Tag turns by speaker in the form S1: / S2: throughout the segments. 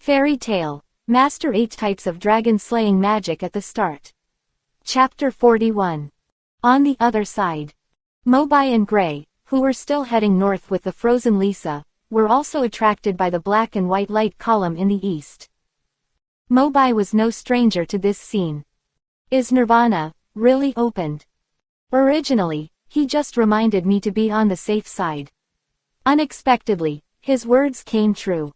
S1: Fairy Tale. Master 8 Types of Dragon Slaying Magic at the Start. Chapter 41. On the Other Side. Mobai and Gray, who were still heading north with the frozen Lisa, were also attracted by the black and white light column in the east. Mobai was no stranger to this scene. Is Nirvana really opened? Originally, he just reminded me to be on the safe side. Unexpectedly, his words came true.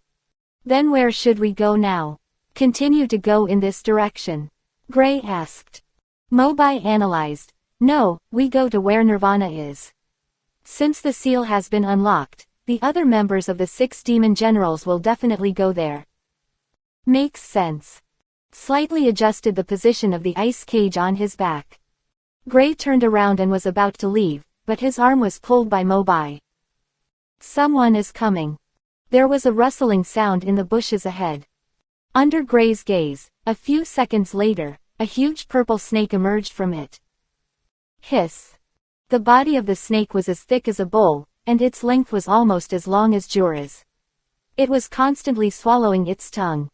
S1: Then where should we go now? Continue to go in this direction? Gray asked. Mobai analyzed. No, we go to where Nirvana is. Since the seal has been unlocked, the other members of the 6 demon generals will definitely go there. Makes sense. Slightly adjusted the position of the ice cage on his back. Gray turned around and was about to leave, but his arm was pulled by Mobai. Someone is coming. There was a rustling sound in the bushes ahead. Under Gray's gaze, a few seconds later, a huge purple snake emerged from it. Hiss. The body of the snake was as thick as a bowl, and its length was almost as long as Jorah's. It was constantly swallowing its tongue.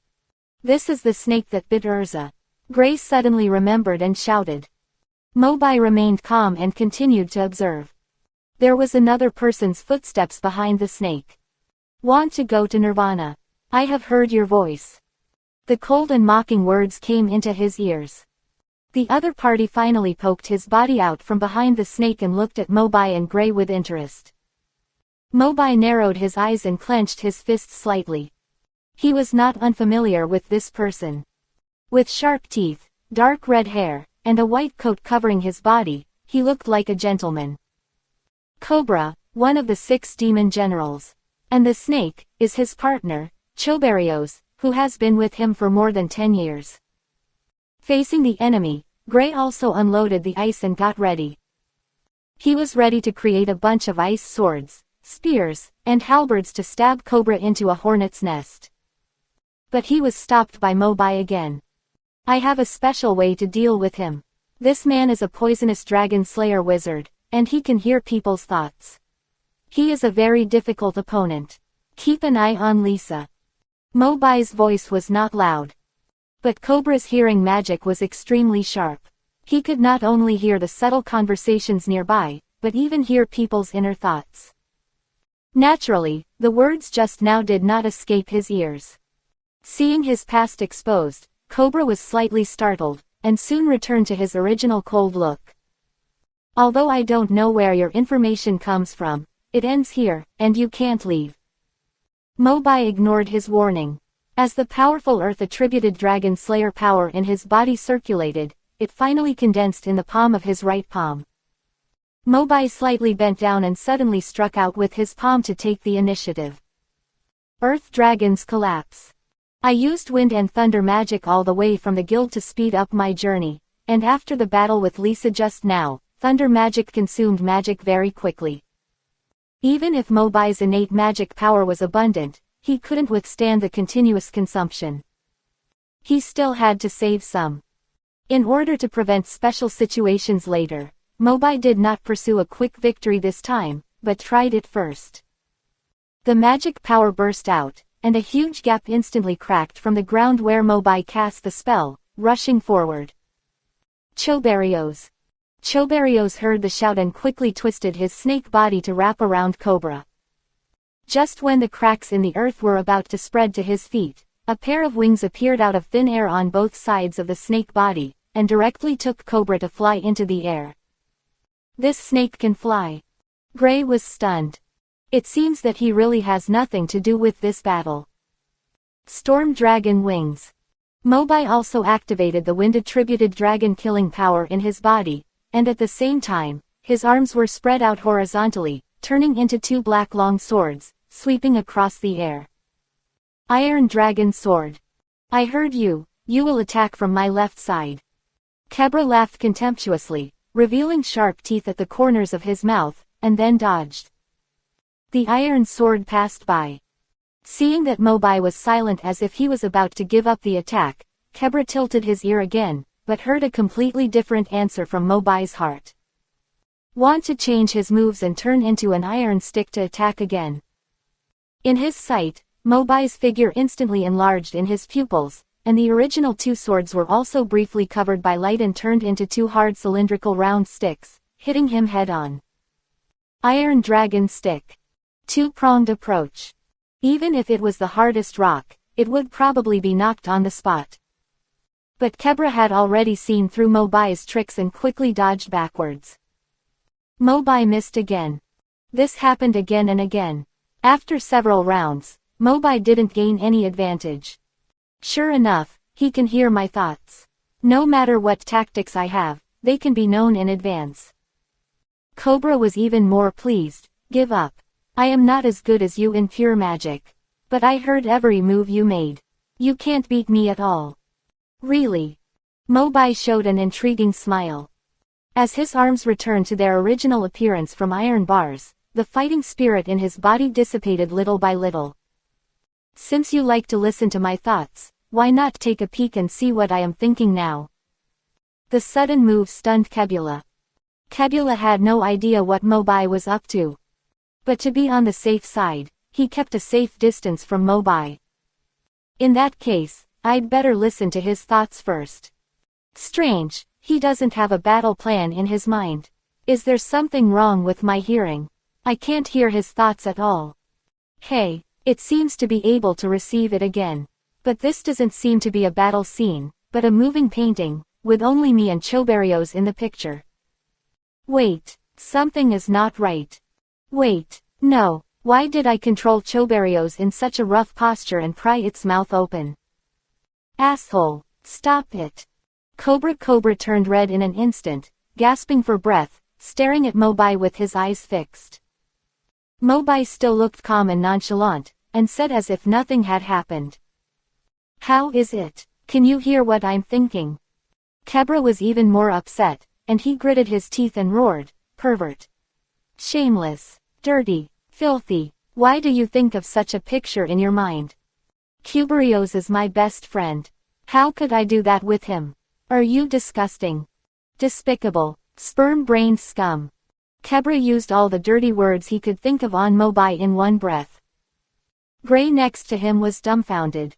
S1: This is the snake that bit Urza. Gray suddenly remembered and shouted. Mobai remained calm and continued to observe. There was another person's footsteps behind the snake. Want to go to Nirvana? I have heard your voice. The cold and mocking words came into his ears. The other party finally poked his body out from behind the snake and looked at Mobai and Gray with interest. Mobai narrowed his eyes and clenched his fists slightly. He was not unfamiliar with this person. With sharp teeth, dark red hair, and a white coat covering his body, he looked like a gentleman. Cobra, one of the 6 demon generals. And the snake, is his partner, Choberios, who has been with him for more than 10 years. Facing the enemy, Gray also unloaded the ice and got ready. He was ready to create a bunch of ice swords, spears, and halberds to stab Cobra into a hornet's nest. But he was stopped by Mobai again. I have a special way to deal with him. This man is a poisonous dragon slayer wizard, and he can hear people's thoughts. He is a very difficult opponent. Keep an eye on Lisa. Mobai's voice was not loud. But Cobra's hearing magic was extremely sharp. He could not only hear the subtle conversations nearby, but even hear people's inner thoughts. Naturally, the words just now did not escape his ears. Seeing his past exposed, Cobra was slightly startled, and soon returned to his original cold look. Although I don't know where your information comes from, it ends here, and you can't leave. Mobai ignored his warning. As the powerful earth-attributed dragon slayer power in his body circulated, it finally condensed in the palm of his right palm. Mobai slightly bent down and suddenly struck out with his palm to take the initiative. Earth Dragons Collapse. I used wind and thunder magic all the way from the guild to speed up my journey, and after the battle with Lisa just now, thunder magic consumed magic very quickly. Even if Mobai's innate magic power was abundant, he couldn't withstand the continuous consumption. He still had to save some. In order to prevent special situations later, Mobai did not pursue a quick victory this time, but tried it first. The magic power burst out, and a huge gap instantly cracked from the ground where Mobai cast the spell, rushing forward. Choberios. Choberios heard the shout and quickly twisted his snake body to wrap around Cobra. Just when the cracks in the earth were about to spread to his feet, a pair of wings appeared out of thin air on both sides of the snake body, and directly took Cobra to fly into the air. This snake can fly. Gray was stunned. It seems that he really has nothing to do with this battle. Storm Dragon Wings. Mobai also activated the wind-attributed dragon killing power in his body, and at the same time, his arms were spread out horizontally, turning into 2 black long swords, sweeping across the air. Iron Dragon Sword. I heard you will attack from my left side. Cobra laughed contemptuously, revealing sharp teeth at the corners of his mouth, and then dodged. The iron sword passed by. Seeing that Mobai was silent as if he was about to give up the attack, Cobra tilted his ear again, but heard a completely different answer from Mobai's heart. Want to change his moves and turn into an iron stick to attack again. In his sight, Mobai's figure instantly enlarged in his pupils, and the original two swords were also briefly covered by light and turned into two hard cylindrical round sticks, hitting him head-on. Iron Dragon Stick. Two-pronged approach. Even if it was the hardest rock, it would probably be knocked on the spot. But Kebra had already seen through Mobai's tricks and quickly dodged backwards. Mobai missed again. This happened again and again. After several rounds, Mobai didn't gain any advantage. Sure enough, he can hear my thoughts. No matter what tactics I have, they can be known in advance. Cobra was even more pleased. Give up. I am not as good as you in pure magic. But I heard every move you made. You can't beat me at all. Really? Mobai showed an intriguing smile. As his arms returned to their original appearance from iron bars, the fighting spirit in his body dissipated little by little. Since you like to listen to my thoughts, why not take a peek and see what I am thinking now? The sudden move stunned Kebula. Kebula had no idea what Mobai was up to. But to be on the safe side, he kept a safe distance from Mobai. In that case, I'd better listen to his thoughts first. Strange, he doesn't have a battle plan in his mind. Is there something wrong with my hearing? I can't hear his thoughts at all. Hey, it seems to be able to receive it again. But this doesn't seem to be a battle scene, but a moving painting, with only me and Choberios in the picture. Wait, something is not right. Wait, no, why did I control Choberios in such a rough posture and pry its mouth open? Asshole, stop it. Cobra turned red in an instant, gasping for breath, staring at Mobai with his eyes fixed. Mobai still looked calm and nonchalant, and said as if nothing had happened. How is it? Can you hear what I'm thinking? Kebra was even more upset, and he gritted his teeth and roared, pervert. Shameless, dirty, filthy, why do you think of such a picture in your mind? Choberios is my best friend. How could I do that with him? Are you disgusting? Despicable, sperm-brained scum. Kebra used all the dirty words he could think of on Mobai in one breath. Gray next to him was dumbfounded.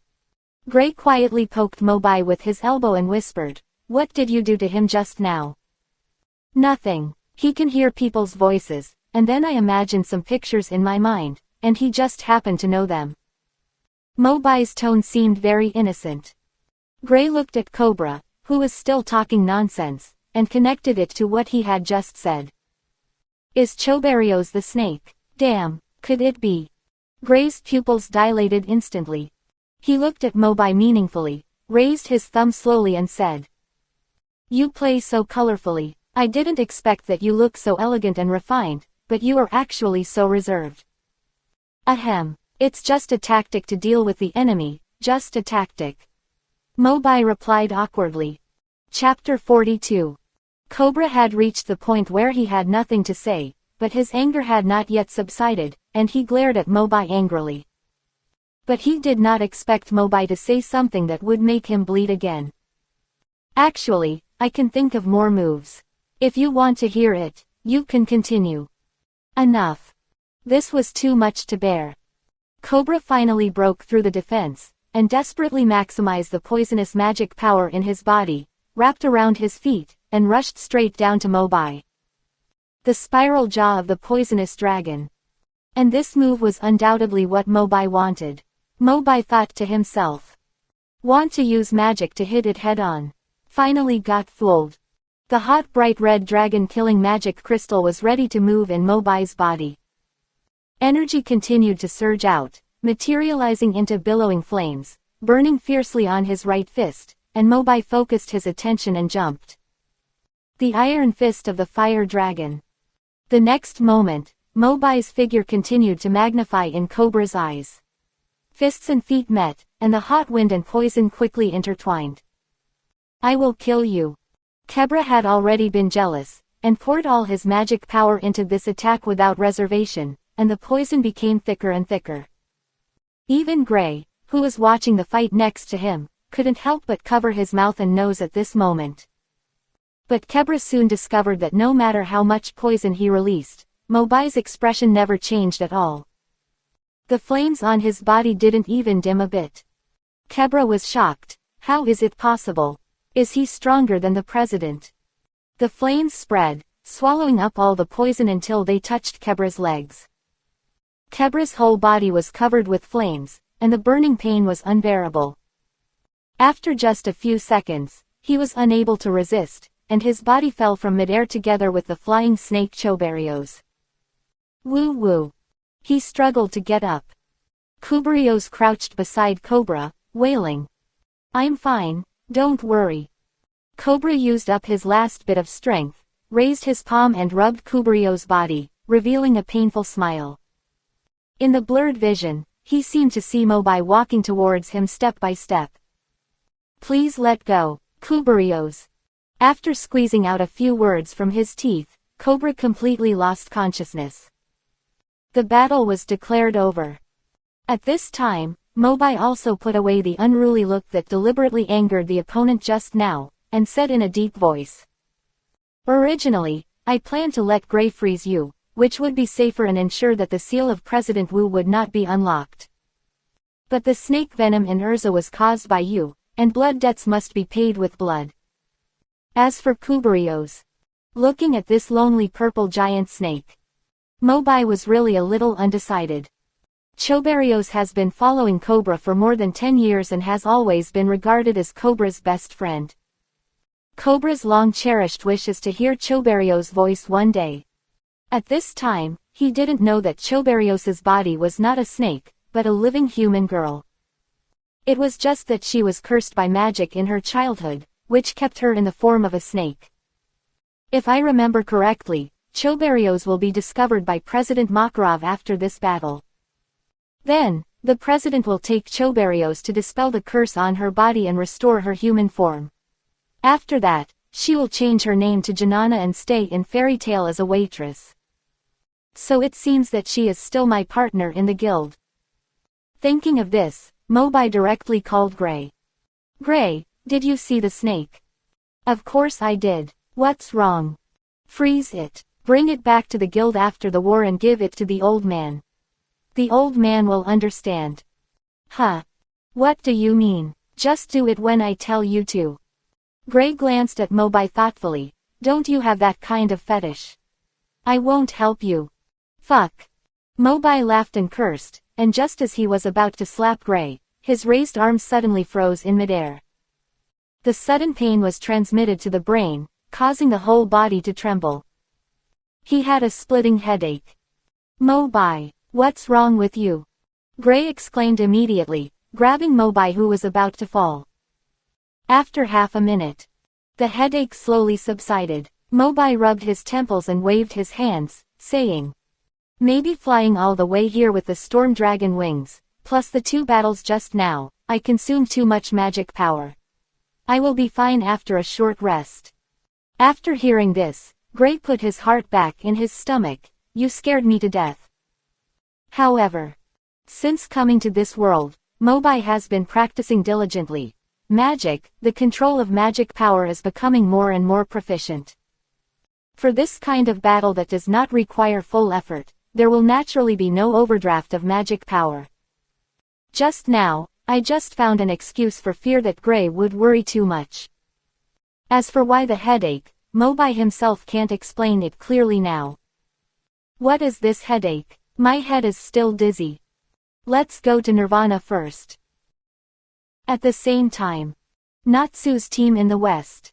S1: Gray quietly poked Mobai with his elbow and whispered, "What did you do to him just now?" Nothing. He can hear people's voices, and then I imagined some pictures in my mind, and he just happened to know them. Mobai's tone seemed very innocent. Gray looked at Cobra, who was still talking nonsense, and connected it to what he had just said. Is Choberios the snake? Damn, could it be? Gray's pupils dilated instantly. He looked at Mobai meaningfully, raised his thumb slowly and said, "You play so colorfully. I didn't expect that you look so elegant and refined, but you are actually so reserved." Ahem, it's just a tactic to deal with the enemy, just a tactic. Mobai replied awkwardly. Chapter 42. Cobra had reached the point where he had nothing to say, but his anger had not yet subsided, and he glared at Mobai angrily. But he did not expect Mobai to say something that would make him bleed again. Actually, I can think of more moves. If you want to hear it, you can continue. Enough. This was too much to bear. Cobra finally broke through the defense, and desperately maximized the poisonous magic power in his body, wrapped around his feet, and rushed straight down to Mobai. The spiral jaw of the poisonous dragon. And this move was undoubtedly what Mobai wanted. Mobai thought to himself. Want to use magic to hit it head-on. Finally got fooled. The hot bright red dragon-killing magic crystal was ready to move in Mobai's body. Energy continued to surge out, materializing into billowing flames, burning fiercely on his right fist, and Mobai focused his attention and jumped. The iron fist of the fire dragon. The next moment, Mobai's figure continued to magnify in Cobra's eyes. Fists and feet met, and the hot wind and poison quickly intertwined. I will kill you. Kebra had already been jealous, and poured all his magic power into this attack without reservation, and the poison became thicker and thicker. Even Gray, who was watching the fight next to him, couldn't help but cover his mouth and nose at this moment. But Kebra soon discovered that no matter how much poison he released, Mobai's expression never changed at all. The flames on his body didn't even dim a bit. Kebra was shocked. How is it possible? Is he stronger than the president? The flames spread, swallowing up all the poison until they touched Kebra's legs. Kebra's whole body was covered with flames, and the burning pain was unbearable. After just a few seconds, he was unable to resist, and his body fell from midair together with the flying snake Choberios. Woo woo. He struggled to get up. Choberios crouched beside Cobra, wailing. I'm fine, don't worry. Cobra used up his last bit of strength, raised his palm and rubbed Choberios' body, revealing a painful smile. In the blurred vision, he seemed to see Mobai walking towards him step by step. Please let go, Choberios. After squeezing out a few words from his teeth, Cobra completely lost consciousness. The battle was declared over. At this time, Mobai also put away the unruly look that deliberately angered the opponent just now, and said in a deep voice. Originally, I planned to let Gray freeze you, which would be safer and ensure that the seal of President Wu would not be unlocked. But the snake venom in Urza was caused by you, and blood debts must be paid with blood. As for Choberios, looking at this lonely purple giant snake, Mobai was really a little undecided. Choberios has been following Cobra for more than 10 years and has always been regarded as Cobra's best friend. Cobra's long-cherished wish is to hear Choberios' voice one day. At this time, he didn't know that Choberios' body was not a snake, but a living human girl. It was just that she was cursed by magic in her childhood, which kept her in the form of a snake. If I remember correctly, Choberios will be discovered by President Makarov after this battle. Then, the president will take Choberios to dispel the curse on her body and restore her human form. After that, she will change her name to Janana and stay in Fairy Tale as a waitress. So it seems that she is still my partner in the guild. Thinking of this, Mobai directly called Gray. Gray, did you see the snake? Of course I did. What's wrong? Freeze it. Bring it back to the guild after the war and give it to the old man. The old man will understand. Huh? What do you mean? Just do it when I tell you to. Gray glanced at Mobai thoughtfully. Don't you have that kind of fetish? I won't help you. Fuck. Mobai laughed and cursed, and just as he was about to slap Gray, his raised arms suddenly froze in midair. The sudden pain was transmitted to the brain, causing the whole body to tremble. He had a splitting headache. Mobai, what's wrong with you? Gray exclaimed immediately, grabbing Mobai who was about to fall. After half a minute, the headache slowly subsided. Mobai rubbed his temples and waved his hands, saying, maybe flying all the way here with the storm dragon wings, plus the 2 battles just now, I consumed too much magic power. I will be fine after a short rest. After hearing this, Gray put his heart back in his stomach. You scared me to death. However, since coming to this world, Mobai has been practicing diligently. Magic, the control of magic power is becoming more and more proficient. For this kind of battle that does not require full effort, there will naturally be no overdraft of magic power. Just now, I just found an excuse for fear that Gray would worry too much. As for why the headache, Mobai himself can't explain it clearly now. What is this headache? My head is still dizzy. Let's go to Nirvana first. At the same time, Natsu's team in the west.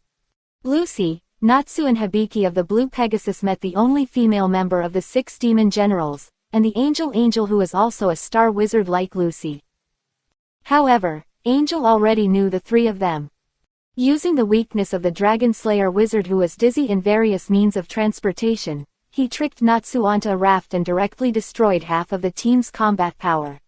S1: Lucy, Natsu and Hibiki of the Blue Pegasus met the only female member of the 6 demon generals, and the Angel who is also a star wizard like Lucy. However, Angel already knew the 3 of them. Using the weakness of the Dragon Slayer wizard who was dizzy in various means of transportation, he tricked Natsu onto a raft and directly destroyed half of the team's combat power.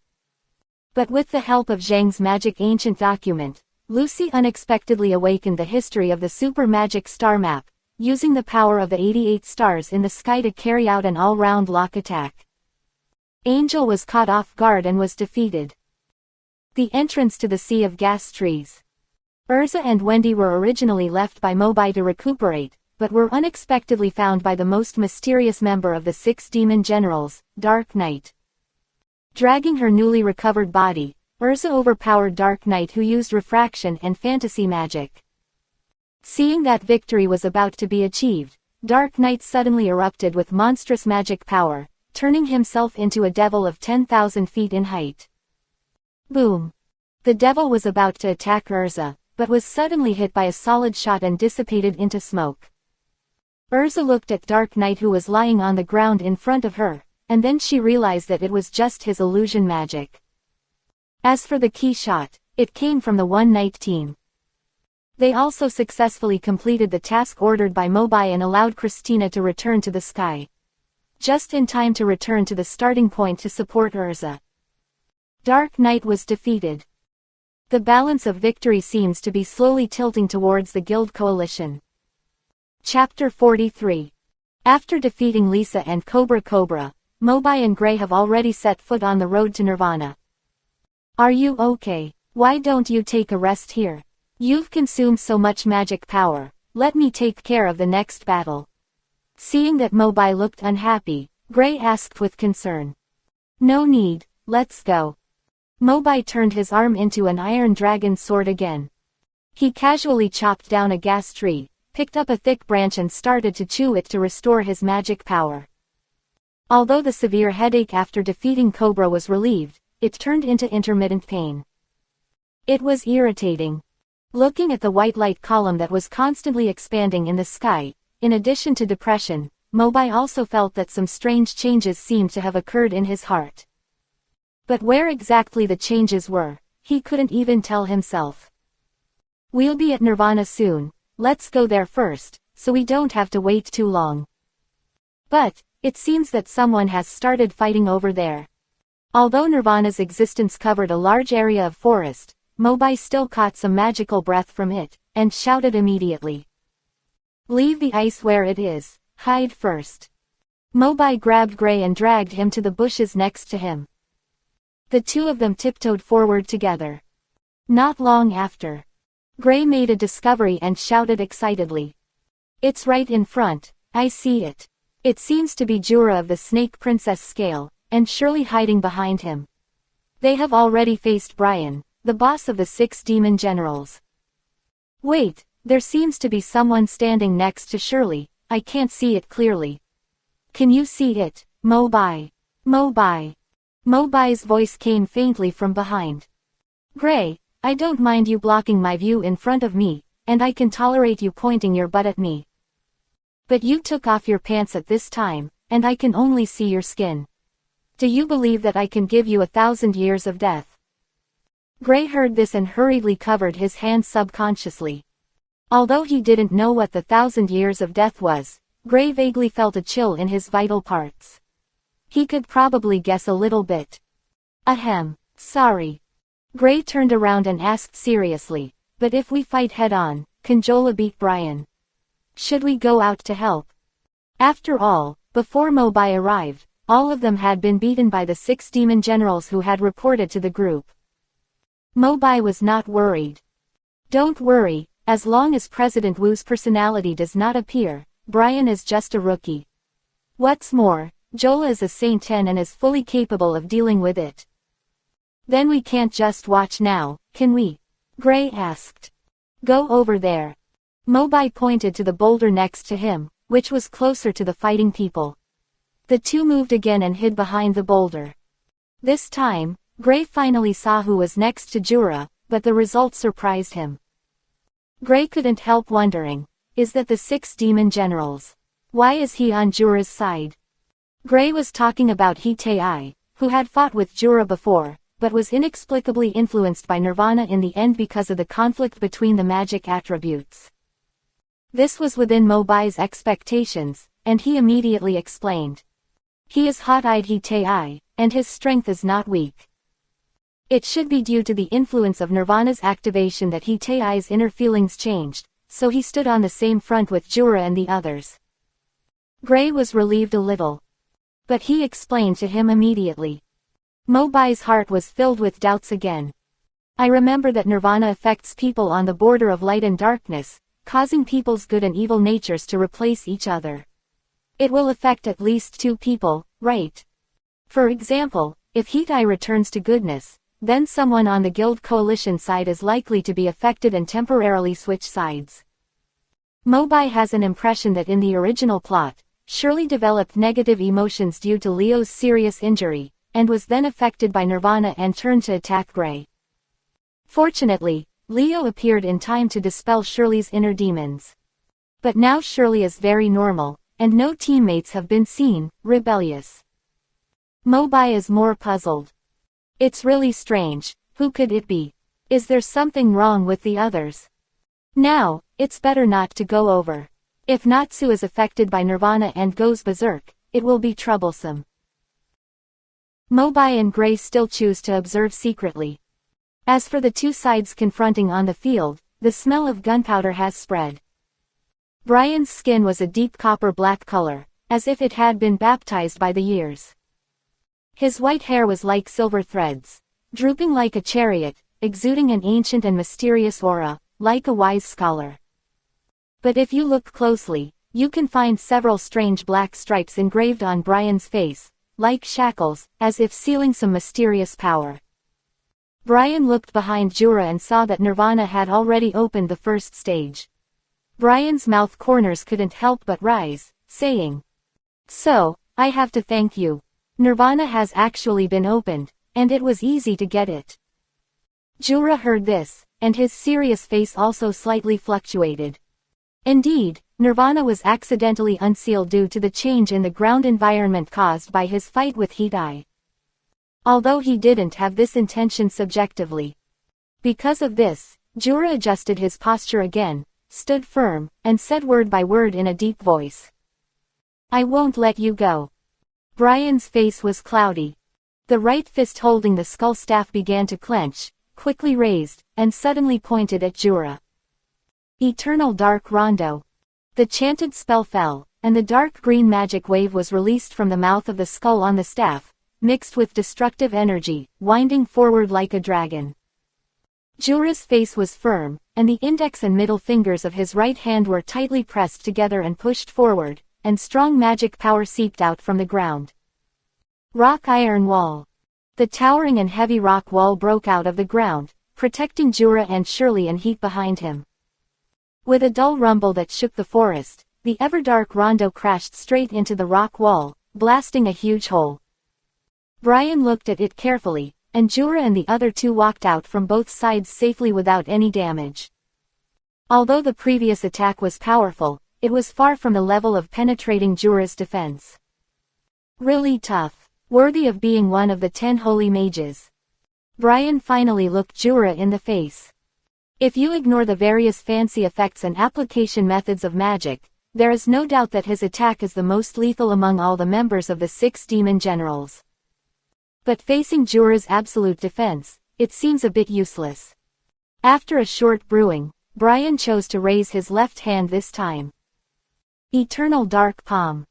S1: But with the help of Zhang's magic ancient document, Lucy unexpectedly awakened the history of the super magic star map, using the power of the 88 stars in the sky to carry out an all-round lock attack. Angel was caught off guard and was defeated. The entrance to the Sea of Gas Trees. Urza and Wendy were originally left by Mobai to recuperate, but were unexpectedly found by the most mysterious member of the 6 demon generals, Dark Knight. Dragging her newly recovered body, Urza overpowered Dark Knight, who used refraction and fantasy magic. Seeing that victory was about to be achieved, Dark Knight suddenly erupted with monstrous magic power, turning himself into a devil of 10,000 feet in height. Boom! The devil was about to attack Urza, but was suddenly hit by a solid shot and dissipated into smoke. Urza looked at Dark Knight, who was lying on the ground in front of her, and then she realized that it was just his illusion magic. As for the key shot, it came from the One Night team. They also successfully completed the task ordered by Mobai and allowed Christina to return to the sky. Just in time to return to the starting point to support Urza. Dark Knight was defeated. The balance of victory seems to be slowly tilting towards the Guild Coalition. Chapter 43. After defeating Lisa and Cobra, Mobai and Grey have already set foot on the road to Nirvana. Are you okay? Why don't you take a rest here? You've consumed so much magic power, let me take care of the next battle. Seeing that Mobai looked unhappy, Grey asked with concern. No need, let's go. Mobai turned his arm into an iron dragon sword again. He casually chopped down a gas tree, picked up a thick branch and started to chew it to restore his magic power. Although the severe headache after defeating Cobra was relieved, it turned into intermittent pain. It was irritating. Looking at the white light column that was constantly expanding in the sky, in addition to depression, Mobai also felt that some strange changes seemed to have occurred in his heart. But where exactly the changes were, he couldn't even tell himself. We'll be at Nirvana soon, let's go there first, so we don't have to wait too long. But, it seems that someone has started fighting over there. Although Nirvana's existence covered a large area of forest, Mobai still caught some magical breath from it, and shouted immediately. Leave the ice where it is, hide first. Mobai grabbed Grey and dragged him to the bushes next to him. The two of them tiptoed forward together. Not long after, Grey made a discovery and shouted excitedly. It's right in front, I see it. It seems to be Jura of the Snake Princess scale, and surely hiding behind him. They have already faced Brian, the boss of the 6 demon generals. Wait, there seems to be someone standing next to Shirley, I can't see it clearly. Can you see it, Mobai? Mobai. Mobai's voice came faintly from behind. Grey, I don't mind you blocking my view in front of me, and I can tolerate you pointing your butt at me. But you took off your pants at this time, and I can only see your skin. Do you believe that I can give you 1,000 years of death? Grey heard this and hurriedly covered his hands subconsciously. Although he didn't know what the 1,000 years of death was, Grey vaguely felt a chill in his vital parts. He could probably guess a little bit. Ahem, sorry. Grey turned around and asked seriously, but if we fight head-on, can Jola beat Brian? Should we go out to help? After all, before Mobai arrived, all of them had been beaten by the 6 demon generals who had reported to the group. Mobai was not worried. Don't worry, as long as President Wu's personality does not appear, Brian is just a rookie. What's more, Jola is a Saint 10 and is fully capable of dealing with it. Then we can't just watch now, can we? Grey asked. Go over there. Mobai pointed to the boulder next to him, which was closer to the fighting people. The two moved again and hid behind the boulder. This time, Grey finally saw who was next to Jura, but the result surprised him. Grey couldn't help wondering, is that the 6 demon generals? Why is he on Jura's side? Grey was talking about Hitaei, who had fought with Jura before, but was inexplicably influenced by Nirvana in the end because of the conflict between the magic attributes. This was within Mobai's expectations, and he immediately explained. He is hot-eyed Hitaei, and his strength is not weak. It should be due to the influence of Nirvana's activation that Hitaei's inner feelings changed, so he stood on the same front with Jura and the others. Grey was relieved a little. But he explained to him immediately. Mobai's heart was filled with doubts again. I remember that Nirvana affects people on the border of light and darkness, causing people's good and evil natures to replace each other. It will affect at least 2 people, right? For example, if Hitai returns to goodness, then someone on the guild coalition side is likely to be affected and temporarily switch sides. Mobai has an impression that in the original plot, Shirley developed negative emotions due to Leo's serious injury, and was then affected by Nirvana and turned to attack Gray. Fortunately, Leo appeared in time to dispel Shirley's inner demons. But now Shirley is very normal, and no teammates have been seen, rebellious. Mobai is more puzzled. It's really strange, who could it be? Is there something wrong with the others? Now, it's better not to go over. If Natsu is affected by Nirvana and goes berserk, it will be troublesome. Mobai and Gray still choose to observe secretly. As for the two sides confronting on the field, the smell of gunpowder has spread. Brian's skin was a deep copper-black color, as if it had been baptized by the years. His white hair was like silver threads, drooping like a chariot, exuding an ancient and mysterious aura, like a wise scholar. But if you look closely, you can find several strange black stripes engraved on Brian's face, like shackles, as if sealing some mysterious power. Brian looked behind Jura and saw that Nirvana had already opened the first stage. Brian's mouth corners couldn't help but rise, saying, "So, I have to thank you. Nirvana has actually been opened, and it was easy to get it." Jura heard this, and his serious face also slightly fluctuated. Indeed, Nirvana was accidentally unsealed due to the change in the ground environment caused by his fight with Hitai. Although he didn't have this intention subjectively. Because of this, Jura adjusted his posture again, stood firm, and said word by word in a deep voice. "I won't let you go." Brian's face was cloudy. The right fist holding the skull staff began to clench, quickly raised, and suddenly pointed at Jura. Eternal Dark Rondo. The chanted spell fell, and the dark green magic wave was released from the mouth of the skull on the staff, mixed with destructive energy, winding forward like a dragon. Jura's face was firm, and the index and middle fingers of his right hand were tightly pressed together and pushed forward, and strong magic power seeped out from the ground. Rock Iron Wall. The towering and heavy rock wall broke out of the ground, protecting Jura and Shirley and Heat behind him. With a dull rumble that shook the forest, the ever-dark rondo crashed straight into the rock wall, blasting a huge hole. Brian looked at it carefully, and Jura and the other two walked out from both sides safely without any damage. Although the previous attack was powerful, it was far from the level of penetrating Jura's defense. Really tough, worthy of being one of the 10 holy mages. Brian finally looked Jura in the face. If you ignore the various fancy effects and application methods of magic, there is no doubt that his attack is the most lethal among all the members of the 6 demon generals. But facing Jura's absolute defense, it seems a bit useless. After a short brewing, Brian chose to raise his left hand this time. Eternal Dark Palm.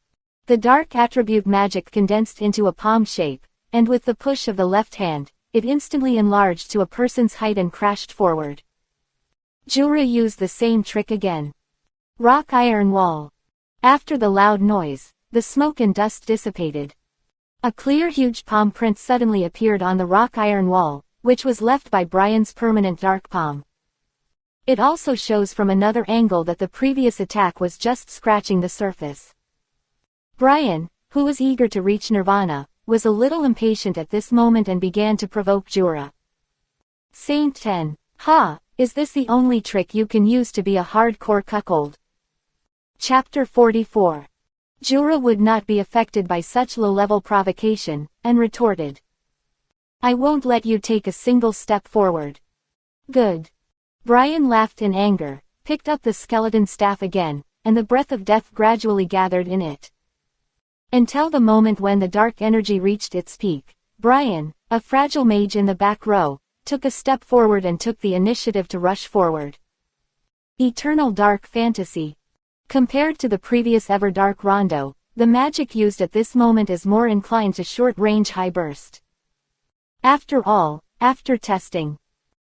S1: The dark attribute magic condensed into a palm shape, and with the push of the left hand, it instantly enlarged to a person's height and crashed forward. Jura used the same trick again. Rock Iron Wall. After the loud noise, the smoke and dust dissipated. A clear huge palm print suddenly appeared on the rock iron wall, which was left by Brian's permanent dark palm. It also shows from another angle that the previous attack was just scratching the surface. Brian, who was eager to reach Nirvana, was a little impatient at this moment and began to provoke Jura. Saint 10. Ha, is this the only trick you can use to be a hardcore cuckold? Chapter 44. Jura would not be affected by such low-level provocation, and retorted. I won't let you take a single step forward. Good. Brian laughed in anger, picked up the skeleton staff again, and the breath of death gradually gathered in it. Until the moment when the dark energy reached its peak, Brian, a fragile mage in the back row, took a step forward and took the initiative to rush forward. Eternal Dark Fantasy. Compared to the previous Ever-Dark Rondo, the magic used at this moment is more inclined to short-range high burst. After all, after testing,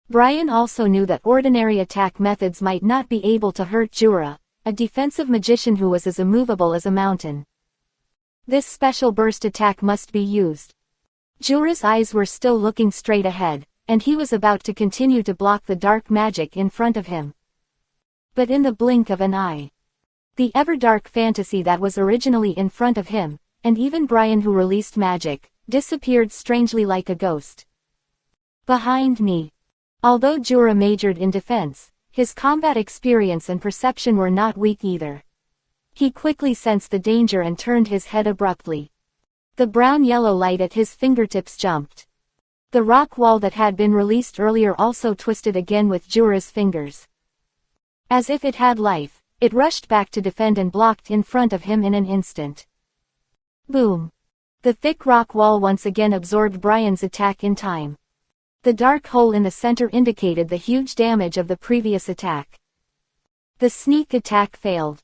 S1: Brian also knew that ordinary attack methods might not be able to hurt Jura, a defensive magician who was as immovable as a mountain. This special burst attack must be used. Jura's eyes were still looking straight ahead, and he was about to continue to block the dark magic in front of him. But in the blink of an eye, the ever-dark fantasy that was originally in front of him, and even Brian who released magic, disappeared strangely like a ghost. Behind me. Although Jura majored in defense, his combat experience and perception were not weak either. He quickly sensed the danger and turned his head abruptly. The brown-yellow light at his fingertips jumped. The rock wall that had been released earlier also twisted again with Jura's fingers. As if it had life, it rushed back to defend and blocked in front of him in an instant. Boom! The thick rock wall once again absorbed Brian's attack in time. The dark hole in the center indicated the huge damage of the previous attack. The sneak attack failed.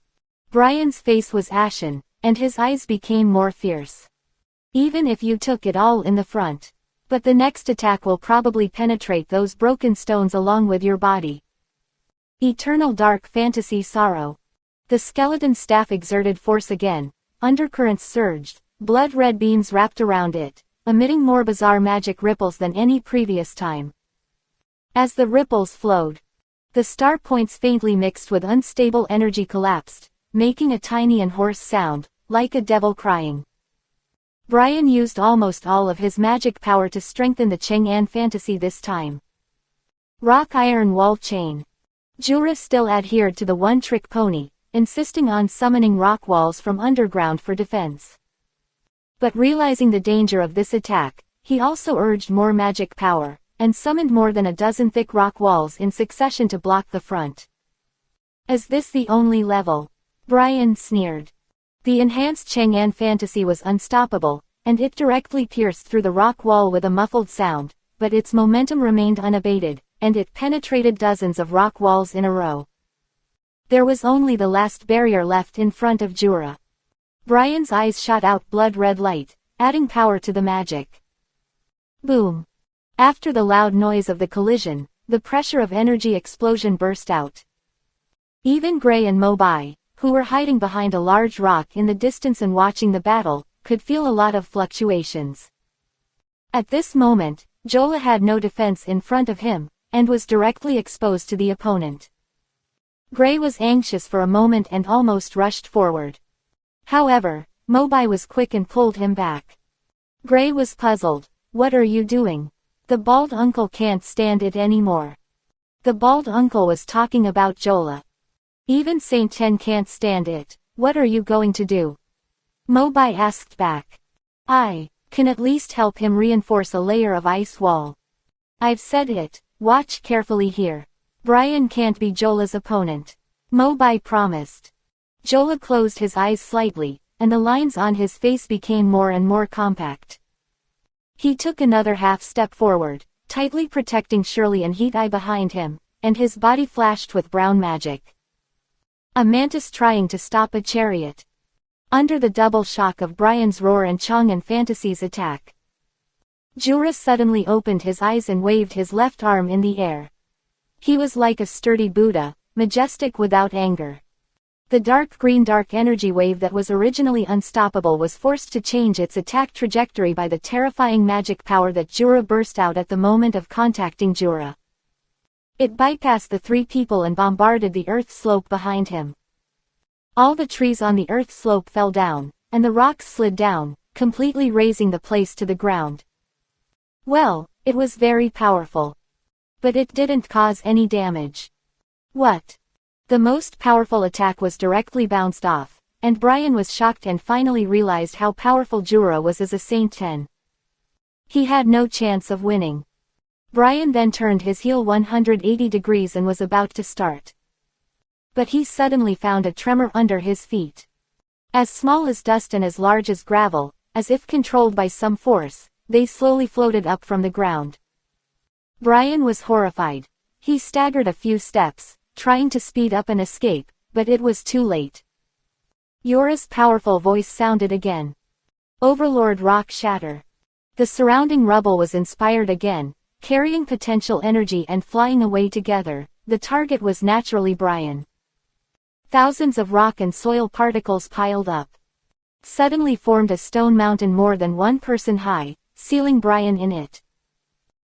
S1: Brian's face was ashen, and his eyes became more fierce. Even if you took it all in the front. But the next attack will probably penetrate those broken stones along with your body. Eternal dark fantasy sorrow. The skeleton staff exerted force again, undercurrents surged, blood-red beams wrapped around it, emitting more bizarre magic ripples than any previous time. As the ripples flowed, the star points faintly mixed with unstable energy collapsed, making a tiny and hoarse sound, like a devil crying. Brian used almost all of his magic power to strengthen the Chang'an fantasy this time. Rock iron wall chain. Jura still adhered to the one-trick pony, insisting on summoning rock walls from underground for defense. But realizing the danger of this attack, he also urged more magic power, and summoned more than a dozen thick rock walls in succession to block the front. Is this the only level? Brian sneered. The enhanced Chang'an fantasy was unstoppable, and it directly pierced through the rock wall with a muffled sound, but its momentum remained unabated, and it penetrated dozens of rock walls in a row. There was only the last barrier left in front of Jura. Brian's eyes shot out blood-red light, adding power to the magic. Boom! After the loud noise of the collision, the pressure of energy explosion burst out. Even Gray and Mobai, who were hiding behind a large rock in the distance and watching the battle, could feel a lot of fluctuations. At this moment, Jola had no defense in front of him, and was directly exposed to the opponent. Gray was anxious for a moment and almost rushed forward. However, Mobai was quick and pulled him back. Gray was puzzled. What are you doing? The bald uncle can't stand it anymore. The bald uncle was talking about Jola. Even Saint Ten can't stand it. What are you going to do? Mobai asked back. I can at least help him reinforce a layer of ice wall. I've said it. Watch carefully here. Brian can't be Jola's opponent. Mobai promised. Jola closed his eyes slightly, and the lines on his face became more and more compact. He took another half step forward, tightly protecting Shirley and Heat Eye behind him, and his body flashed with brown magic. A mantis trying to stop a chariot. Under the double shock of Brian's roar and Chang'an Fantasy's attack, Jura suddenly opened his eyes and waved his left arm in the air. He was like a sturdy Buddha, majestic without anger. The dark energy wave that was originally unstoppable was forced to change its attack trajectory by the terrifying magic power that Jura burst out at the moment of contacting Jura. It bypassed the three people and bombarded the earth slope behind him. All the trees on the earth slope fell down, and the rocks slid down, completely razing the place to the ground. Well, it was very powerful. But it didn't cause any damage. What? The most powerful attack was directly bounced off, and Brian was shocked and finally realized how powerful Jura was as a Saint Ten. He had no chance of winning. Brian then turned his heel 180 degrees and was about to start. But he suddenly found a tremor under his feet. As small as dust and as large as gravel, as if controlled by some force, they slowly floated up from the ground. Brian was horrified. He staggered a few steps, trying to speed up and escape, but it was too late. Yora's powerful voice sounded again. Overlord Rock Shatter. The surrounding rubble was inspired again, carrying potential energy and flying away together. The target was naturally Brian. Thousands of rock and soil particles piled up. Suddenly formed a stone mountain more than one person high, sealing Brian in it.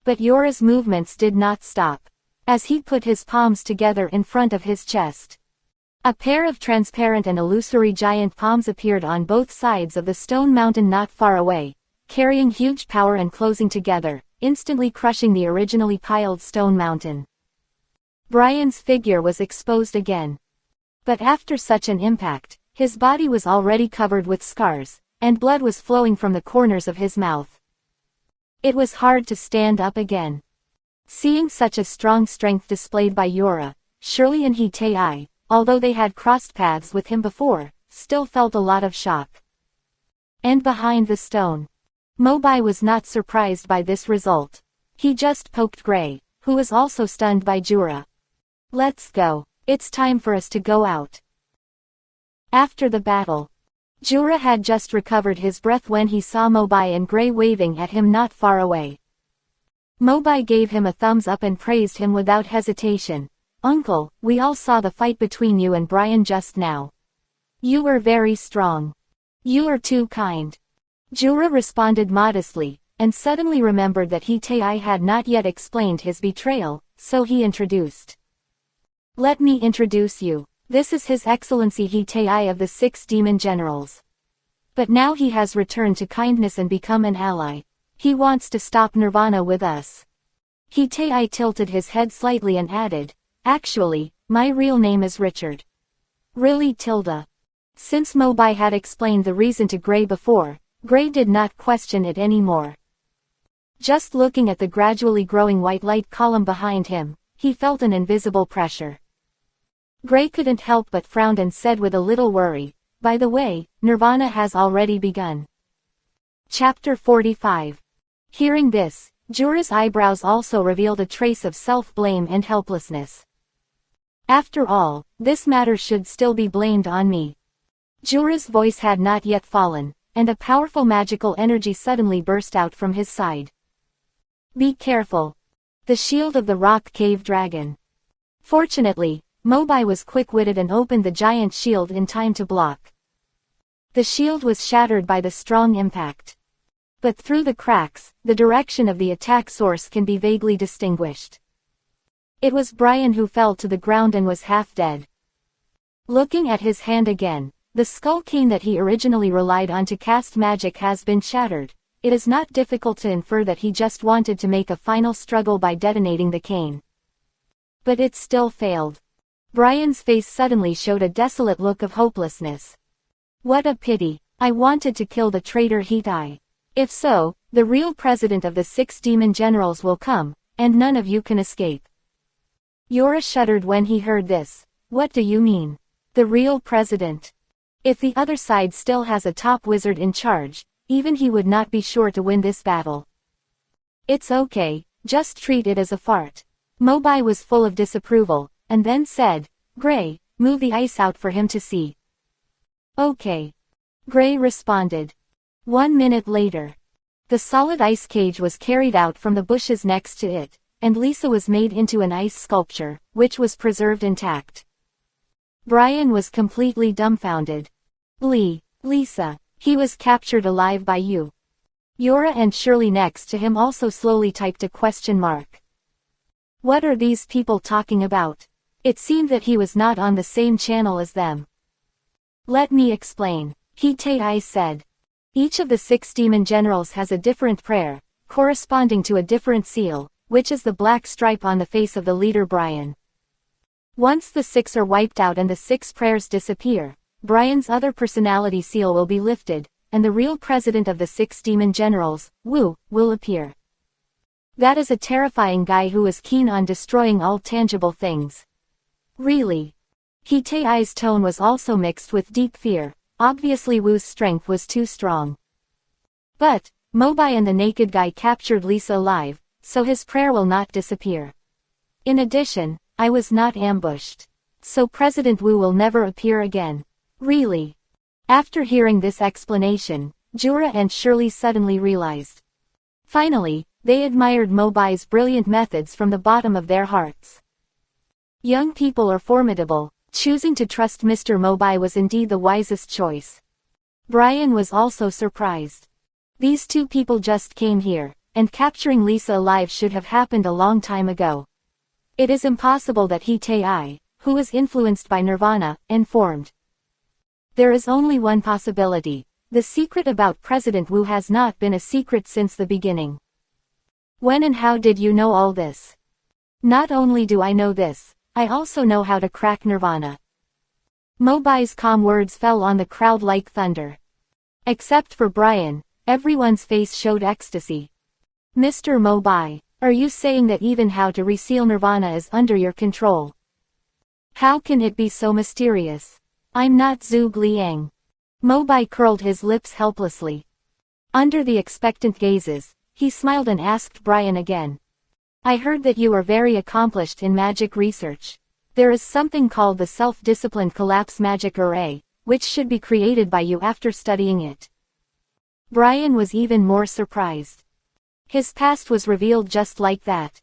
S1: But Yora's movements did not stop. As he put his palms together in front of his chest, a pair of transparent and illusory giant palms appeared on both sides of the stone mountain not far away, carrying huge power and closing together, instantly crushing the originally piled stone mountain. Brian's figure was exposed again. But after such an impact, his body was already covered with scars, and blood was flowing from the corners of his mouth. It was hard to stand up again. Seeing such a strong strength displayed by Yora, Shirley and Hei, although they had crossed paths with him before, still felt a lot of shock. And behind the stone, Mobai was not surprised by this result. He just poked Gray, who was also stunned by Jura. "Let's go. It's time for us to go out." After the battle, Jura had just recovered his breath when he saw Mobai and Gray waving at him not far away. Mobai gave him a thumbs up and praised him without hesitation. "Uncle, we all saw the fight between you and Brian just now. You were very strong. You are too kind." Jura responded modestly, and suddenly remembered that Hei had not yet explained his betrayal, so he introduced. "Let me introduce you. This is His Excellency Hei of the 6 Demon Generals. But now he has returned to kindness and become an ally. He wants to stop Nirvana with us." Hei tilted his head slightly and added, "Actually, my real name is Richard." "Really, Tilda?" Since Mobai had explained the reason to Gray before, Gray did not question it anymore. Just looking at the gradually growing white light column behind him, he felt an invisible pressure. Gray couldn't help but frown and said with a little worry, "By the way, Nirvana has already begun." Chapter 45. Hearing this, Jura's eyebrows also revealed a trace of self-blame and helplessness. "After all, this matter should still be blamed on me." Jura's voice had not yet fallen, and a powerful magical energy suddenly burst out from his side. "Be careful. The shield of the rock cave dragon." Fortunately, Mobai was quick-witted and opened the giant shield in time to block. The shield was shattered by the strong impact. But through the cracks, the direction of the attack source can be vaguely distinguished. It was Brian who fell to the ground and was half dead. Looking at his hand again, the skull cane that he originally relied on to cast magic has been shattered. It is not difficult to infer that he just wanted to make a final struggle by detonating the cane. But it still failed. Brian's face suddenly showed a desolate look of hopelessness. "What a pity. I wanted to kill the traitor Hei. If so, the real president of the 6 demon generals will come, and none of you can escape." Yora shuddered when he heard this. "What do you mean? The real president? If the other side still has a top wizard in charge, even he would not be sure to win this battle." "It's okay, just treat it as a fart." Mobai was full of disapproval, and then said, "Gray, move the ice out for him to see." "Okay." Gray responded. 1 minute later, the solid ice cage was carried out from the bushes next to it, and Lisa was made into an ice sculpture, which was preserved intact. Brian was completely dumbfounded. Lisa, he was captured alive by you." Yora and Shirley next to him also slowly typed a question mark. What are these people talking about? It seemed that he was not on the same channel as them. "Let me explain," Hei said. "Each of the 6 demon generals has a different prayer, corresponding to a different seal, which is the black stripe on the face of the leader Brian. Once the 6 are wiped out and the 6 prayers disappear, Brian's other personality seal will be lifted, and the real president of the 6 demon generals, Wu, will appear. That is a terrifying guy who is keen on destroying all tangible things." "Really?" Hei's tone was also mixed with deep fear. Obviously Wu's strength was too strong. "But, Mobai and the naked guy captured Lisa alive, so his prayer will not disappear. In addition, I was not ambushed. So President Wu will never appear again." "Really?" After hearing this explanation, Jura and Shirley suddenly realized. Finally, they admired Mobai's brilliant methods from the bottom of their hearts. Young people are formidable. Choosing to trust Mr. Mobai was indeed the wisest choice. Brian was also surprised. These two people just came here, and capturing Lisa alive should have happened a long time ago. It is impossible that he Tae, who is influenced by Nirvana, informed. There is only one possibility. The secret about President Wu has not been a secret since the beginning. When and how did you know all this? Not only do I know this, I also know how to crack Nirvana. Mobai's calm words fell on the crowd like thunder. Except for Brian, everyone's face showed ecstasy. Mr. Mobai, are you saying that even how to reseal Nirvana is under your control? How can it be so mysterious? I'm not Zhuge Liang. Mobai curled his lips helplessly. Under the expectant gazes, he smiled and asked Brian again. I heard that you are very accomplished in magic research. There is something called the self-disciplined collapse magic array, which should be created by you after studying it. Brian was even more surprised. His past was revealed just like that.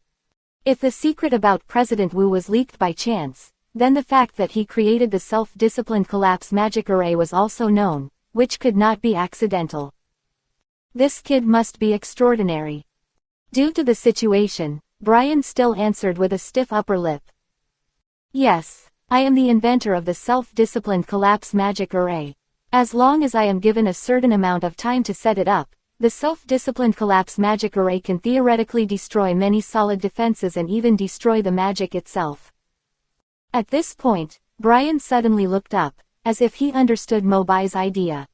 S1: If the secret about President Wu was leaked by chance, then the fact that he created the self-disciplined collapse magic array was also known, which could not be accidental. This kid must be extraordinary. Due to the situation, Brian still answered with a stiff upper lip. Yes, I am the inventor of the self-disciplined collapse magic array. As long as I am given a certain amount of time to set it up, the self-disciplined collapse magic array can theoretically destroy many solid defenses and even destroy the magic itself. At this point, Brian suddenly looked up, as if he understood Mobai's idea.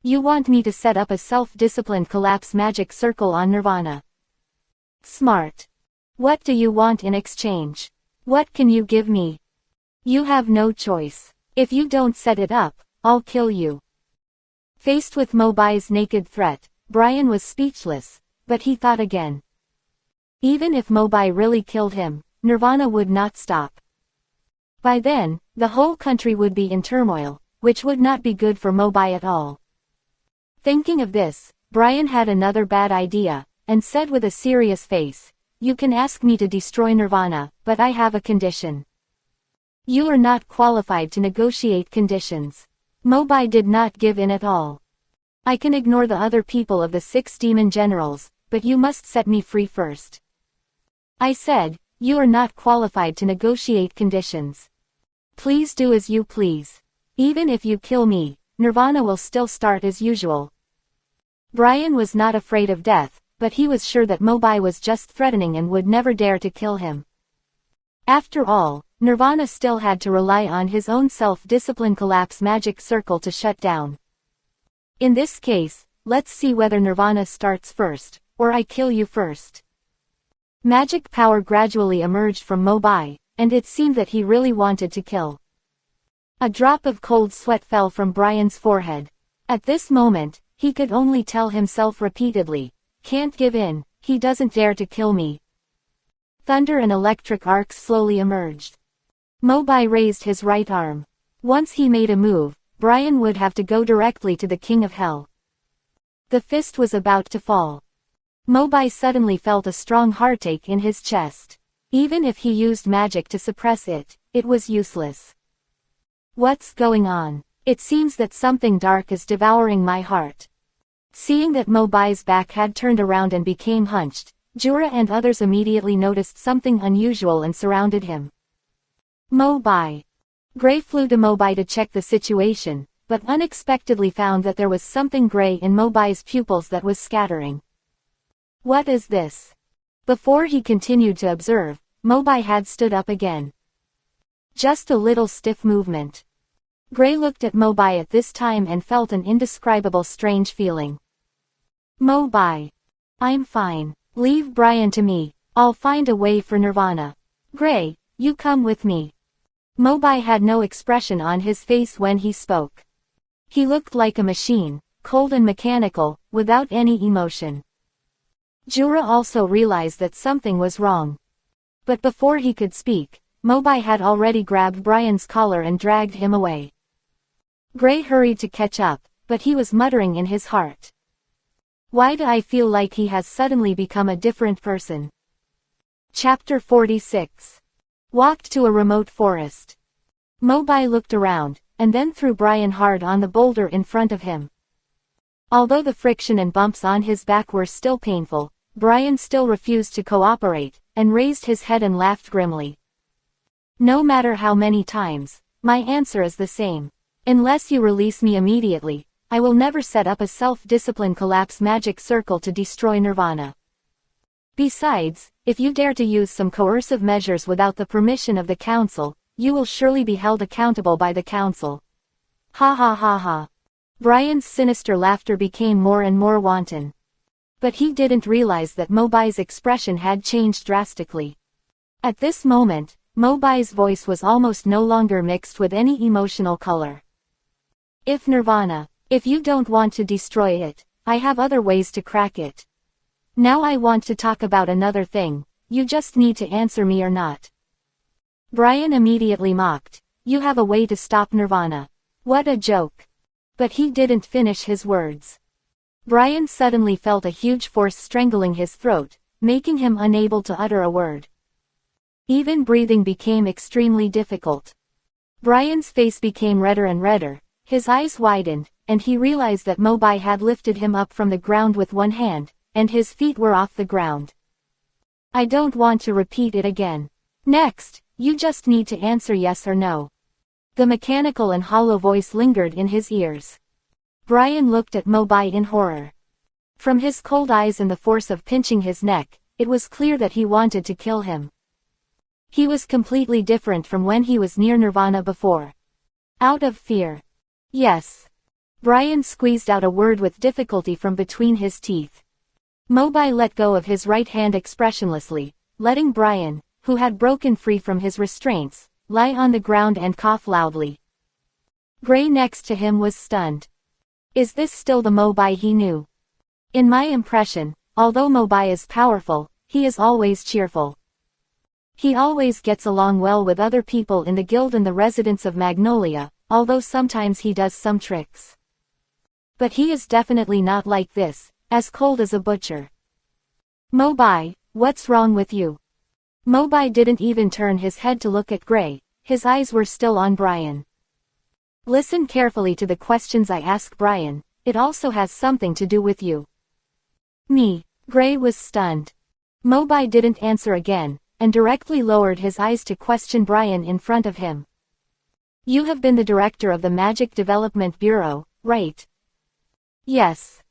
S1: You want me to set up a self-disciplined collapse magic circle on Nirvana? Smart. What do you want in exchange? What can you give me? You have no choice. If you don't set it up, I'll kill you. Faced with Mobai's naked threat, Brian was speechless, but he thought again. Even if Mobai really killed him, Nirvana would not stop. By then, the whole country would be in turmoil, which would not be good for Mobai at all. Thinking of this, Brian had another bad idea, and said with a serious face, You can ask me to destroy Nirvana, but I have a condition. You are not qualified to negotiate conditions. Mobai did not give in at all. I can ignore the other people of the 6 demon generals, but you must set me free first. I said, you are not qualified to negotiate conditions. Please do as you please. Even if you kill me, Nirvana will still start as usual. Brian was not afraid of death, but he was sure that Mobai was just threatening and would never dare to kill him. After all, Nirvana still had to rely on his own self-discipline collapse magic circle to shut down. In this case, let's see whether Nirvana starts first, or I kill you first. Magic power gradually emerged from Mobai, and it seemed that he really wanted to kill. A drop of cold sweat fell from Brian's forehead. At this moment, he could only tell himself repeatedly, Can't give in, he doesn't dare to kill me. Thunder and electric arcs slowly emerged. Mobai raised his right arm. Once he made a move, Brian would have to go directly to the King of Hell. The fist was about to fall. Mobai suddenly felt a strong heartache in his chest. Even if he used magic to suppress it, it was useless. What's going on? It seems that something dark is devouring my heart. Seeing that Mobai's back had turned around and became hunched, Jura and others immediately noticed something unusual and surrounded him. Mobai. Gray flew to Mobai to check the situation, but unexpectedly found that there was something gray in Mobai's pupils that was scattering. What is this? Before he continued to observe, Mobai had stood up again. Just a little stiff movement. Gray looked at Mobai at this time and felt an indescribable strange feeling. Mobai. I'm fine. Leave Brian to me, I'll find a way for Nirvana. Gray, you come with me. Mobai had no expression on his face when he spoke. He looked like a machine, cold and mechanical, without any emotion. Jura also realized that something was wrong. But before he could speak, Mobai had already grabbed Brian's collar and dragged him away. Gray hurried to catch up, but he was muttering in his heart. Why do I feel like he has suddenly become a different person? Chapter 46. Walked to a remote forest. Mobai looked around, and then threw Brian hard on the boulder in front of him. Although the friction and bumps on his back were still painful, Brian still refused to cooperate, and raised his head and laughed grimly. No matter how many times, my answer is the same. Unless you release me immediately, I will never set up a self-discipline collapse magic circle to destroy Nirvana. Besides, if you dare to use some coercive measures without the permission of the council, you will surely be held accountable by the council. Ha ha ha ha. Brian's sinister laughter became more and more wanton. But he didn't realize that Mobai's expression had changed drastically. At this moment, Mobai's voice was almost no longer mixed with any emotional color. If you don't want to destroy it, I have other ways to crack it. Now I want to talk about another thing, you just need to answer me or not. Brian immediately mocked, you have a way to stop Nirvana. What a joke. But he didn't finish his words. Brian suddenly felt a huge force strangling his throat, making him unable to utter a word. Even breathing became extremely difficult. Brian's face became redder and redder, his eyes widened, and he realized that Mobai had lifted him up from the ground with one hand, and his feet were off the ground. I don't want to repeat it again. Next, you just need to answer yes or no. The mechanical and hollow voice lingered in his ears. Brian looked at Mobai in horror. From his cold eyes and the force of pinching his neck, it was clear that he wanted to kill him. He was completely different from when he was near Nirvana before. Out of fear. Yes. Brian squeezed out a word with difficulty from between his teeth. Mobai let go of his right hand expressionlessly, letting Brian, who had broken free from his restraints, lie on the ground and cough loudly. Gray next to him was stunned. Is this still the Mobai he knew? In my impression, although Mobai is powerful, he is always cheerful. He always gets along well with other people in the guild and the residents of Magnolia, although sometimes he does some tricks. But he is definitely not like this, as cold as a butcher. Mobai, what's wrong with you? Mobai didn't even turn his head to look at Gray, his eyes were still on Brian. Listen carefully to the questions I ask Brian, it also has something to do with you. Me. Gray was stunned. Mobai didn't answer again, and directly lowered his eyes to question Brian in front of him. You have been the director of the Magic Development Bureau, right? Yes.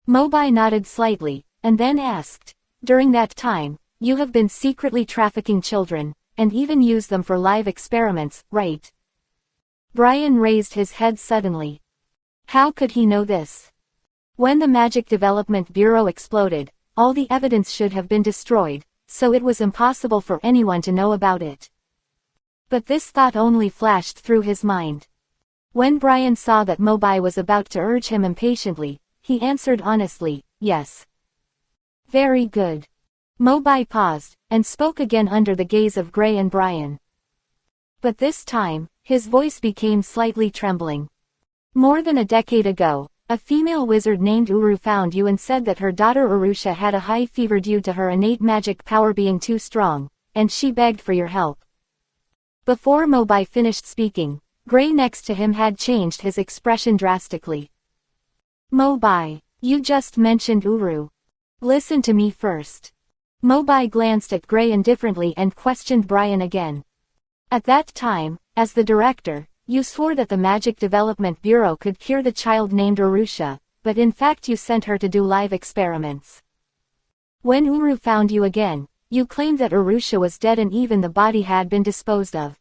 S1: Mobai nodded slightly, and then asked, during that time, you have been secretly trafficking children, and even used them for live experiments, right? Brian raised his head suddenly. How could he know this? When the Magic Development Bureau exploded, all the evidence should have been destroyed, so it was impossible for anyone to know about it. But this thought only flashed through his mind. When Brian saw that Mobai was about to urge him impatiently, he answered honestly, yes. Very good. Mobai paused, and spoke again under the gaze of Gray and Brian. But this time, his voice became slightly trembling. More than a decade ago, a female wizard named Uru found you and said that her daughter Urusha had a high fever due to her innate magic power being too strong, and she begged for your help. Before Mobai finished speaking, Gray next to him had changed his expression drastically. Mobai, you just mentioned Uru. Listen to me first. Mobai glanced at Gray indifferently and questioned Brian again. At that time, as the director, you swore that the Magic Development Bureau could cure the child named Urusha, but in fact you sent her to do live experiments. When Uru found you again, you claimed that Urusha was dead and even the body had been disposed of.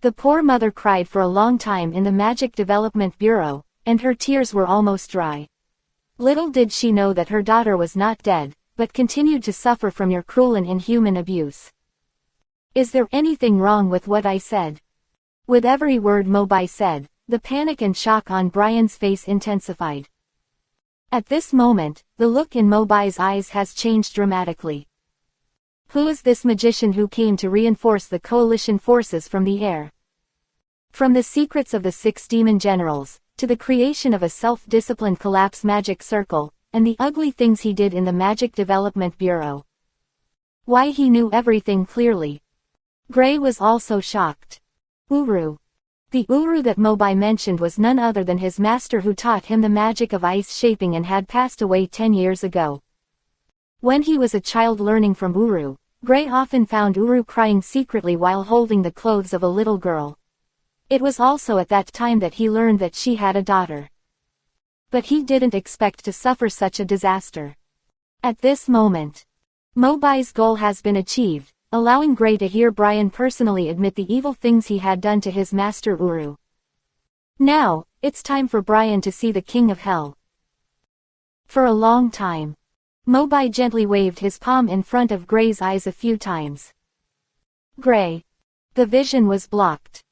S1: The poor mother cried for a long time in the Magic Development Bureau, and her tears were almost dry. Little did she know that her daughter was not dead, but continued to suffer from your cruel and inhuman abuse. Is there anything wrong with what I said? With every word Mobai said, the panic and shock on Brian's face intensified. At this moment, the look in Mobai's eyes has changed dramatically. Who is this magician who came to reinforce the coalition forces from the air? From the secrets of the 6 demon generals, to the creation of a self-disciplined collapse magic circle, and the ugly things he did in the Magic Development Bureau. Why he knew everything clearly. Gray was also shocked. Uru. The Uru that Mobai mentioned was none other than his master who taught him the magic of ice shaping and had passed away 10 years ago. When he was a child learning from Uru, Gray often found Uru crying secretly while holding the clothes of a little girl. It was also at that time that he learned that she had a daughter. But he didn't expect to suffer such a disaster. At this moment, Mobai's goal has been achieved, allowing Gray to hear Brian personally admit the evil things he had done to his master Uru. Now, it's time for Brian to see the King of Hell. For a long time, Mobai gently waved his palm in front of Gray's eyes a few times. Gray. The vision was blocked.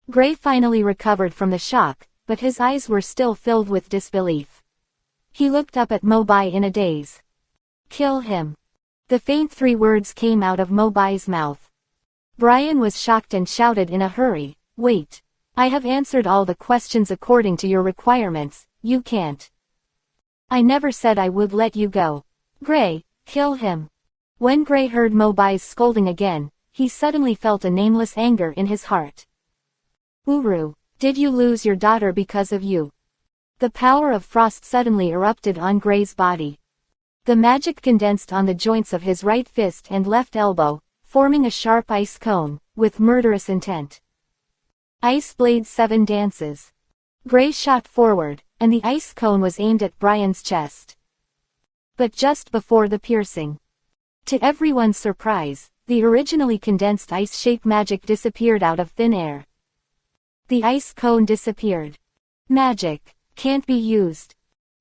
S1: Gray finally recovered from the shock, but his eyes were still filled with disbelief. He looked up at Mobai in a daze. Kill him. The faint 3 words came out of Mobai's mouth. Brian was shocked and shouted in a hurry, "Wait. I have answered all the questions according to your requirements, you can't. I never said I would let you go. Gray, kill him." When Gray heard Mobai's scolding again, he suddenly felt a nameless anger in his heart. Uru, did you lose your daughter because of you? The power of frost suddenly erupted on Gray's body. The magic condensed on the joints of his right fist and left elbow, forming a sharp ice cone, with murderous intent. Ice Blade 7 dances. Gray shot forward, and the ice cone was aimed at Brian's chest. But just before the piercing, to everyone's surprise, the originally condensed ice-shaped magic disappeared out of thin air. The ice cone disappeared. Magic can't be used.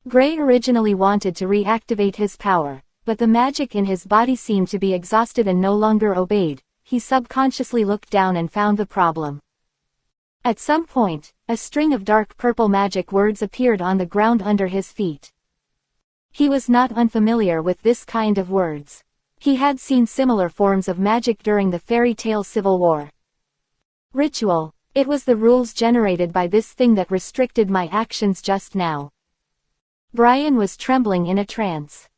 S1: Gray originally wanted to reactivate his power, but the magic in his body seemed to be exhausted and no longer obeyed. He subconsciously looked down and found the problem. At some point, a string of dark purple magic words appeared on the ground under his feet. He was not unfamiliar with this kind of words. He had seen similar forms of magic during the fairy tale Civil War. Ritual. It was the rules generated by this thing that restricted my actions just now. Brian was trembling in a trance.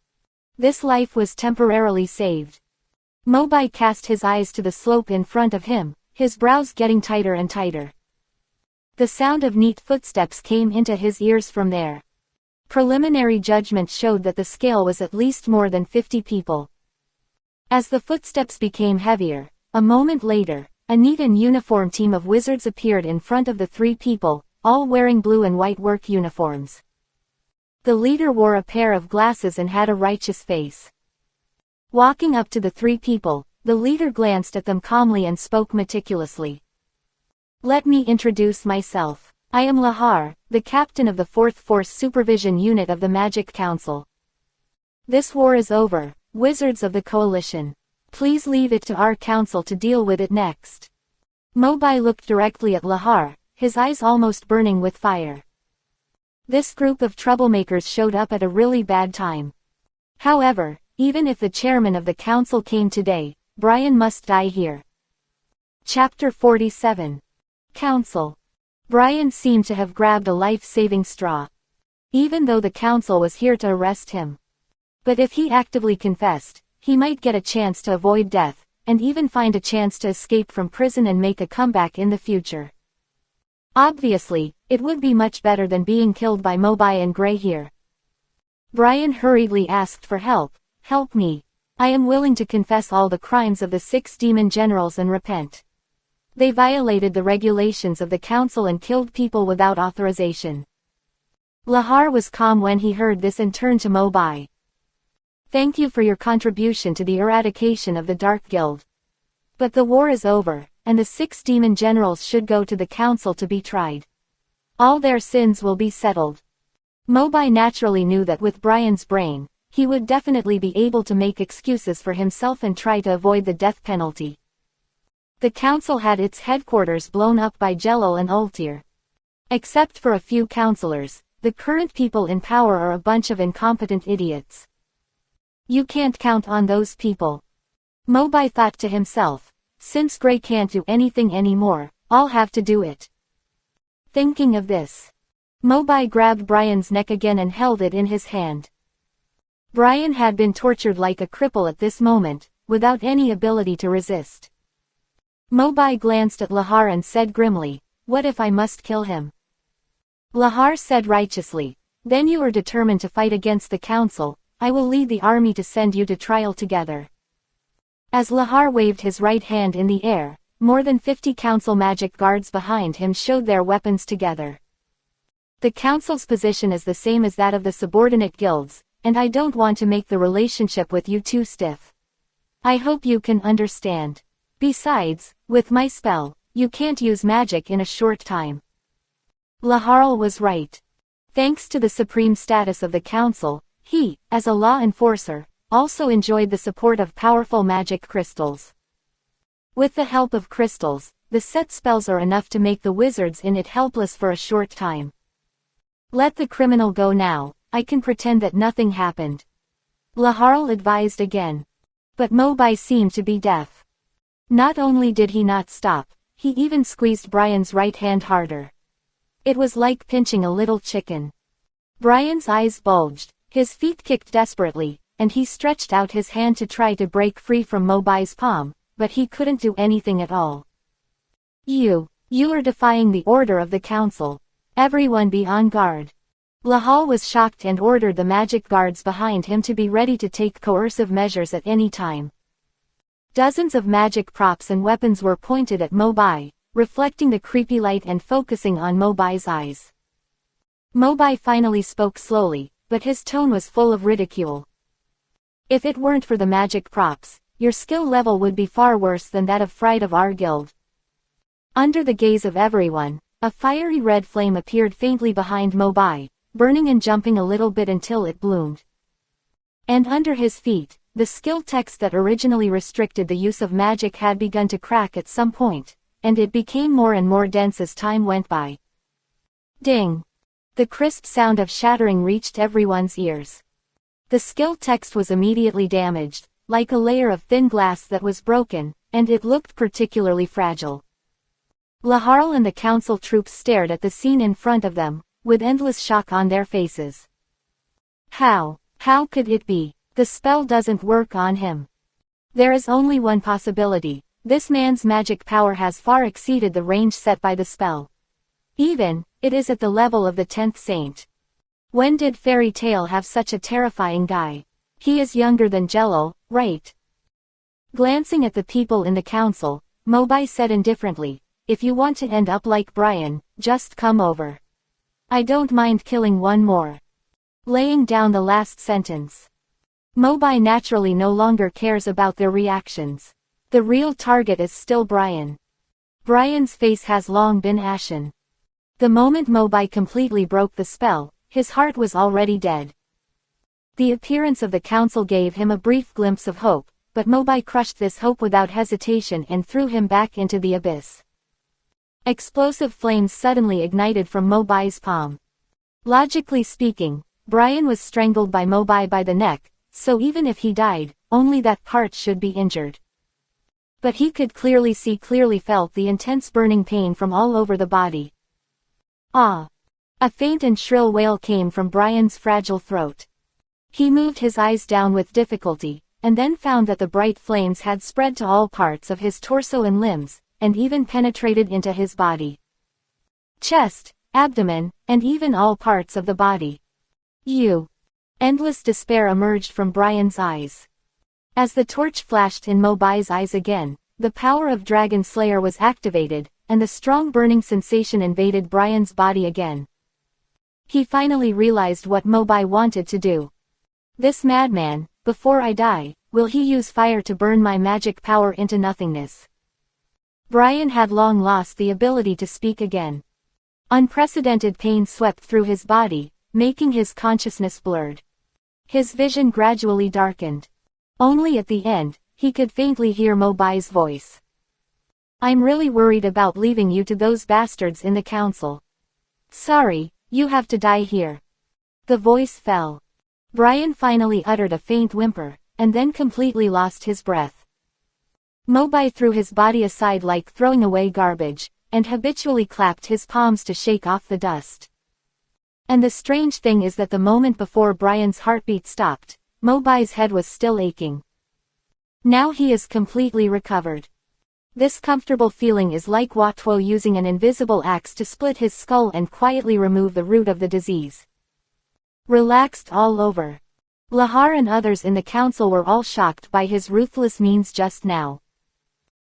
S1: This life was temporarily saved. Mobai cast his eyes to the slope in front of him, his brows getting tighter and tighter. The sound of neat footsteps came into his ears from there. Preliminary judgment showed that the scale was at least more than 50 people. As the footsteps became heavier, a moment later, a neat and uniform team of wizards appeared in front of the 3 people, all wearing blue and white work uniforms. The leader wore a pair of glasses and had a righteous face. Walking up to the 3 people, the leader glanced at them calmly and spoke meticulously. "Let me introduce myself. I am Lahar, the captain of the 4th Force Supervision Unit of the Magic Council. This war is over, wizards of the Coalition. Please leave it to our council to deal with it next." Mobai looked directly at Lahar, his eyes almost burning with fire. This group of troublemakers showed up at a really bad time. However, even if the chairman of the council came today, Brian must die here. Chapter 47. Council. Brian seemed to have grabbed a life-saving straw. Even though the council was here to arrest him. But if he actively confessed, he might get a chance to avoid death, and even find a chance to escape from prison and make a comeback in the future. Obviously, it would be much better than being killed by Mobai and Gray here. Brian hurriedly asked for help. "Help me. I am willing to confess all the crimes of the 6 demon generals and repent. They violated the regulations of the council and killed people without authorization." Lahar was calm when he heard this and turned to Mobai. "Thank you for your contribution to the eradication of the Dark Guild. But the war is over, and the 6 demon generals should go to the council to be tried. All their sins will be settled." Mobai naturally knew that with Brian's brain, he would definitely be able to make excuses for himself and try to avoid the death penalty. The council had its headquarters blown up by Jelal and Ultir. Except for a few councillors, the current people in power are a bunch of incompetent idiots. You can't count on those people. Mobai thought to himself, since Gray can't do anything anymore, I'll have to do it. Thinking of this, Mobai grabbed Brian's neck again and held it in his hand. Brian had been tortured like a cripple at this moment, without any ability to resist. Mobai glanced at Lahar and said grimly, What if I must kill him? Lahar said righteously. Then you are determined to fight against the council. I will lead the army to send you to trial together. As Lahar waved his right hand in the air, more than 50 council magic guards behind him showed their weapons together. The council's position is the same as that of the subordinate guilds, and I don't want to make the relationship with you too stiff. I hope you can understand. Besides, with my spell, you can't use magic in a short time. Lahar was right. Thanks to the supreme status of the council, he, as a law enforcer, also enjoyed the support of powerful magic crystals. With the help of crystals, the set spells are enough to make the wizards in it helpless for a short time. Let the criminal go now, I can pretend that nothing happened. Lahar advised again. But Mobai seemed to be deaf. Not only did he not stop, he even squeezed Brian's right hand harder. It was like pinching a little chicken. Brian's eyes bulged, his feet kicked desperately, and he stretched out his hand to try to break free from Mobai's palm, but he couldn't do anything at all. You are defying the order of the council. Everyone be on guard. Lahal was shocked and ordered the magic guards behind him to be ready to take coercive measures at any time. Dozens of magic props and weapons were pointed at Mobai, reflecting the creepy light and focusing on Mobai's eyes. Mobai finally spoke slowly, but his tone was full of ridicule. If it weren't for the magic props, your skill level would be far worse than that of Fright of our guild. Under the gaze of everyone, a fiery red flame appeared faintly behind Mobai, burning and jumping a little bit until it bloomed. And under his feet, the skill text that originally restricted the use of magic had begun to crack at some point, and it became more and more dense as time went by. Ding! The crisp sound of shattering reached everyone's ears. The skill text was immediately damaged, like a layer of thin glass that was broken, and it looked particularly fragile. Lahar and the council troops stared at the scene in front of them, with endless shock on their faces. How could it be? The spell doesn't work on him. There is only one possibility. This man's magic power has far exceeded the range set by the spell. Even, it is at the level of the 10th saint. When did Fairy Tale have such a terrifying guy? He is younger than Jello, right? Glancing at the people in the council, Mobai said indifferently, if you want to end up like Brian, just come over. I don't mind killing one more. Laying down the last sentence. Mobai naturally no longer cares about their reactions. The real target is still Brian. Brian's face has long been ashen. The moment Mobai completely broke the spell, his heart was already dead. The appearance of the council gave him a brief glimpse of hope, but Mobai crushed this hope without hesitation and threw him back into the abyss. Explosive flames suddenly ignited from Mobai's palm. Logically speaking, Brian was strangled by Mobai by the neck, so even if he died, only that part should be injured. But he could clearly felt the intense burning pain from all over the body. Ah! A faint and shrill wail came from Brian's fragile throat. He moved his eyes down with difficulty, and then found that the bright flames had spread to all parts of his torso and limbs, and even penetrated into his body. Chest, abdomen, and even all parts of the body. Endless despair emerged from Brian's eyes. As the torch flashed in Mobai's eyes again, the power of Dragon Slayer was activated, and the strong burning sensation invaded Brian's body again. He finally realized what Mobai wanted to do. This madman, before I die, will he use fire to burn my magic power into nothingness? Brian had long lost the ability to speak again. Unprecedented pain swept through his body, making his consciousness blurred. His vision gradually darkened. Only at the end, he could faintly hear Mobai's voice. I'm really worried about leaving you to those bastards in the council. Sorry, you have to die here. The voice fell. Brian finally uttered a faint whimper, and then completely lost his breath. Mobai threw his body aside like throwing away garbage, and habitually clapped his palms to shake off the dust. And the strange thing is that the moment before Brian's heartbeat stopped, Mobai's head was still aching. Now he is completely recovered. This comfortable feeling is like Watwo using an invisible axe to split his skull and quietly remove the root of the disease. Relaxed all over. Lahar and others in the council were all shocked by his ruthless means just now.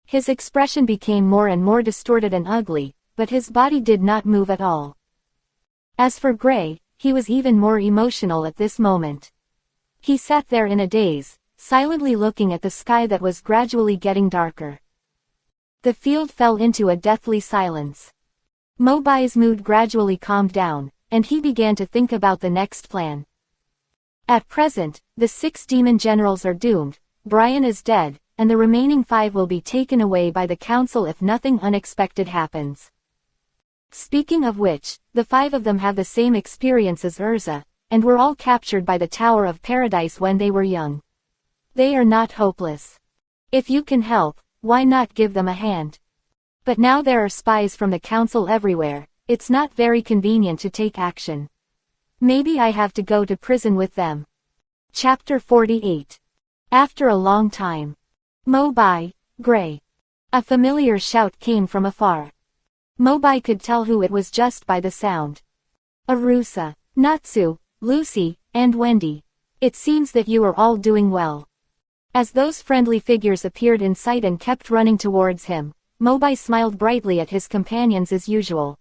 S1: His expression became more and more distorted and ugly, but his body did not move at all. As for Gray, he was even more emotional at this moment. He sat there in a daze, silently looking at the sky that was gradually getting darker. The field fell into a deathly silence. Mobai's mood gradually calmed down, and he began to think about the next plan. At present, the 6 demon generals are doomed, Brian is dead, and the remaining 5 will be taken away by the council if nothing unexpected happens. Speaking of which, the 5 of them have the same experience as Urza, and were all captured by the Tower of Paradise when they were young. They are not hopeless. If you can help, why not give them a hand? But now there are spies from the council everywhere, it's not very convenient to take action. Maybe I have to go to prison with them. Chapter 48. After a long time. Mobai, Gray. A familiar shout came from afar. Mobai could tell who it was just by the sound. Arusa, Natsu, Lucy, and Wendy. It seems that you are all doing well. As those friendly figures appeared in sight and kept running towards him, Mobai smiled brightly at his companions as usual.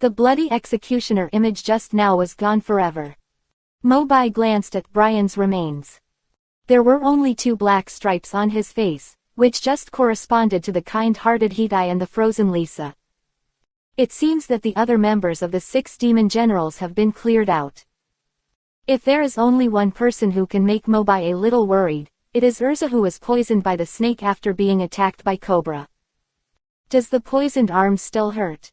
S1: The bloody executioner image just now was gone forever. Mobai glanced at Brian's remains. There were only 2 black stripes on his face, which just corresponded to the kind-hearted Hitai and the frozen Lisa. It seems that the other members of the 6 demon generals have been cleared out. If there is only one person who can make Mobai a little worried, it is Urza, who was poisoned by the snake after being attacked by Cobra. Does the poisoned arm still hurt?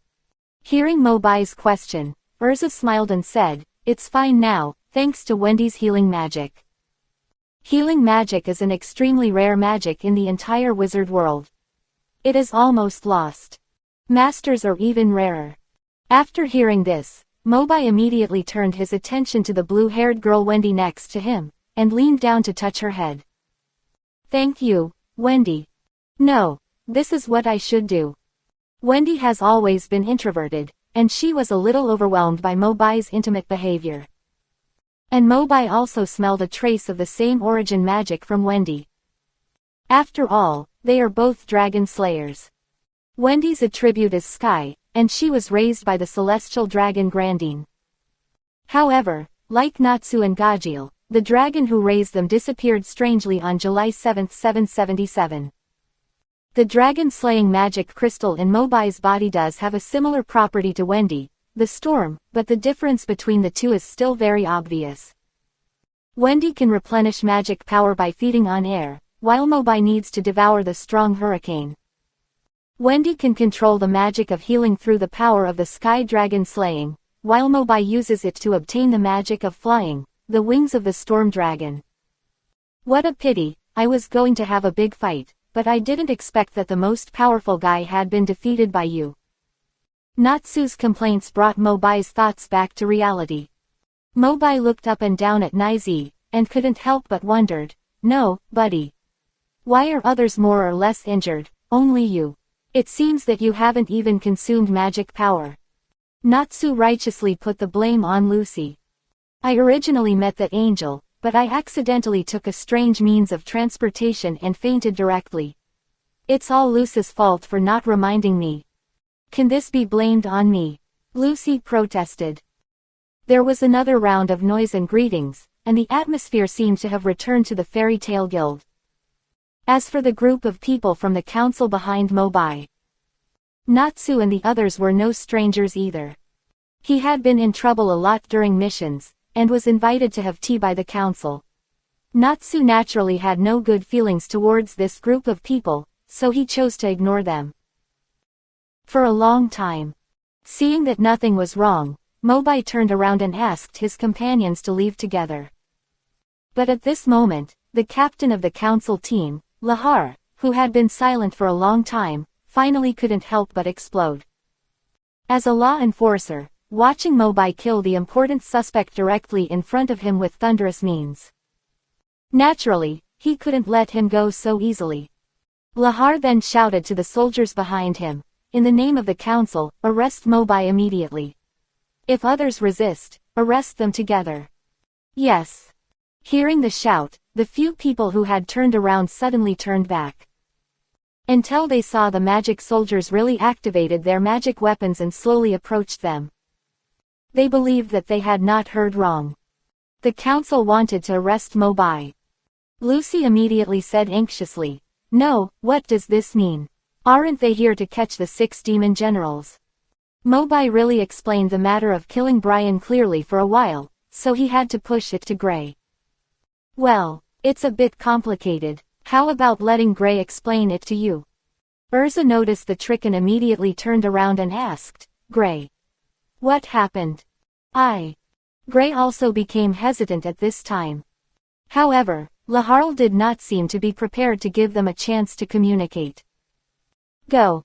S1: Hearing Mobai's question, Urza smiled and said, "It's fine now, thanks to Wendy's healing magic." Healing magic is an extremely rare magic in the entire wizard world. It is almost lost. Masters are even rarer. After hearing this, Mobai immediately turned his attention to the blue-haired girl Wendy next to him, and leaned down to touch her head. "Thank you, Wendy. No, this is what I should do." Wendy has always been introverted, and she was a little overwhelmed by Mobai's intimate behavior. And Mobai also smelled a trace of the same origin magic from Wendy. After all, they are both dragon slayers. Wendy's attribute is sky, and she was raised by the celestial dragon Grandine. However, like Natsu and Gajil, the dragon who raised them disappeared strangely on July 7, 777. The dragon-slaying magic crystal in Mobai's body does have a similar property to Wendy, the storm, but the difference between the two is still very obvious. Wendy can replenish magic power by feeding on air, while Mobai needs to devour the strong hurricane. Wendy can control the magic of healing through the power of the sky dragon slaying, while Mobai uses it to obtain the magic of flying, the wings of the storm dragon. What a pity, I was going to have a big fight, but I didn't expect that the most powerful guy had been defeated by you. Natsu's complaints brought Mobai's thoughts back to reality. Mobai looked up and down at Nizi, and couldn't help but wondered, "No, buddy. Why are others more or less injured, only you? It seems that you haven't even consumed magic power." Natsu righteously put the blame on Lucy. "I originally met that angel, but I accidentally took a strange means of transportation and fainted directly. It's all Lucy's fault for not reminding me. Can this be blamed on me?" Lucy protested. There was another round of noise and greetings, and the atmosphere seemed to have returned to the fairy tale guild. As for the group of people from the council behind Mobai, Natsu and the others were no strangers either. He had been in trouble a lot during missions, and was invited to have tea by the council. Natsu naturally had no good feelings towards this group of people, so he chose to ignore them. For a long time. Seeing that nothing was wrong, Mobai turned around and asked his companions to leave together. But at this moment, the captain of the council team, Lahar, who had been silent for a long time, finally couldn't help but explode. As a law enforcer, watching Mobai kill the important suspect directly in front of him with thunderous means. Naturally, he couldn't let him go so easily. Lahar then shouted to the soldiers behind him, "In the name of the council, arrest Mobai immediately. If others resist, arrest them together." "Yes." Hearing the shout, the few people who had turned around suddenly turned back. Until they saw the magic soldiers really activated their magic weapons and slowly approached them. They believed that they had not heard wrong. The council wanted to arrest Mobai. Lucy immediately said anxiously, "No, what does this mean? Aren't they here to catch the 6 demon generals?" Mobai really explained the matter of killing Brian clearly for a while, so he had to push it to Gray. "Well, it's a bit complicated. How about letting Gray explain it to you?" Urza noticed the trick and immediately turned around and asked, "Gray, what happened?" Gray also became hesitant at this time. However, Laharl did not seem to be prepared to give them a chance to communicate. "Go."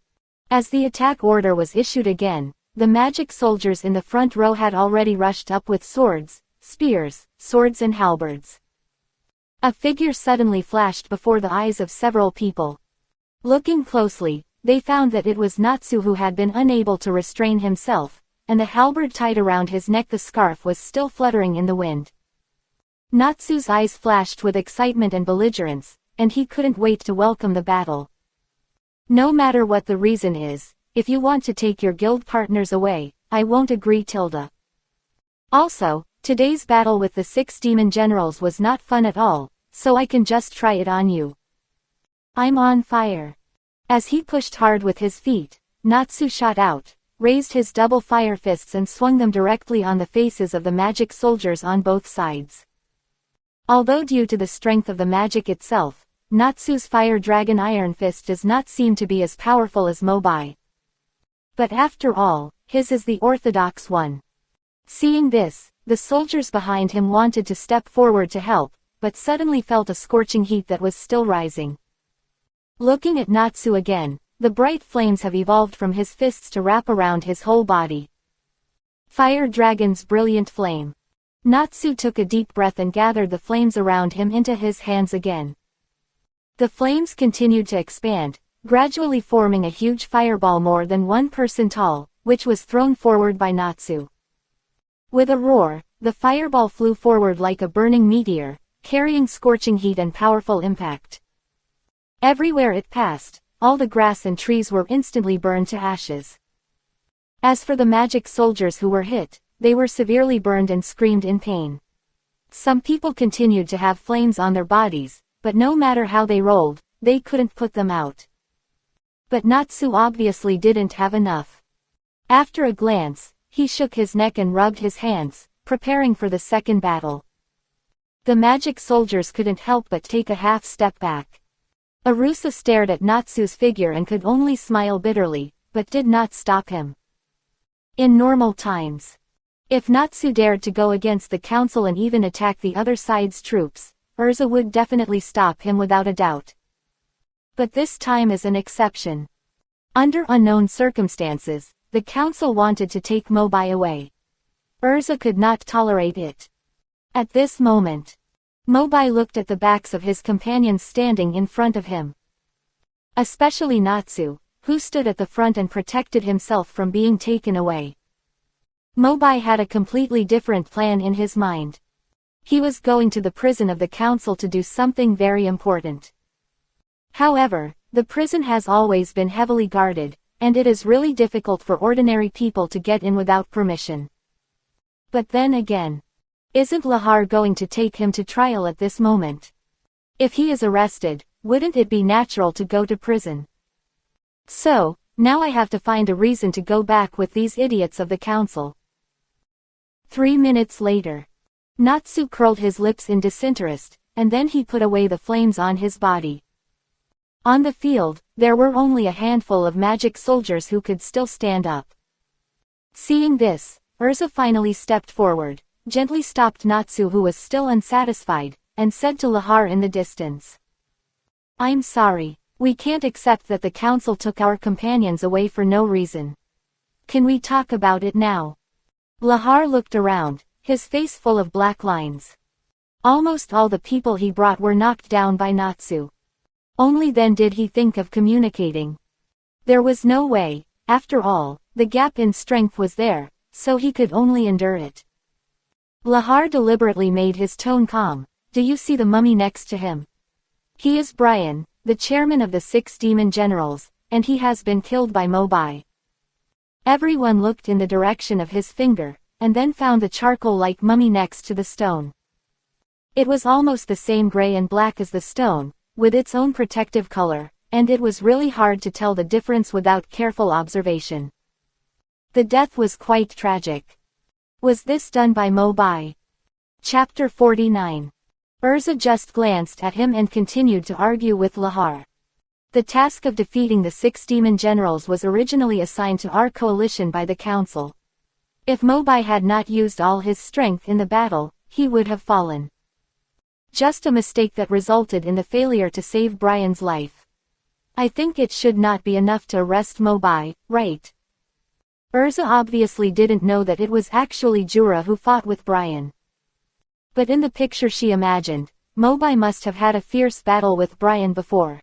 S1: As the attack order was issued again, the magic soldiers in the front row had already rushed up with swords, spears, swords and halberds. A figure suddenly flashed before the eyes of several people. Looking closely, they found that it was Natsu who had been unable to restrain himself, and the halberd tied around his neck, the scarf was still fluttering in the wind. Natsu's eyes flashed with excitement and belligerence, and he couldn't wait to welcome the battle. "No matter what the reason is, if you want to take your guild partners away, I won't agree, Tilda. Also, today's battle with the 6 demon generals was not fun at all, so I can just try it on you. I'm on fire." As he pushed hard with his feet, Natsu shot out, raised his double fire fists and swung them directly on the faces of the magic soldiers on both sides. Although due to the strength of the magic itself, Natsu's fire dragon iron fist does not seem to be as powerful as Mobai. But after all, his is the orthodox one. Seeing this, the soldiers behind him wanted to step forward to help, but suddenly felt a scorching heat that was still rising. Looking at Natsu again, the bright flames have evolved from his fists to wrap around his whole body. Fire Dragon's brilliant flame. Natsu took a deep breath and gathered the flames around him into his hands again. The flames continued to expand, gradually forming a huge fireball more than 1 person tall, which was thrown forward by Natsu. With a roar, the fireball flew forward like a burning meteor, carrying scorching heat and powerful impact. Everywhere it passed, all the grass and trees were instantly burned to ashes. As for the magic soldiers who were hit, they were severely burned and screamed in pain. Some people continued to have flames on their bodies, but no matter how they rolled, they couldn't put them out. But Natsu obviously didn't have enough. After a glance, he shook his neck and rubbed his hands, preparing for the second battle. The magic soldiers couldn't help but take a half step back. Arusa stared at Natsu's figure and could only smile bitterly, but did not stop him. In normal times, if Natsu dared to go against the council and even attack the other side's troops, Urza would definitely stop him without a doubt. But this time is an exception. Under unknown circumstances, the council wanted to take Mobai away. Urza could not tolerate it. At this moment, Mobai looked at the backs of his companions standing in front of him. Especially Natsu, who stood at the front and protected himself from being taken away. Mobai had a completely different plan in his mind. He was going to the prison of the council to do something very important. However, the prison has always been heavily guarded, and it is really difficult for ordinary people to get in without permission. But then again, isn't Lahar going to take him to trial at this moment? If he is arrested, wouldn't it be natural to go to prison? So, now I have to find a reason to go back with these idiots of the council. 3 minutes later, Natsu curled his lips in disinterest, and then he put away the flames on his body. On the field, there were only a handful of magic soldiers who could still stand up. Seeing this, Urza finally stepped forward, gently stopped Natsu, who was still unsatisfied, and said to Lahar in the distance, "I'm sorry, we can't accept that the council took our companions away for no reason. Can we talk about it now?" Lahar looked around, his face full of black lines. Almost all the people he brought were knocked down by Natsu. Only then did he think of communicating. There was no way, after all, the gap in strength was there, so he could only endure it. Lahar deliberately made his tone calm. Do you see the mummy next to him? He is Brian, the chairman of the 6 demon generals, and he has been killed by Mobai. Everyone looked in the direction of his finger, and then found the charcoal-like mummy next to the stone. It was almost the same gray and black as the stone, with its own protective color, and it was really hard to tell the difference without careful observation. The death was quite tragic. Was this done by Mobai? Chapter 49. Urza just glanced at him and continued to argue with Lahar. The task of defeating the 6 demon generals was originally assigned to our coalition by the council. If Mobai had not used all his strength in the battle, he would have fallen. Just a mistake that resulted in the failure to save Brian's life. I think it should not be enough to arrest Mobai, right? Urza obviously didn't know that it was actually Jura who fought with Brian. But in the picture she imagined, Mobai must have had a fierce battle with Brian before.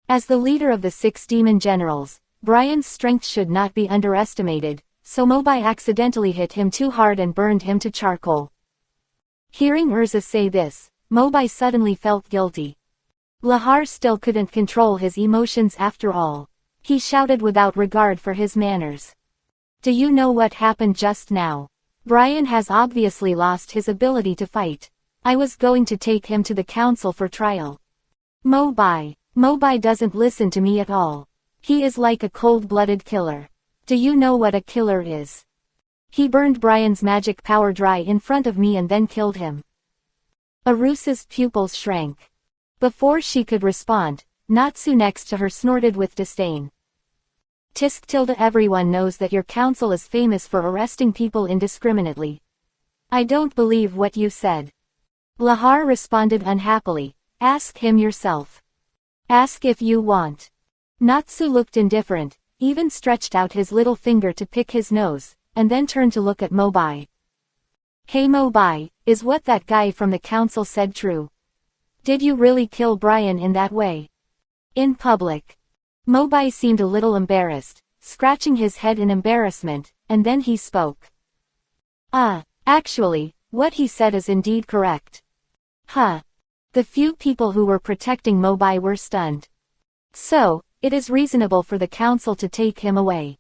S1: As the leader of the 6 demon generals, Brian's strength should not be underestimated, so Mobai accidentally hit him too hard and burned him to charcoal. Hearing Urza say this, Mobai suddenly felt guilty. Lahar still couldn't control his emotions after all. He shouted without regard for his manners. Do you know what happened just now? Brian has obviously lost his ability to fight. I was going to take him to the council for trial. Mobai doesn't listen to me at all. He is like a cold-blooded killer. Do you know what a killer is? He burned Brian's magic power dry in front of me and then killed him. Arusa's pupils shrank. Before she could respond, Natsu next to her snorted with disdain. Tisk tilde everyone knows that your council is famous for arresting people indiscriminately. I don't believe what you said. Lahar responded unhappily. Ask him yourself. Ask if you want. Natsu looked indifferent, even stretched out his little finger to pick his nose, and then turned to look at Mobai. Hey Mobai, is what that guy from the council said true? Did you really kill Brian in that way? In public. Mobai seemed a little embarrassed, scratching his head in embarrassment, and then he spoke. Actually, what he said is indeed correct. The few people who were protecting Mobai were stunned. So, it is reasonable for the council to take him away.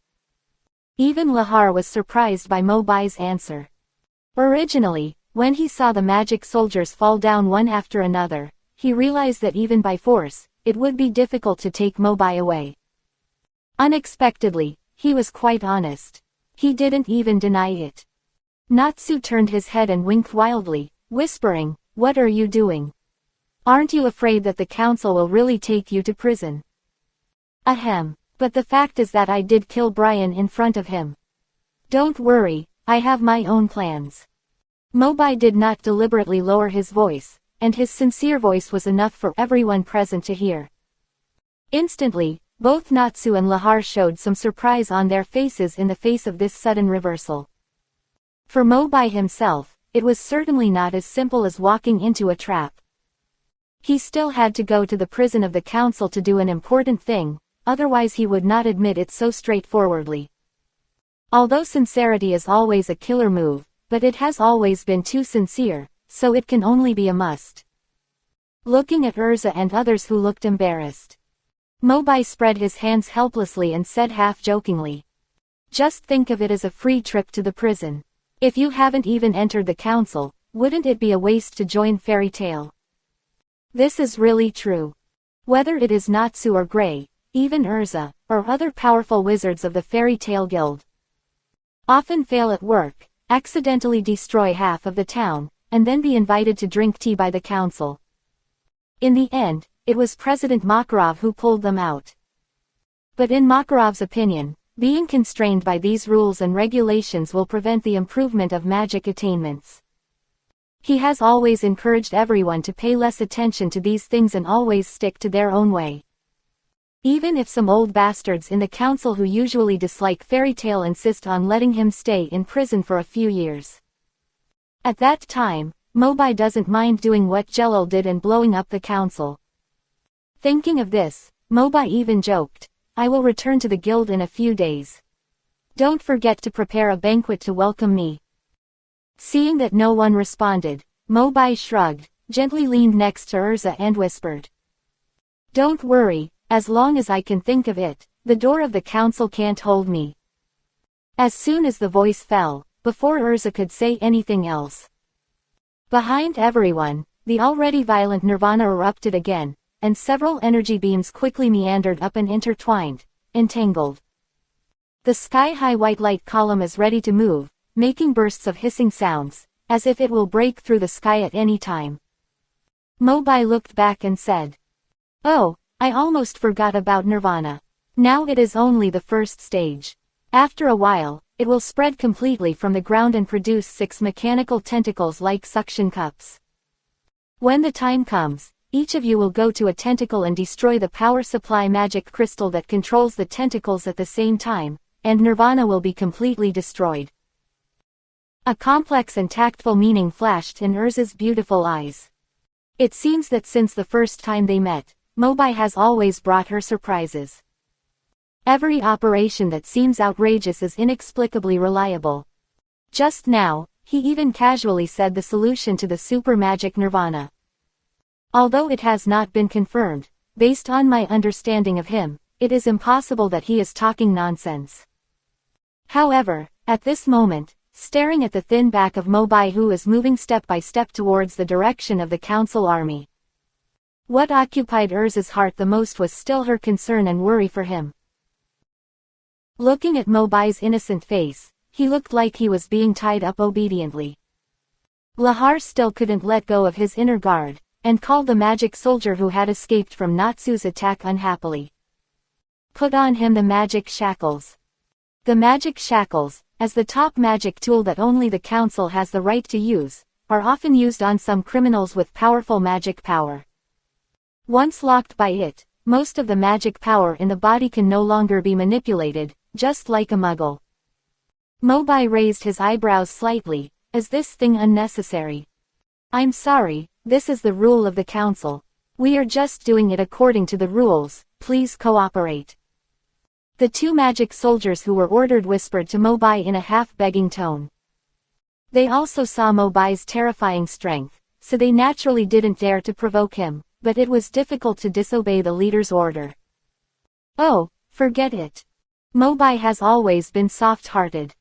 S1: Even Lahar was surprised by Mobai's answer. Originally, when he saw the magic soldiers fall down one after another, he realized that even by force, it would be difficult to take Mobai away. Unexpectedly, he was quite honest. He didn't even deny it. Natsu turned his head and winked wildly, whispering, "What are you doing? Aren't you afraid that the council will really take you to prison?" Ahem, but the fact is that I did kill Brian in front of him. Don't worry, I have my own plans. Mobai did not deliberately lower his voice, and his sincere voice was enough for everyone present to hear. Instantly, both Natsu and Lahar showed some surprise on their faces in the face of this sudden reversal. For Mobai himself, it was certainly not as simple as walking into a trap. He still had to go to the prison of the council to do an important thing, otherwise he would not admit it so straightforwardly. Although sincerity is always a killer move, but it has always been too sincere, so it can only be a must. Looking at Urza and others who looked embarrassed, Mobai spread his hands helplessly and said half-jokingly, "Just think of it as a free trip to the prison. If you haven't even entered the council, wouldn't it be a waste to join Fairy Tale?" This is really true. Whether it is Natsu or Grey, even Urza, or other powerful wizards of the Fairy Tale Guild, often fail at work, accidentally destroy half of the town, and then be invited to drink tea by the council. In the end, it was President Makarov who pulled them out. But in Makarov's opinion, being constrained by these rules and regulations will prevent the improvement of magic attainments. He has always encouraged everyone to pay less attention to these things and always stick to their own way. Even if some old bastards in the council who usually dislike Fairy Tale insist on letting him stay in prison for a few years. At that time, Mobai doesn't mind doing what Jelal did and blowing up the council. Thinking of this, Mobai even joked, "I will return to the guild in a few days. Don't forget to prepare a banquet to welcome me." Seeing that no one responded, Mobai shrugged, gently leaned next to Urza and whispered, "Don't worry, as long as I can think of it, the door of the council can't hold me." As soon as the voice fell, before Urza could say anything else, behind everyone, the already violent Nirvana erupted again, and several energy beams quickly meandered up and intertwined, entangled. The sky-high white light column is ready to move, making bursts of hissing sounds, as if it will break through the sky at any time. Mobai looked back and said, "Oh, I almost forgot about Nirvana. Now it is only the first stage. After a while, it will spread completely from the ground and produce 6 mechanical tentacles like suction cups. When the time comes, each of you will go to a tentacle and destroy the power supply magic crystal that controls the tentacles at the same time, and Nirvana will be completely destroyed." A complex and tactful meaning flashed in Urza's beautiful eyes. It seems that since the first time they met, Mobai has always brought her surprises. Every operation that seems outrageous is inexplicably reliable. Just now, he even casually said the solution to the super magic Nirvana. Although it has not been confirmed, based on my understanding of him, it is impossible that he is talking nonsense. However, at this moment, staring at the thin back of Mobai who is moving step by step towards the direction of the council army, what occupied Urza's heart the most was still her concern and worry for him. Looking at Mobai's innocent face, he looked like he was being tied up obediently. Lahar still couldn't let go of his inner guard, and called the magic soldier who had escaped from Natsu's attack unhappily. "Put on him the magic shackles." The magic shackles, as the top magic tool that only the council has the right to use, are often used on some criminals with powerful magic power. Once locked by it, most of the magic power in the body can no longer be manipulated, just like a muggle. Mobai raised his eyebrows slightly, "Is this thing unnecessary?" "I'm sorry, this is the rule of the council. We are just doing it according to the rules, please cooperate." The 2 magic soldiers who were ordered whispered to Mobai in a half-begging tone. They also saw Mobai's terrifying strength, so they naturally didn't dare to provoke him, but it was difficult to disobey the leader's order. "Oh, forget it. Mobai has always been soft-hearted.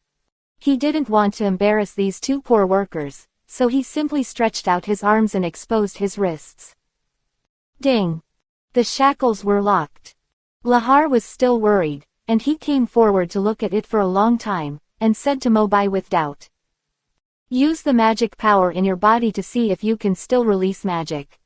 S1: He didn't want to embarrass these 2 poor workers, so he simply stretched out his arms and exposed his wrists. Ding! The shackles were locked. Lahar was still worried, and he came forward to look at it for a long time, and said to Mobai with doubt, "Use the magic power in your body to see if you can still release magic."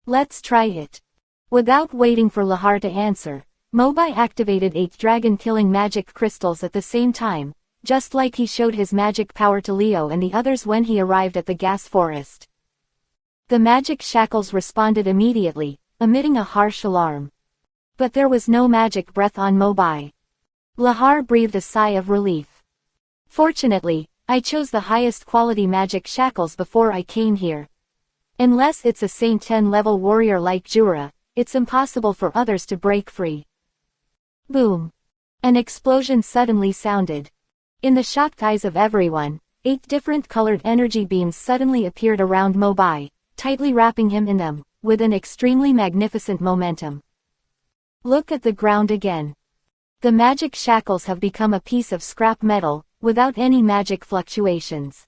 S1: "Let's try it." Without waiting for Lahar to answer, Mobai activated 8 dragon-killing magic crystals at the same time, just like he showed his magic power to Leo and the others when he arrived at the gas forest. The magic shackles responded immediately, emitting a harsh alarm. But there was no magic breath on Mobai. Lahar breathed a sigh of relief. "Fortunately, I chose the highest quality magic shackles before I came here. Unless it's a Saint 10 level warrior like Jura, it's impossible for others to break free." Boom! An explosion suddenly sounded. In the shocked eyes of everyone, 8 different colored energy beams suddenly appeared around Mobai, tightly wrapping him in them, with an extremely magnificent momentum. Look at the ground again. The magic shackles have become a piece of scrap metal, without any magic fluctuations.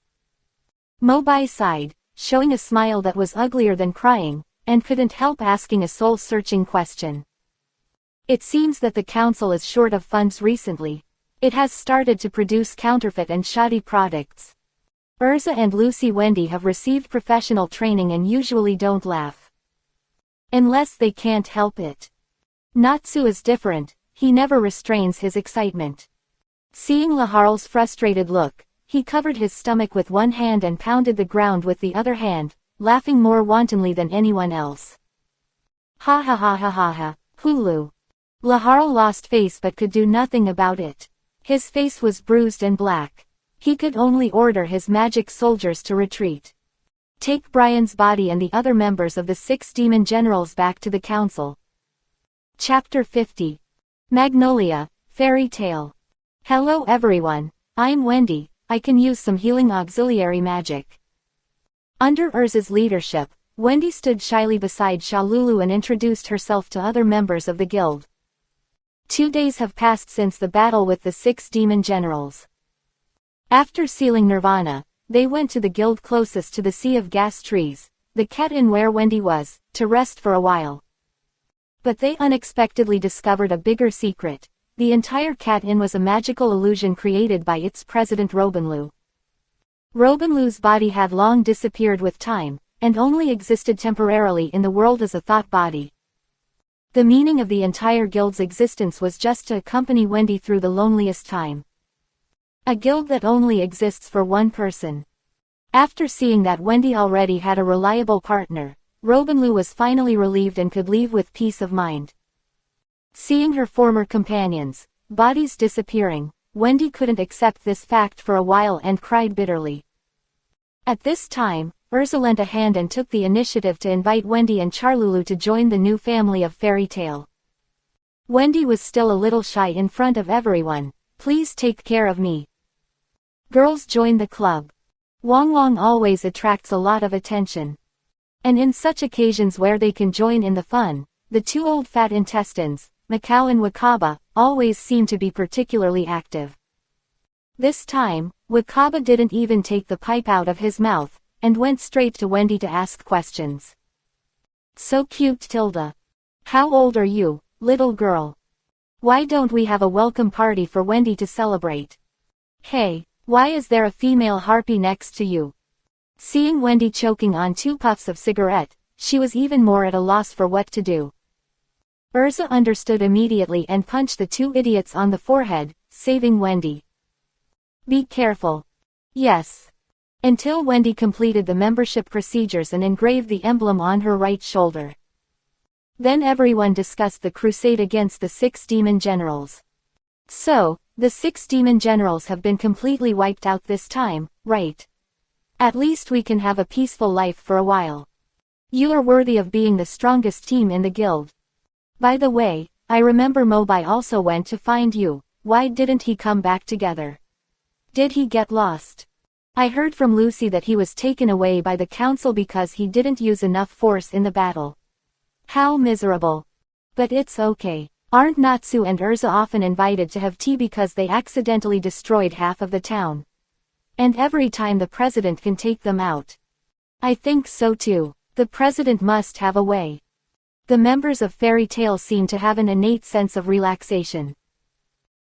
S1: Mobai sighed, showing a smile that was uglier than crying, and couldn't help asking a soul-searching question. "It seems that the council is short of funds recently. It has started to produce counterfeit and shoddy products. Urza and Lucy Wendy have received professional training and usually don't laugh. Unless they can't help it. Natsu is different, he never restrains his excitement." Seeing Laharl's frustrated look, he covered his stomach with one hand and pounded the ground with the other hand, laughing more wantonly than anyone else. "Ha ha ha ha ha ha, Hulu." Laharl lost face but could do nothing about it. His face was bruised and black. He could only order his magic soldiers to retreat. Take Brian's body and the other members of the 6 demon generals back to the council. Chapter 50. Magnolia, Fairy Tale. Hello everyone, I'm Wendy, I can use some healing auxiliary magic. Under Urza's leadership, Wendy stood shyly beside Shalulu and introduced herself to other members of the guild. 2 days have passed since the battle with the 6 demon generals. After sealing Nirvana, they went to the guild closest to the Sea of Gas Trees, the cat inn where Wendy was, to rest for a while. But they unexpectedly discovered a bigger secret. The entire cat inn was a magical illusion created by its president Robinlu. Robinlu's body had long disappeared with time, and only existed temporarily in the world as a thought body. The meaning of the entire guild's existence was just to accompany Wendy through the loneliest time. A guild that only exists for one person. After seeing that Wendy already had a reliable partner, Robinlu was finally relieved and could leave with peace of mind. Seeing her former companions' bodies disappearing, Wendy couldn't accept this fact for a while and cried bitterly. At this time, Urza lent a hand and took the initiative to invite Wendy and Charlulu to join the new family of Fairy Tale. Wendy was still a little shy in front of everyone. Please take care of me. Girls joined the club. Wong Wong always attracts a lot of attention. And in such occasions where they can join in the fun, the 2 old fat intestines, Macau and Wakaba, always seem to be particularly active. This time, Wakaba didn't even take the pipe out of his mouth, and went straight to Wendy to ask questions. So cute, Tilda. How old are you, little girl? Why don't we have a welcome party for Wendy to celebrate? Hey, why is there a female harpy next to you? Seeing Wendy choking on 2 puffs of cigarette, she was even more at a loss for what to do. Urza understood immediately and punched the 2 idiots on the forehead, saving Wendy. Be careful. Yes. Until Wendy completed the membership procedures and engraved the emblem on her right shoulder. Then everyone discussed the crusade against the 6 demon generals. So, the 6 demon generals have been completely wiped out this time, right? At least we can have a peaceful life for a while. You are worthy of being the strongest team in the guild. By the way, I remember Mobai also went to find you. Why didn't he come back together? Did he get lost? I heard from Lucy that he was taken away by the council because he didn't use enough force in the battle. How miserable. But it's okay. Aren't Natsu and Urza often invited to have tea because they accidentally destroyed half of the town? And every time the president can take them out. I think so too. The president must have a way. The members of Fairy Tale seem to have an innate sense of relaxation.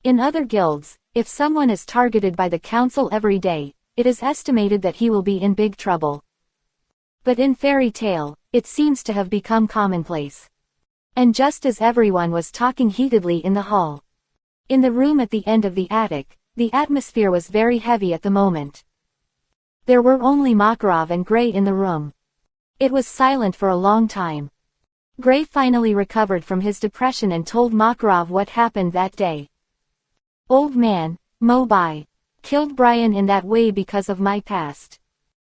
S1: In other guilds, if someone is targeted by the council every day, it is estimated that he will be in big trouble. But in Fairy Tale, it seems to have become commonplace. And just as everyone was talking heatedly in the hall, in the room at the end of the attic, the atmosphere was very heavy at the moment. There were only Makarov and Gray in the room. It was silent for a long time. Gray finally recovered from his depression and told Makarov what happened that day. Old man, Mobai killed Brian in that way because of my past.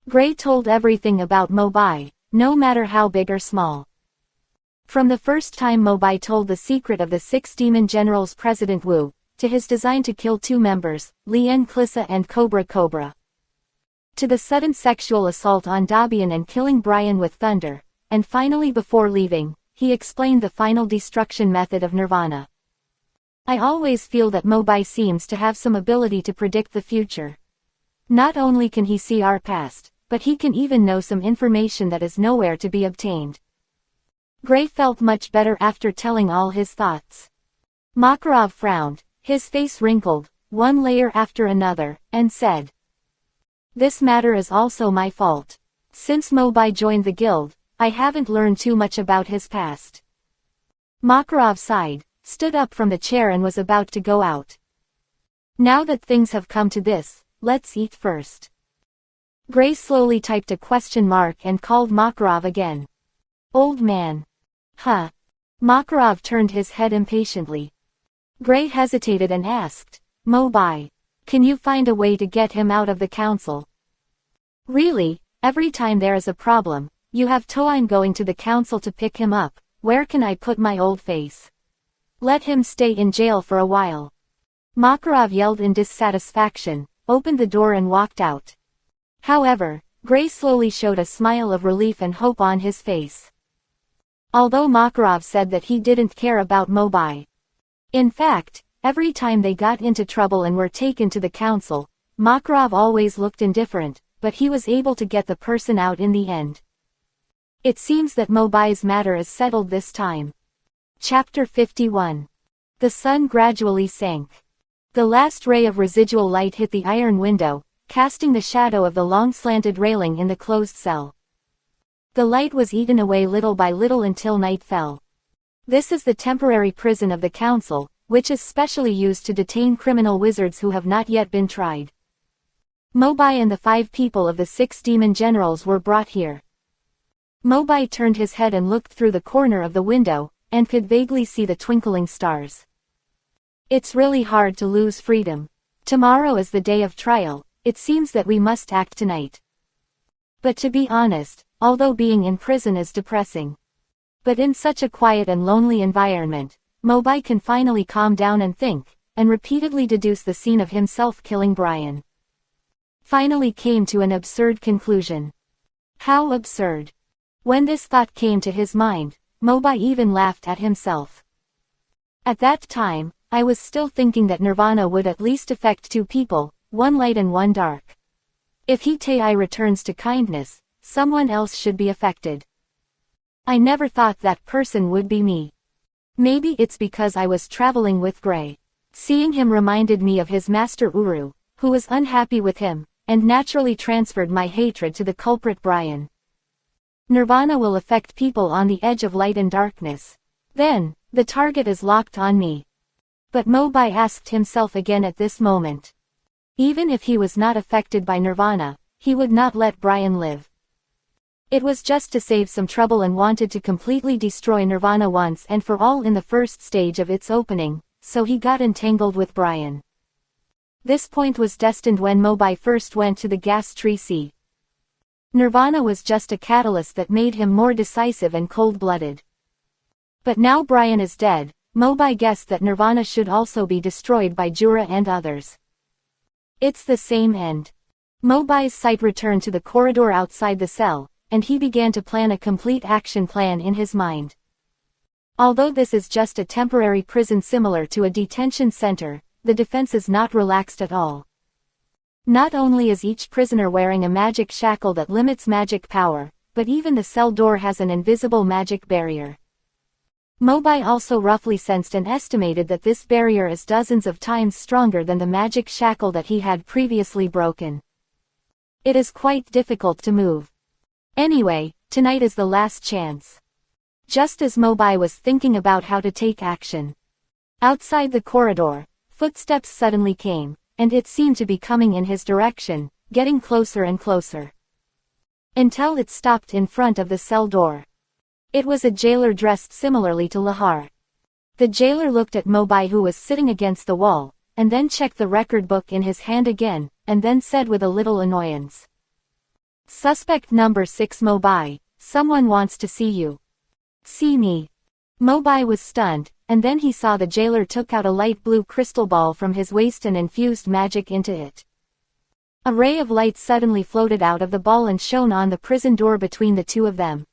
S1: Gray told everything about Mobai, no matter how big or small. From the first time Mobai told the secret of the 6 demon generals President Wu, to his design to kill 2 members, Lien Klissa and Cobra, to the sudden sexual assault on Dabian and killing Brian with thunder, and finally before leaving, he explained the final destruction method of Nirvana. I always feel that Mobai seems to have some ability to predict the future. Not only can he see our past, but he can even know some information that is nowhere to be obtained. Gray felt much better after telling all his thoughts. Makarov frowned, his face wrinkled, one layer after another, and said, "This matter is also my fault. Since Mobai joined the guild, I haven't learned too much about his past." Makarov sighed, stood up from the chair and was about to go out. Now that things have come to this, let's eat first. Gray slowly typed a question mark and called Makarov again. Old man. Huh. Makarov turned his head impatiently. Gray hesitated and asked, Mobai, can you find a way to get him out of the council? Really, Every time there is a problem, you have Toine going to the council to pick him up. Where can I put my old face? Let him stay in jail for a while. Makarov yelled in dissatisfaction, opened the door and walked out. However, Gray slowly showed a smile of relief and hope on his face. Although Makarov said that he didn't care about Mobai. In fact, every time they got into trouble and were taken to the council, Makarov always looked indifferent, but he was able to get the person out in the end. It seems that Mobai's matter is settled this time. Chapter 51. The sun gradually sank. The last ray of residual light hit the iron window, casting the shadow of the long slanted railing in the closed cell. The light was eaten away little by little until night fell. This is the temporary prison of the council, which is specially used to detain criminal wizards who have not yet been tried. Mobai and the 5 people of the 6 demon generals were brought here. Mobai turned his head and looked through the corner of the window, and could vaguely see the twinkling stars. It's really hard to lose freedom. Tomorrow is the day of trial. It seems that we must act tonight. But to be honest, although being in prison is depressing. But in such a quiet and lonely environment, Mobai can finally calm down and think, and repeatedly deduce the scene of himself killing Brian. Finally came to an absurd conclusion. How absurd. When this thought came to his mind, Mobai even laughed at himself. At that time, I was still thinking that Nirvana would at least affect 2 people, one light and one dark. If Hitei returns to kindness, someone else should be affected. I never thought that person would be me. Maybe it's because I was traveling with Gray. Seeing him reminded me of his master Uru, who was unhappy with him, and naturally transferred my hatred to the culprit Brian. Nirvana will affect people on the edge of light and darkness. Then, the target is locked on me. But Mobai asked himself again at this moment. Even if he was not affected by Nirvana, he would not let Brian live. It was just to save some trouble and wanted to completely destroy Nirvana once and for all in the first stage of its opening, so he got entangled with Brian. This point was destined when Mobai first went to the gas tree sea. Nirvana was just a catalyst that made him more decisive and cold-blooded. But now Brian is dead, Mobai guessed that Nirvana should also be destroyed by Jura and others. It's the same end. Mobai's sight returned to the corridor outside the cell, and he began to plan a complete action plan in his mind. Although this is just a temporary prison similar to a detention center, the defense is not relaxed at all. Not only is each prisoner wearing a magic shackle that limits magic power, but even the cell door has an invisible magic barrier. Mobai also roughly sensed and estimated that this barrier is dozens of times stronger than the magic shackle that he had previously broken. It is quite difficult to move. Anyway, tonight is the last chance. Just as Mobai was thinking about how to take action. Outside the corridor, footsteps suddenly came, and it seemed to be coming in his direction, getting closer and closer. Until it stopped in front of the cell door. It was a jailer dressed similarly to Lahar. The jailer looked at Mobai who was sitting against the wall, and then checked the record book in his hand again, and then said with a little annoyance. Suspect number 6 Mobai, someone wants to see you. See me. Mobai was stunned, and then he saw the jailer took out a light blue crystal ball from his waist and infused magic into it. A ray of light suddenly floated out of the ball and shone on the prison door between the two of them.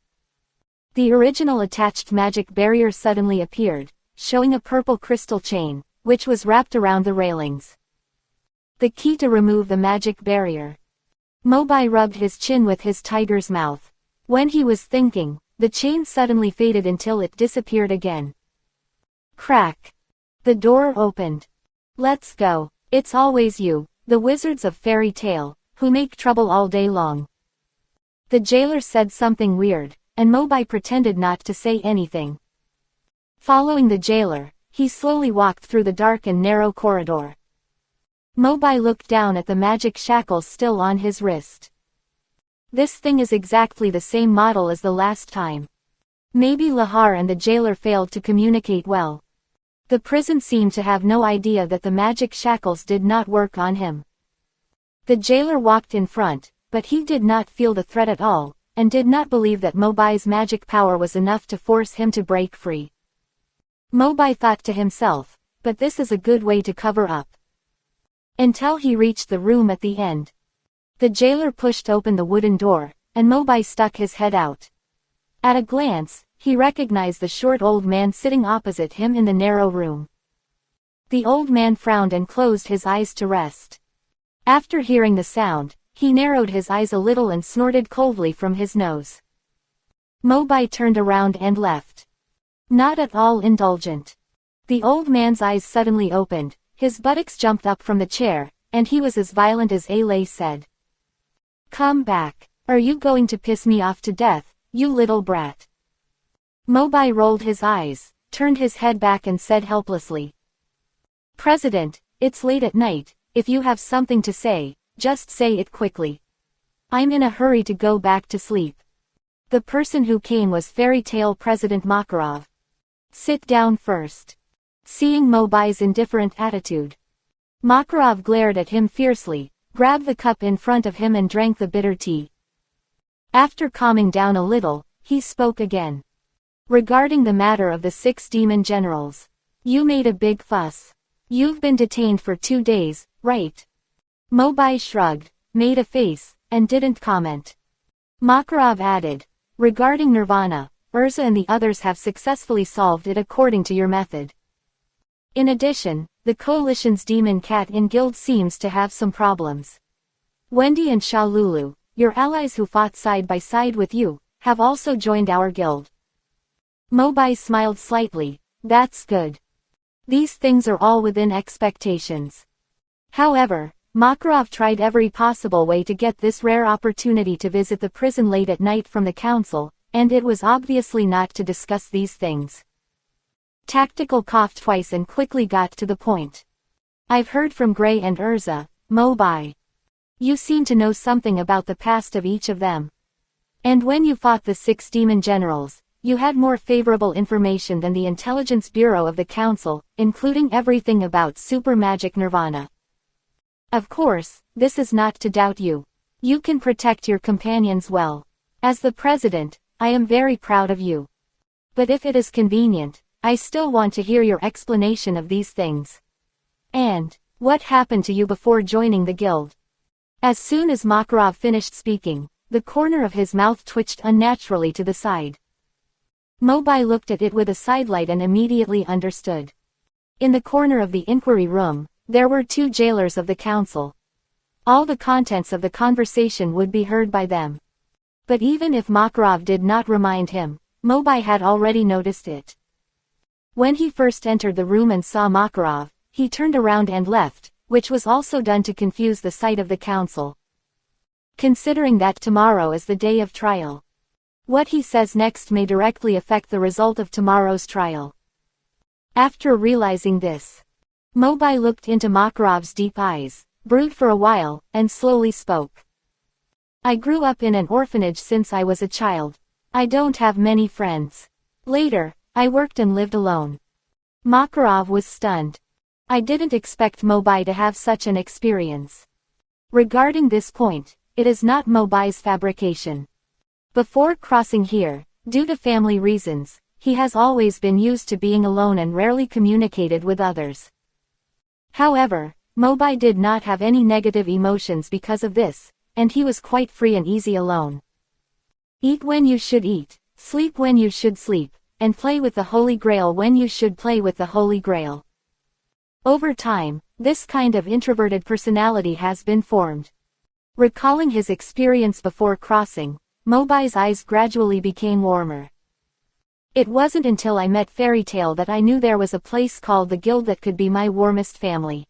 S1: The original attached magic barrier suddenly appeared, showing a purple crystal chain, which was wrapped around the railings. The key to remove the magic barrier. Mobai rubbed his chin with his tiger's mouth. When he was thinking, the chain suddenly faded until it disappeared again. Crack. The door opened. Let's go. It's always you, the wizards of fairy tale, who make trouble all day long. The jailer said something weird, and Mobai pretended not to say anything. Following the jailer, he slowly walked through the dark and narrow corridor. Mobai looked down at the magic shackles still on his wrist. This thing is exactly the same model as the last time. Maybe Lahar and the jailer failed to communicate well. The prison seemed to have no idea that the magic shackles did not work on him. The jailer walked in front, but he did not feel the threat at all, and did not believe that Mobai's magic power was enough to force him to break free. Mobai thought to himself, but this is a good way to cover up. Until he reached the room at the end. The jailer pushed open the wooden door, and Mobai stuck his head out. At a glance, he recognized the short old man sitting opposite him in the narrow room. The old man frowned and closed his eyes to rest. After hearing the sound, he narrowed his eyes a little and snorted coldly from his nose. Mobai turned around and left. Not at all indulgent. The old man's eyes suddenly opened, his buttocks jumped up from the chair, and he was as violent as Ale said. "Come back. Are you going to piss me off to death, you little brat?" Mobai rolled his eyes, turned his head back and said helplessly. "President, it's late at night, if you have something to say, just say it quickly. I'm in a hurry to go back to sleep." The person who came was Fairy Tale President Makarov. "Sit down first." Seeing Mobai's indifferent attitude, Makarov glared at him fiercely, grabbed the cup in front of him and drank the bitter tea. After calming down a little, he spoke again. "Regarding the matter of the 6 demon generals. You made a big fuss. You've been detained for 2 days, right?" Mobai shrugged, made a face, and didn't comment. Makarov added, "Regarding Nirvana, Urza and the others have successfully solved it according to your method. In addition, the coalition's demon cat in guild seems to have some problems. Wendy and Shalulu, your allies who fought side by side with you, have also joined our guild." Mobai smiled slightly. "That's good. These things are all within expectations." However, Makarov tried every possible way to get this rare opportunity to visit the prison late at night from the council, and it was obviously not to discuss these things. Tactical coughed twice and quickly got to the point. "I've heard from Gray and Urza, Mobai. You seem to know something about the past of each of them. And when you fought the 6 demon generals, you had more favorable information than the Intelligence Bureau of the Council, including everything about super magic Nirvana. Of course, this is not to doubt you. You can protect your companions well. As the president, I am very proud of you. But if it is convenient, I still want to hear your explanation of these things. And, what happened to you before joining the guild?" As soon as Makarov finished speaking, the corner of his mouth twitched unnaturally to the side. Mobai looked at it with a sidelight and immediately understood. In the corner of the inquiry room, there were 2 jailers of the council. All the contents of the conversation would be heard by them. But even if Makarov did not remind him, Mobai had already noticed it. When he first entered the room and saw Makarov, he turned around and left, which was also done to confuse the sight of the council. Considering that tomorrow is the day of trial, what he says next may directly affect the result of tomorrow's trial. After realizing this, Mobai looked into Makarov's deep eyes, brooded for a while, and slowly spoke. "I grew up in an orphanage since I was a child. I don't have many friends. Later, I worked and lived alone." Makarov was stunned. I didn't expect Mobai to have such an experience. Regarding this point, it is not Mobai's fabrication. Before crossing here, due to family reasons, he has always been used to being alone and rarely communicated with others. However, Mobai did not have any negative emotions because of this, and he was quite free and easy alone. Eat when you should eat, sleep when you should sleep, and play with the Holy Grail when you should play with the Holy Grail. Over time, this kind of introverted personality has been formed. Recalling his experience before crossing, Mobai's eyes gradually became warmer. "It wasn't until I met Fairy Tale that I knew there was a place called the Guild that could be my warmest family.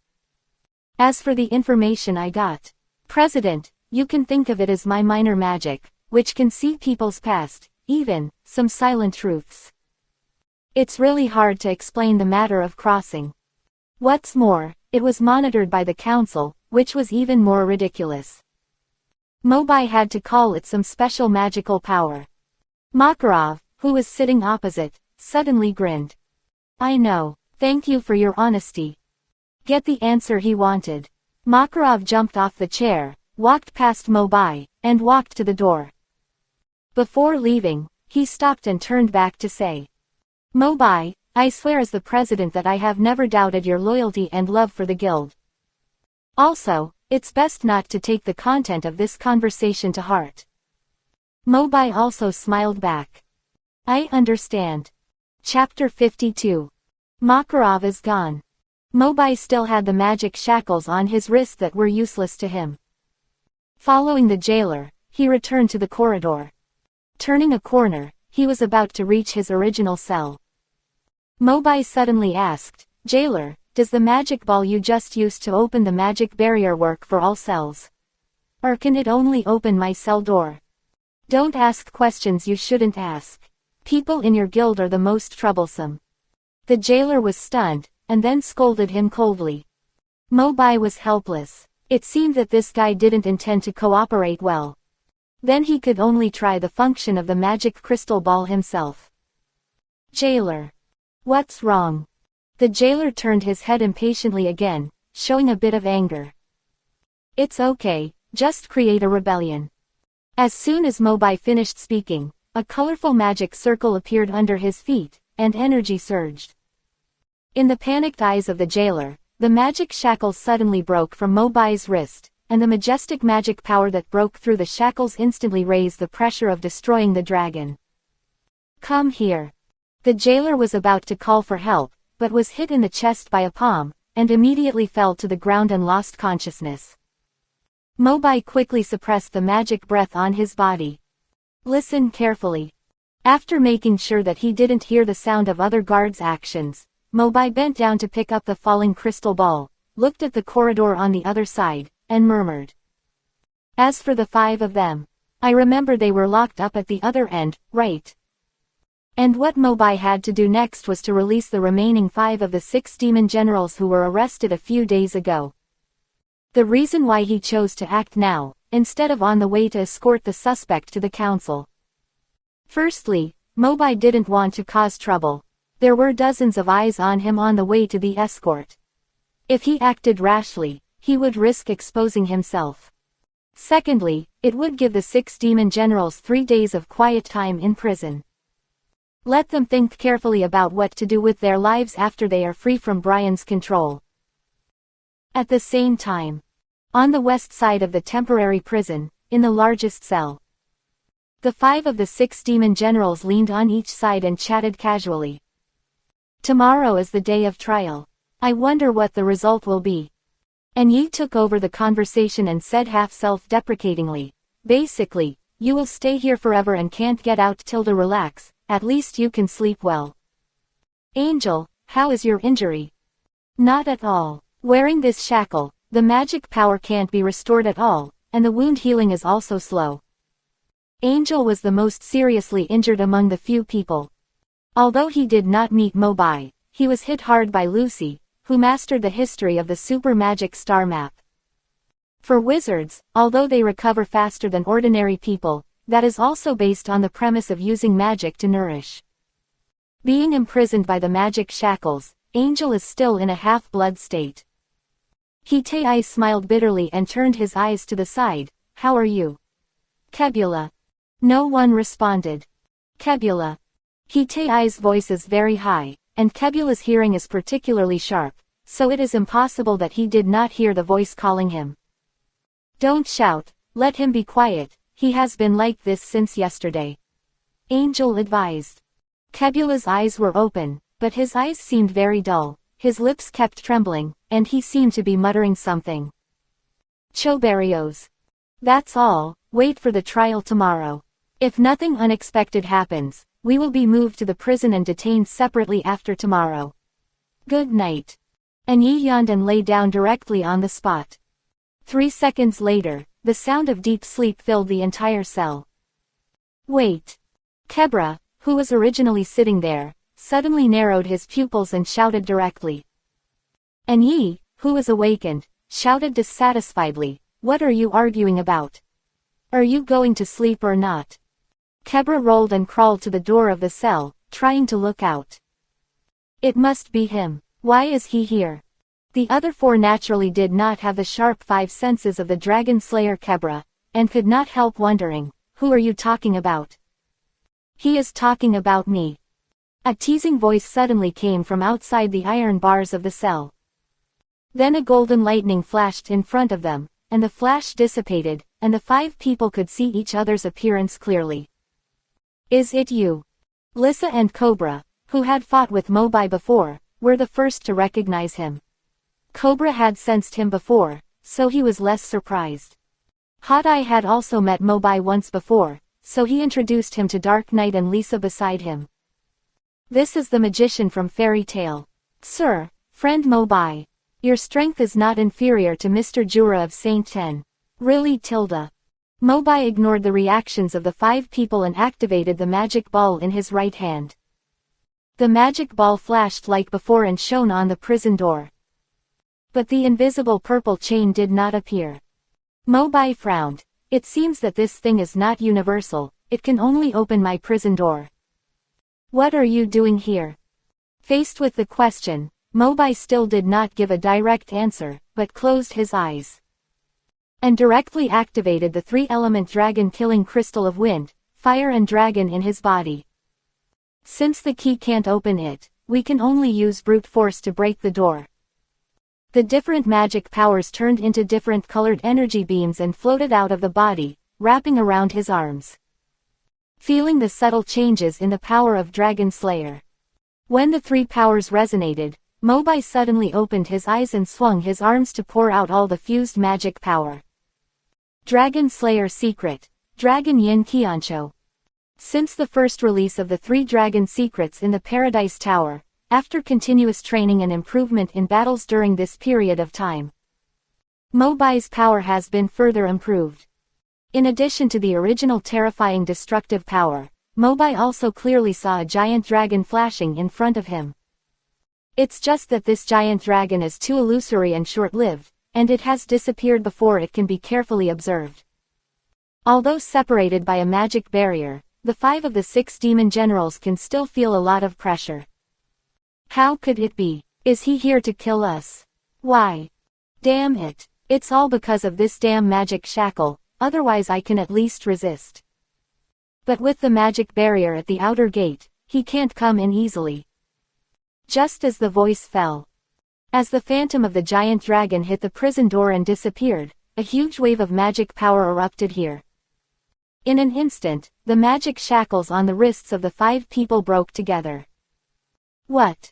S1: As for the information I got, President, you can think of it as my minor magic, which can see people's past, even some silent truths. It's really hard to explain the matter of crossing. What's more, it was monitored by the council, which was even more ridiculous. Mobai had to call it some special magical power." Makarov, who was sitting opposite, suddenly grinned. "I know. Thank you for your honesty." Get the answer he wanted. Makarov jumped off the chair, walked past Mobai, and walked to the door. Before leaving, he stopped and turned back to say, "Mobai, I swear as the president that I have never doubted your loyalty and love for the guild. Also, it's best not to take the content of this conversation to heart." Mobai also smiled back. "I understand." Chapter 52. Makarov is gone. Mobai still had the magic shackles on his wrist that were useless to him. Following the jailer, he returned to the corridor. Turning a corner, he was about to reach his original cell. Mobai suddenly asked, "Jailer, does the magic ball you just used to open the magic barrier work for all cells? Or can it only open my cell door? Don't ask questions you shouldn't ask. People in your guild are the most troublesome." The jailer was stunned, and then scolded him coldly. Mobai was helpless. It seemed that this guy didn't intend to cooperate well. Then he could only try the function of the magic crystal ball himself. "Jailer. What's wrong?" The jailer turned his head impatiently again, showing a bit of anger. "It's okay, just create a rebellion." As soon as Mobai finished speaking, a colorful magic circle appeared under his feet, and energy surged. In the panicked eyes of the jailer, the magic shackles suddenly broke from Mobai's wrist, and the majestic magic power that broke through the shackles instantly raised the pressure of destroying the dragon. "Come here." The jailer was about to call for help, but was hit in the chest by a palm, and immediately fell to the ground and lost consciousness. Mobai quickly suppressed the magic breath on his body. "Listen carefully." After making sure that he didn't hear the sound of other guards' actions, Mobai bent down to pick up the falling crystal ball, looked at the corridor on the other side, and murmured. "As for the 5 of them, I remember they were locked up at the other end, right?" And what Mobai had to do next was to release the remaining 5 of the 6 demon generals who were arrested a few days ago. The reason why he chose to act now, instead of on the way to escort the suspect to the council. Firstly, Mobai didn't want to cause trouble. There were dozens of eyes on him on the way to the escort. If he acted rashly, he would risk exposing himself. Secondly, it would give the 6 demon generals 3 days of quiet time in prison. Let them think carefully about what to do with their lives after they are free from Brian's control. At the same time, on the west side of the temporary prison, in the largest cell, the 5 of the 6 demon generals leaned on each side and chatted casually. "Tomorrow is the day of trial. I wonder what the result will be." And Yi took over the conversation and said half self-deprecatingly, "Basically, you will stay here forever and can't get out till to relax, at least you can sleep well." "Angel, how is your injury?" "Not at all. Wearing this shackle, the magic power can't be restored at all, and the wound healing is also slow." Angel was the most seriously injured among the few people. Although he did not meet Mobai, he was hit hard by Lucy, who mastered the history of the super magic star map. For wizards, although they recover faster than ordinary people, that is also based on the premise of using magic to nourish. Being imprisoned by the magic shackles, Angel is still in a half-blood state. Hitei smiled bitterly and turned his eyes to the side. "How are you?" "Kebula." No one responded. "Kebula." Hitei's voice is very high, and Kebula's hearing is particularly sharp, so it is impossible that he did not hear the voice calling him. "Don't shout, let him be quiet, he has been like this since yesterday," Angel advised. Kebula's eyes were open, but his eyes seemed very dull, his lips kept trembling, and he seemed to be muttering something. "Choberios. That's all, wait for the trial tomorrow. If nothing unexpected happens, we will be moved to the prison and detained separately after tomorrow. Good night." And Yi yawned and lay down directly on the spot. 3 seconds later, the sound of deep sleep filled the entire cell. "Wait." Kebra, who was originally sitting there, suddenly narrowed his pupils and shouted directly. And Yi, who was awakened, shouted dissatisfiedly, "What are you arguing about? Are you going to sleep or not?" Kebra rolled and crawled to the door of the cell, trying to look out. "It must be him. Why is he here?" The other four naturally did not have the sharp five senses of the dragon slayer Kebra, and could not help wondering, "Who are you talking about?" "He is talking about me." A teasing voice suddenly came from outside the iron bars of the cell. Then a golden lightning flashed in front of them, and the flash dissipated, and the five people could see each other's appearance clearly. "Is it you?" Lissa and Cobra, who had fought with Mobai before, were the first to recognize him. Cobra had sensed him before, so he was less surprised. Hot Eye had also met Mobai once before, so he introduced him to Dark Knight and Lisa beside him. "This is the magician from Fairy Tale. Sir, friend Mobai. Your strength is not inferior to Mr. Jura of Saint Ten. Really Tilda." Mobai ignored the reactions of the five people and activated the magic ball in his right hand. The magic ball flashed like before and shone on the prison door. But the invisible purple chain did not appear. Mobai frowned. "It seems that this thing is not universal, it can only open my prison door. What are you doing here?" Faced with the question, Mobai still did not give a direct answer, but closed his eyes. And directly activated the three-element dragon-killing crystal of wind, fire and dragon in his body. "Since the key can't open it, we can only use brute force to break the door." The different magic powers turned into different colored energy beams and floated out of the body, wrapping around his arms. Feeling the subtle changes in the power of Dragon Slayer. When the three powers resonated, Mobai suddenly opened his eyes and swung his arms to pour out all the fused magic power. Dragon Slayer Secret, Dragon Yin Qiancho. Since the first release of the three dragon secrets in the Paradise Tower, after continuous training and improvement in battles during this period of time, Mobai's power has been further improved. In addition to the original terrifying destructive power, Mobai also clearly saw a giant dragon flashing in front of him. It's just that this giant dragon is too illusory and short-lived, and it has disappeared before it can be carefully observed. Although separated by a magic barrier, the 5 of the 6 demon generals can still feel a lot of pressure. How could it be? Is he here to kill us? Why? Damn it. It's all because of this damn magic shackle, otherwise I can at least resist. But with the magic barrier at the outer gate, he can't come in easily. Just as the voice fell. As the phantom of the giant dragon hit the prison door and disappeared, a huge wave of magic power erupted here. In an instant, the magic shackles on the wrists of the 5 people broke together. What?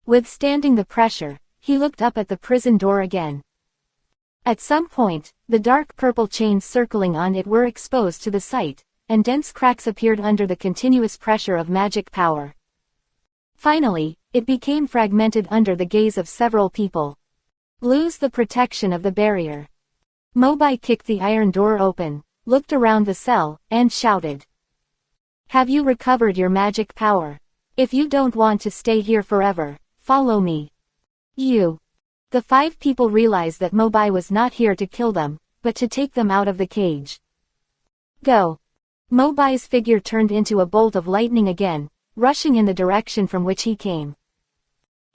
S1: Withstanding the pressure, he looked up at the prison door again. At some point, the dark purple chains circling on it were exposed to the sight, and dense cracks appeared under the continuous pressure of magic power. Finally, it became fragmented under the gaze of several people. Lose the protection of the barrier. Mobai kicked the iron door open, looked around the cell, and shouted. Have you recovered your magic power? If you don't want to stay here forever, follow me. The 5 people realized that Mobai was not here to kill them, but to take them out of the cage. Go. Mobai's figure turned into a bolt of lightning again, rushing in the direction from which he came.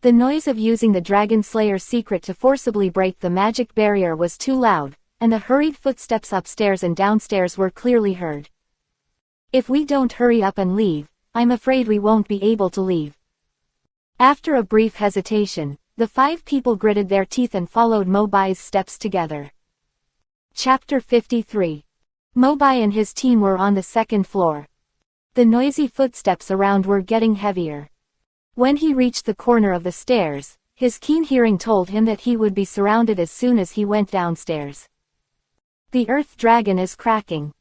S1: The noise of using the Dragon Slayer secret to forcibly break the magic barrier was too loud, and the hurried footsteps upstairs and downstairs were clearly heard. If we don't hurry up and leave, I'm afraid we won't be able to leave. After a brief hesitation, the 5 people gritted their teeth and followed Mobai's steps together. Chapter 53. Mobai and his team were on the 2nd floor. The noisy footsteps around were getting heavier. When he reached the corner of the stairs, his keen hearing told him that he would be surrounded as soon as he went downstairs. The earth dragon is cracking.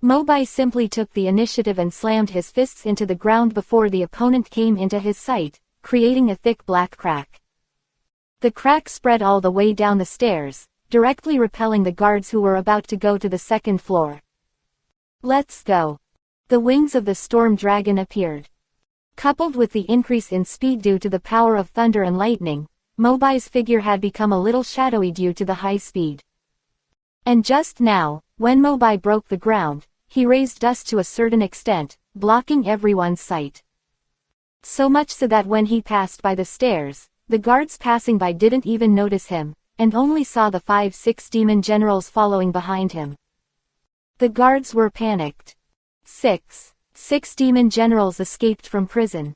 S1: Mobai simply took the initiative and slammed his fists into the ground before the opponent came into his sight, creating a thick black crack. The crack spread all the way down the stairs, directly repelling the guards who were about to go to the 2nd floor. Let's go. The wings of the storm dragon appeared. Coupled with the increase in speed due to the power of thunder and lightning, Mobai's figure had become a little shadowy due to the high speed. And just now, when Mobai broke the ground, he raised dust to a certain extent, blocking everyone's sight. So much so that when he passed by the stairs, the guards passing by didn't even notice him, and only saw the 5-6 demon generals following behind him. The guards were panicked. 6 demon generals escaped from prison.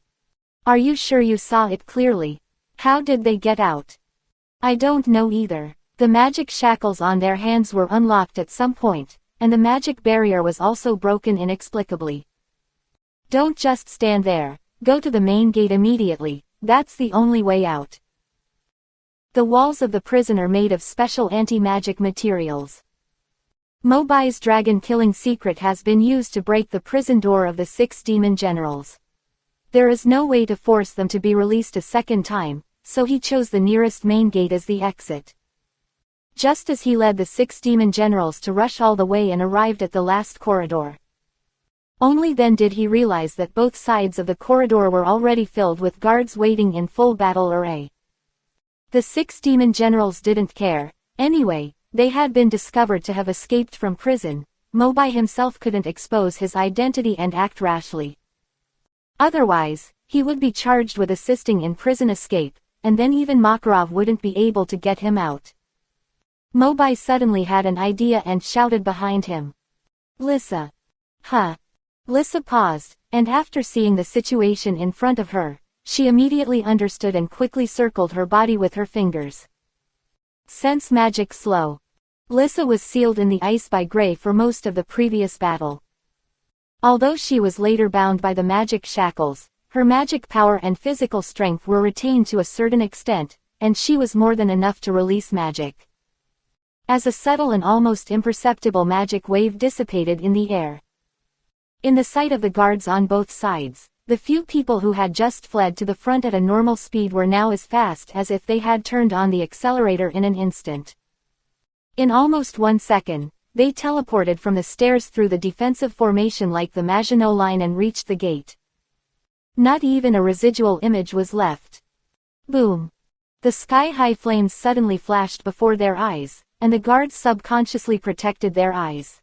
S1: Are you sure you saw it clearly? How did they get out? I don't know either. The magic shackles on their hands were unlocked at some point, and the magic barrier was also broken inexplicably. Don't just stand there. Go to the main gate immediately. That's the only way out. The walls of the prison are made of special anti-magic materials. Mobai's dragon-killing secret has been used to break the prison door of the 6 demon generals. There is no way to force them to be released a second time, so he chose the nearest main gate as the exit. Just as he led the 6 demon generals to rush all the way and arrived at the last corridor. Only then did he realize that both sides of the corridor were already filled with guards waiting in full battle array. The 6 demon generals didn't care. Anyway, they had been discovered to have escaped from prison. Mobai himself couldn't expose his identity and act rashly. Otherwise, he would be charged with assisting in prison escape, and then even Makarov wouldn't be able to get him out. Mobai suddenly had an idea and shouted behind him. Lisa. Huh. Lisa paused, and after seeing the situation in front of her, she immediately understood and quickly circled her body with her fingers. Sense magic slow. Lisa was sealed in the ice by Gray for most of the previous battle. Although she was later bound by the magic shackles, her magic power and physical strength were retained to a certain extent, and she was more than enough to release magic. As a subtle and almost imperceptible magic wave dissipated in the air. In the sight of the guards on both sides, the few people who had just fled to the front at a normal speed were now as fast as if they had turned on the accelerator in an instant. In almost 1 second, they teleported from the stairs through the defensive formation like the Maginot Line and reached the gate. Not even a residual image was left. Boom! The sky-high flames suddenly flashed before their eyes, and the guards subconsciously protected their eyes.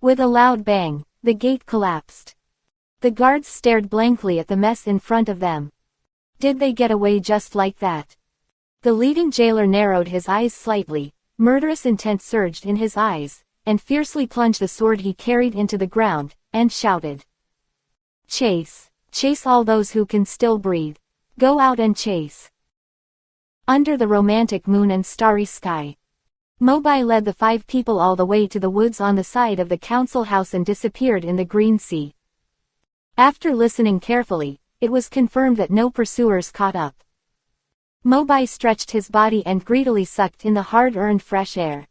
S1: With a loud bang, the gate collapsed. The guards stared blankly at the mess in front of them. Did they get away just like that? The leading jailer narrowed his eyes slightly, murderous intent surged in his eyes, and fiercely plunged the sword he carried into the ground, and shouted. Chase! Chase all those who can still breathe. Go out and chase. Under the romantic moon and starry sky. Mobai led the 5 people all the way to the woods on the side of the council house and disappeared in the green sea. After listening carefully, it was confirmed that no pursuers caught up. Mobai stretched his body and greedily sucked in the hard-earned fresh air.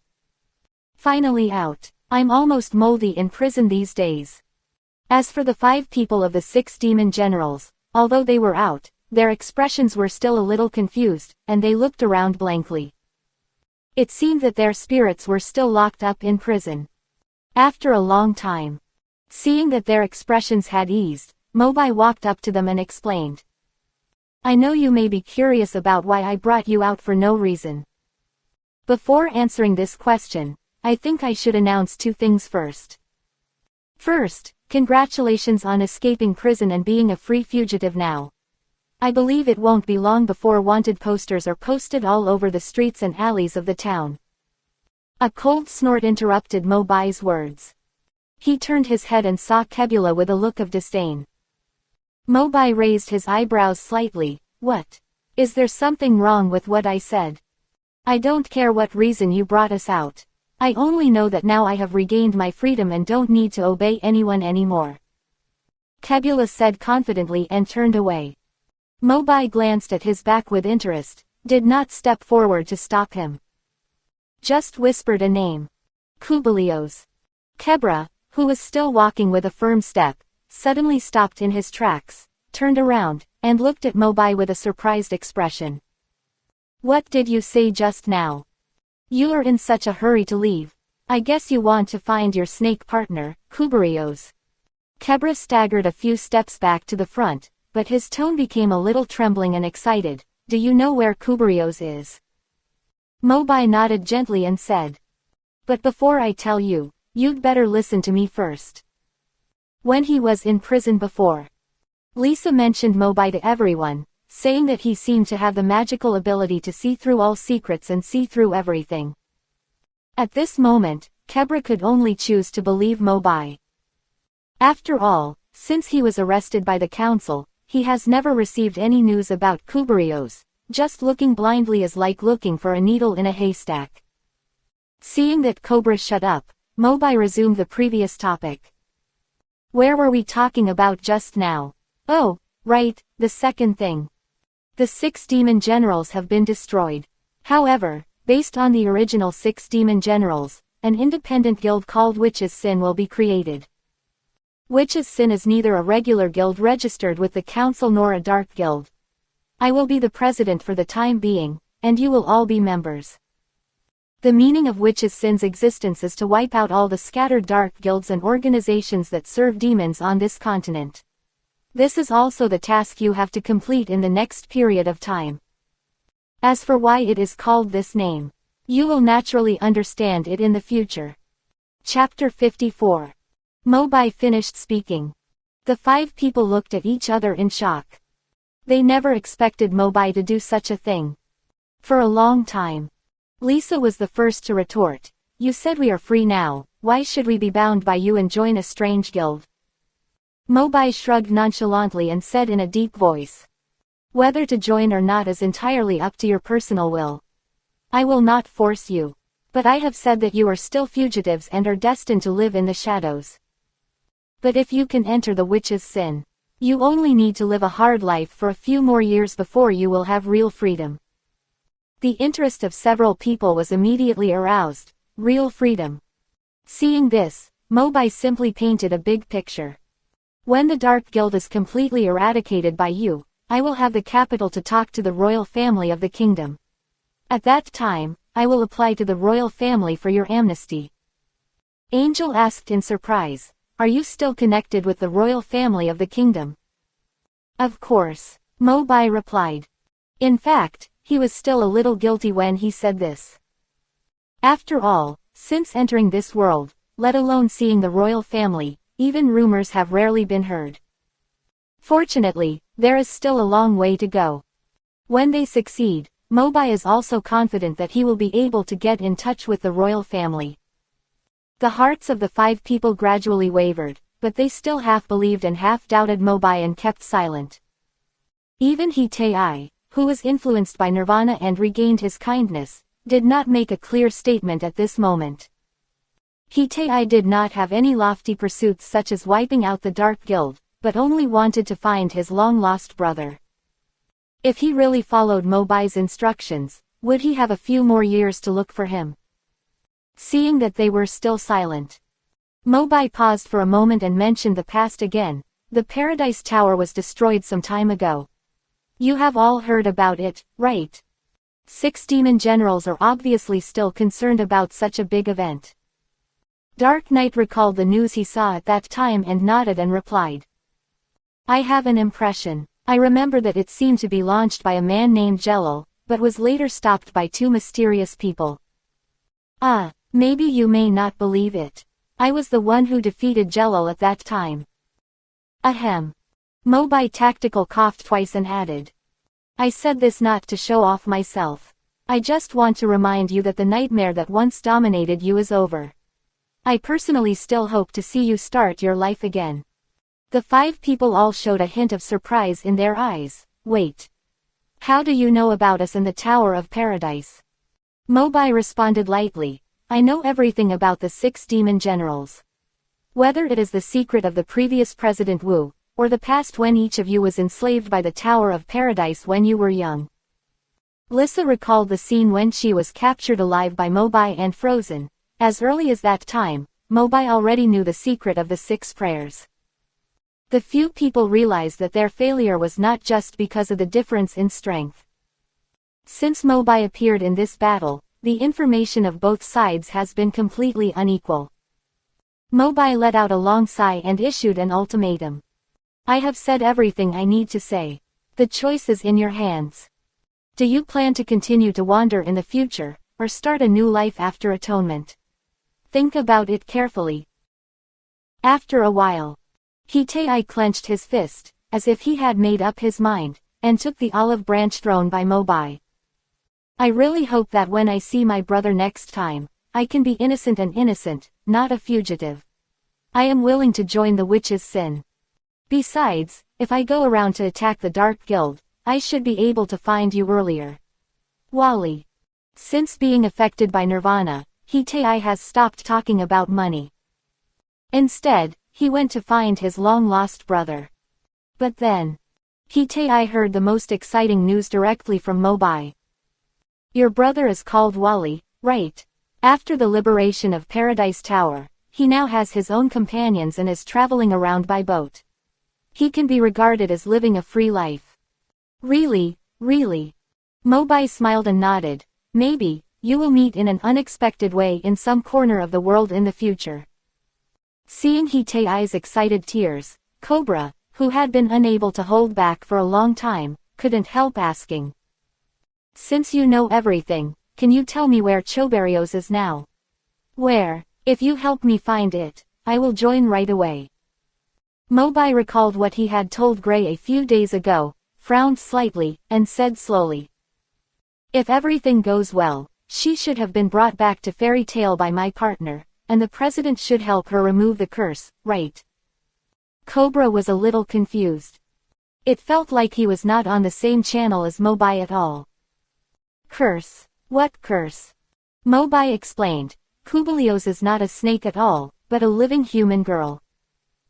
S1: Finally out. I'm almost moldy in prison these days. As for the 5 people of the 6 demon generals, although they were out, their expressions were still a little confused, and they looked around blankly. It seemed that their spirits were still locked up in prison. After a long time, seeing that their expressions had eased, Mobai walked up to them and explained. I know you may be curious about why I brought you out for no reason. Before answering this question, I think I should announce 2 things first. First, congratulations on escaping prison and being a free fugitive now. I believe it won't be long before wanted posters are posted all over the streets and alleys of the town. A cold snort interrupted Mobai's words. He turned his head and saw Kebula with a look of disdain. Mobai raised his eyebrows slightly. What? Is there something wrong with what I said? I don't care what reason you brought us out. I only know that now I have regained my freedom and don't need to obey anyone anymore. Kebula said confidently and turned away. Mobai glanced at his back with interest, did not step forward to stop him. Just whispered a name. Kubalios. Kebra, who was still walking with a firm step, suddenly stopped in his tracks, turned around, and looked at Mobai with a surprised expression. What did you say just now? You are in such a hurry to leave. I guess you want to find your snake partner, Kubarios. Kebra staggered a few steps back to the front, but his tone became a little trembling and excited. Do you know where Kubarios is? Mobai nodded gently and said. But before I tell you, you'd better listen to me first. When he was in prison before, Lisa mentioned Mobai to everyone, saying that he seemed to have the magical ability to see through all secrets and see through everything. At this moment, Kebra could only choose to believe Mobai. After all, since he was arrested by the council, he has never received any news about Kubarios. Just looking blindly is like looking for a needle in a haystack. Seeing that Cobra shut up, Mobai resumed the previous topic. Where were we talking about just now? Oh, right, the second thing. The 6 demon generals have been destroyed. However, based on the original 6 demon generals, an independent guild called Witch's Sin will be created. Witch's Sin is neither a regular guild registered with the council nor a dark guild. I will be the president for the time being, and you will all be members. The meaning of Witch's Sin's existence is to wipe out all the scattered dark guilds and organizations that serve demons on this continent. This is also the task you have to complete in the next period of time. As for why it is called this name, you will naturally understand it in the future. Chapter 54. Mobai finished speaking. The 5 people looked at each other in shock. They never expected Mobai to do such a thing. For a long time, Lisa was the first to retort. You said we are free now, why should we be bound by you and join a strange guild? Mobai shrugged nonchalantly and said in a deep voice. Whether to join or not is entirely up to your personal will. I will not force you. But I have said that you are still fugitives and are destined to live in the shadows. But if you can enter the Witch's Sin, you only need to live a hard life for a few more years before you will have real freedom. The interest of several people was immediately aroused. Real freedom. Seeing this, Mobai simply painted a big picture. When the Dark Guild is completely eradicated by you, I will have the capital to talk to the royal family of the kingdom. At that time, I will apply to the royal family for your amnesty. Angel asked in surprise, are you still connected with the royal family of the kingdom? Of course, Mobai replied. In fact, he was still a little guilty when he said this. After all, since entering this world, let alone seeing the royal family, even rumors have rarely been heard. Fortunately, there is still a long way to go. When they succeed, Mobai is also confident that he will be able to get in touch with the royal family. The hearts of the 5 people gradually wavered, but they still half believed and half doubted Mobai and kept silent. Even Hitaei, who was influenced by Nirvana and regained his kindness, did not make a clear statement at this moment. Hitaei did not have any lofty pursuits such as wiping out the Dark Guild, but only wanted to find his long-lost brother. If he really followed Mobai's instructions, would he have a few more years to look for him? Seeing that they were still silent, Mobai paused for a moment and mentioned the past again. The Paradise Tower was destroyed some time ago. You have all heard about it, right? 6 demon generals are obviously still concerned about such a big event. Dark Knight recalled the news he saw at that time and nodded and replied. I have an impression. I remember that it seemed to be launched by a man named Jelal, but was later stopped by 2 mysterious people. Ah, maybe you may not believe it. I was the one who defeated Jelal at that time. Ahem. Mobai Tactical coughed twice and added. I said this not to show off myself. I just want to remind you that the nightmare that once dominated you is over. I personally still hope to see you start your life again. The 5 people all showed a hint of surprise in their eyes. Wait. How do you know about us in the Tower of Paradise? Mobai responded lightly. I know everything about the 6 demon generals. Whether it is the secret of the previous President Wu, or the past when each of you was enslaved by the Tower of Paradise when you were young. Lissa recalled the scene when she was captured alive by Mobai and frozen. As early as that time, Mobai already knew the secret of the 6 prayers. The few people realized that their failure was not just because of the difference in strength. Since Mobai appeared in this battle, the information of both sides has been completely unequal. Mobai let out a long sigh and issued an ultimatum. I have said everything I need to say. The choice is in your hands. Do you plan to continue to wander in the future, or start a new life after atonement? Think about it carefully. After a while, Hitaei clenched his fist, as if he had made up his mind. and took the olive branch thrown by Mobai. I really hope that when I see my brother next time, I can be innocent and innocent, not a fugitive. I am willing to join the witch's sin. Besides, if I go around to attack the Dark Guild, I should be able to find you earlier. Wally. Since being affected by Nirvana, Hitei has stopped talking about money. Instead, he went to find his long-lost brother. But then, Hitei heard the most exciting news directly from Mobai. Your brother is called Wally, right? After the liberation of Paradise Tower, he now has his own companions and is traveling around by boat. He can be regarded as living a free life. Really, really. Mobai smiled and nodded. Maybe, you will meet in an unexpected way in some corner of the world in the future. Seeing Hitei's excited tears, Cobra, who had been unable to hold back for a long time, couldn't help asking. Since you know everything, can you tell me where Choberios is now? Where? If you help me find it, I will join right away. Mobai recalled what he had told Gray a few days ago, frowned slightly, and said slowly. If everything goes well, she should have been brought back to Fairy Tale by my partner, and the president should help her remove the curse, right? Cobra was a little confused. It felt like he was not on the same channel as Mobai at all. Curse? What curse? Mobai explained. Kubalios is not a snake at all, but a living human girl.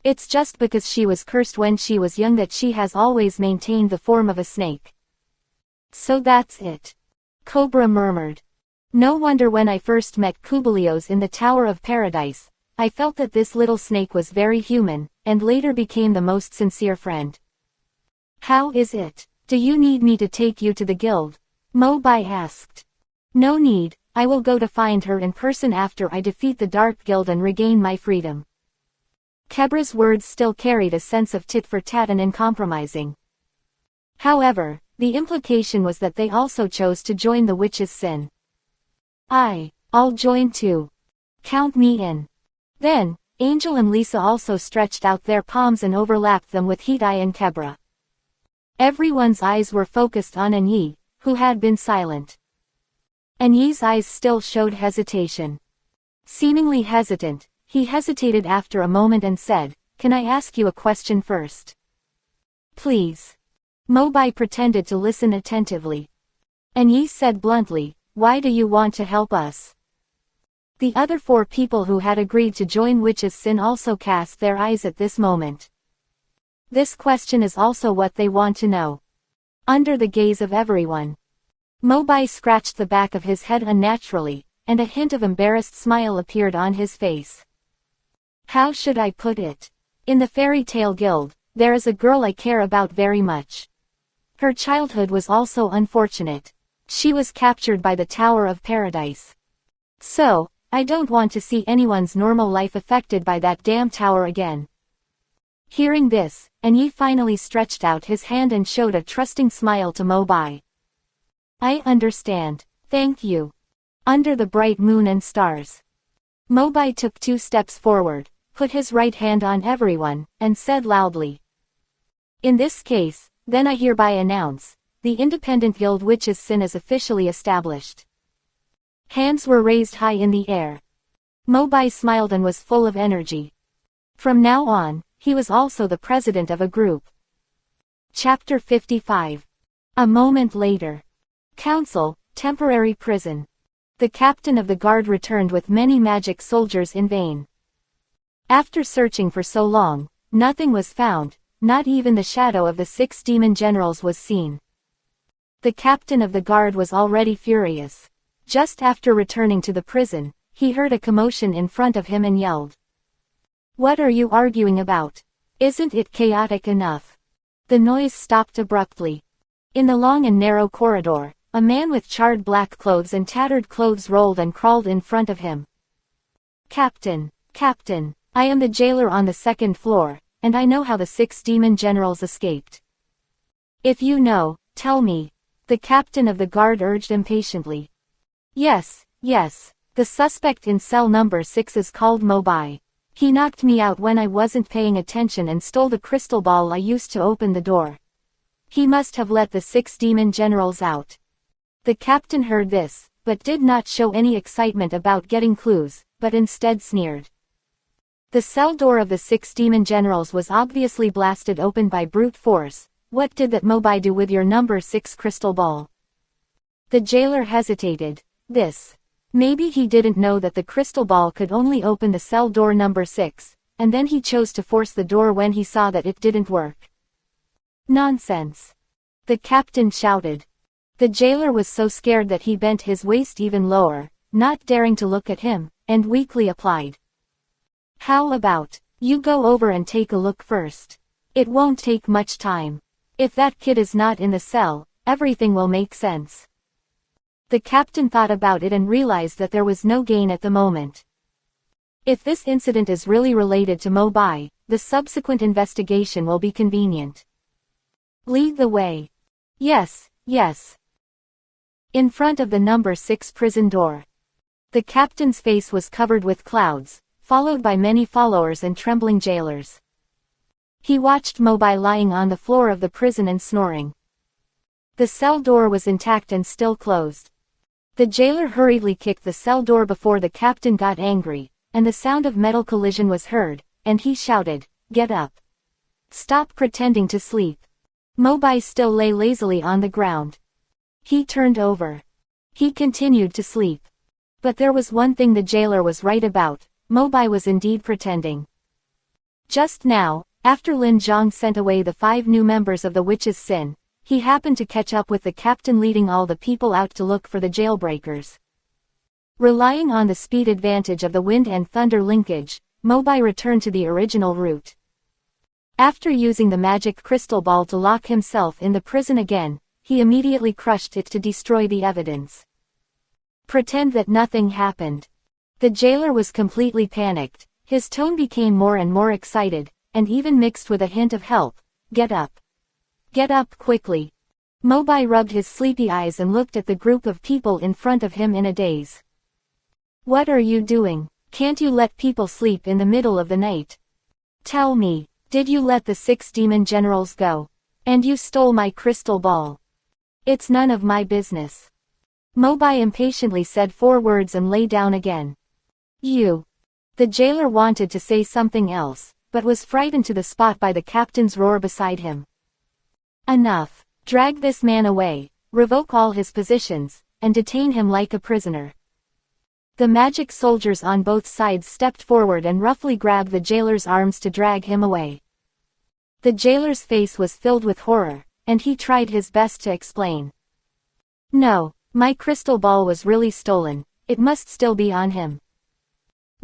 S1: It's just because she was cursed when she was young that she has always maintained the form of a snake. So that's it. Cobra murmured. No wonder when I first met Kubalios in the Tower of Paradise, I felt that this little snake was very human, and later became the most sincere friend. How is it? Do you need me to take you to the guild? Mobai asked. No need, I will go to find her in person after I defeat the Dark Guild and regain my freedom. Kebra's words still carried a sense of tit-for-tat and uncompromising. However, the implication was that they also chose to join the witch's sin. I'll join too. Count me in. Then, Angel and Lisa also stretched out their palms and overlapped them with Hitei and Kebra. Everyone's eyes were focused on Anyi, who had been silent. Anyi's eyes still showed hesitation. Seemingly hesitant, he hesitated after a moment and said, Can I ask you a question first? Please. Mobai pretended to listen attentively. Anyi said bluntly, Why do you want to help us? The other 4 people who had agreed to join Witch's Sin also cast their eyes at this moment. This question is also what they want to know. Under the gaze of everyone. Mobai scratched the back of his head unnaturally, and a hint of embarrassed smile appeared on his face. How should I put it? In the Fairy Tale Guild, there is a girl I care about very much. Her childhood was also unfortunate. She was captured by the Tower of Paradise. So, I don't want to see anyone's normal life affected by that damn tower again. Hearing this, Anyi finally stretched out his hand and showed a trusting smile to Mobai. I understand. Thank you. Under the bright moon and stars. Mobai took 2 steps forward, put his right hand on everyone, and said loudly. In this case, then I hereby announce, the Independent Guild Witch's Sin is officially established. Hands were raised high in the air. Mobai smiled and was full of energy. From now on, he was also the president of a group. Chapter 55. A moment later. Council, temporary prison. The captain of the guard returned with many magic soldiers in vain. After searching for so long, nothing was found, not even the shadow of the 6 demon generals was seen. The captain of the guard was already furious. Just after returning to the prison, he heard a commotion in front of him and yelled. What are you arguing about? Isn't it chaotic enough? The noise stopped abruptly. In the long and narrow corridor, a man with charred black clothes and tattered clothes rolled and crawled in front of him. Captain, I am the jailer on the 2nd floor, and I know how the 6 demon generals escaped. If you know, tell me, the captain of the guard urged impatiently. Yes, the suspect in cell number 6 is called Mobai. He knocked me out when I wasn't paying attention and stole the crystal ball I used to open the door. He must have let the 6 demon generals out. The captain heard this, but did not show any excitement about getting clues, but instead sneered. The cell door of the 6 demon generals was obviously blasted open by brute force. What did that mobile do with your number 6 crystal ball? The jailer hesitated. Maybe he didn't know that the crystal ball could only open the cell door number 6, and then he chose to force the door when he saw that it didn't work. Nonsense! The captain shouted. The jailer was so scared that he bent his waist even lower, not daring to look at him, and weakly applied. How about, you go over and take a look first? It won't take much time. If that kid is not in the cell, everything will make sense. The captain thought about it and realized that there was no gain at the moment. If this incident is really related to Mobai, the subsequent investigation will be convenient. Lead the way. Yes, yes. In front of the number 6 prison door. The captain's face was covered with clouds, followed by many followers and trembling jailers. He watched Mobai lying on the floor of the prison and snoring. The cell door was intact and still closed. The jailer hurriedly kicked the cell door before the captain got angry, and the sound of metal collision was heard, and he shouted, "Get up! Stop pretending to sleep." Mobai still lay lazily on the ground. He turned over. He continued to sleep. But there was one thing the jailer was right about, Mobai was indeed pretending. Just now, after Lin Zhang sent away the 5 new members of the Witch's Sin, he happened to catch up with the captain leading all the people out to look for the jailbreakers. Relying on the speed advantage of the wind and thunder linkage, Mobai returned to the original route. After using the magic crystal ball to lock himself in the prison again, he immediately crushed it to destroy the evidence. Pretend that nothing happened. The jailer was completely panicked, his tone became more and more excited, and even mixed with a hint of help. Get up. Get up quickly. Mobai rubbed his sleepy eyes and looked at the group of people in front of him in a daze. What are you doing? Can't you let people sleep in the middle of the night? Tell me, did you let the 6 demon generals go? And you stole my crystal ball. It's none of my business. Mobai impatiently said 4 words and lay down again. You. The jailer wanted to say something else, but was frightened to the spot by the captain's roar beside him. Enough. Drag this man away, revoke all his positions, and detain him like a prisoner. The magic soldiers on both sides stepped forward and roughly grabbed the jailer's arms to drag him away. The jailer's face was filled with horror, and he tried his best to explain. No, my crystal ball was really stolen, it must still be on him.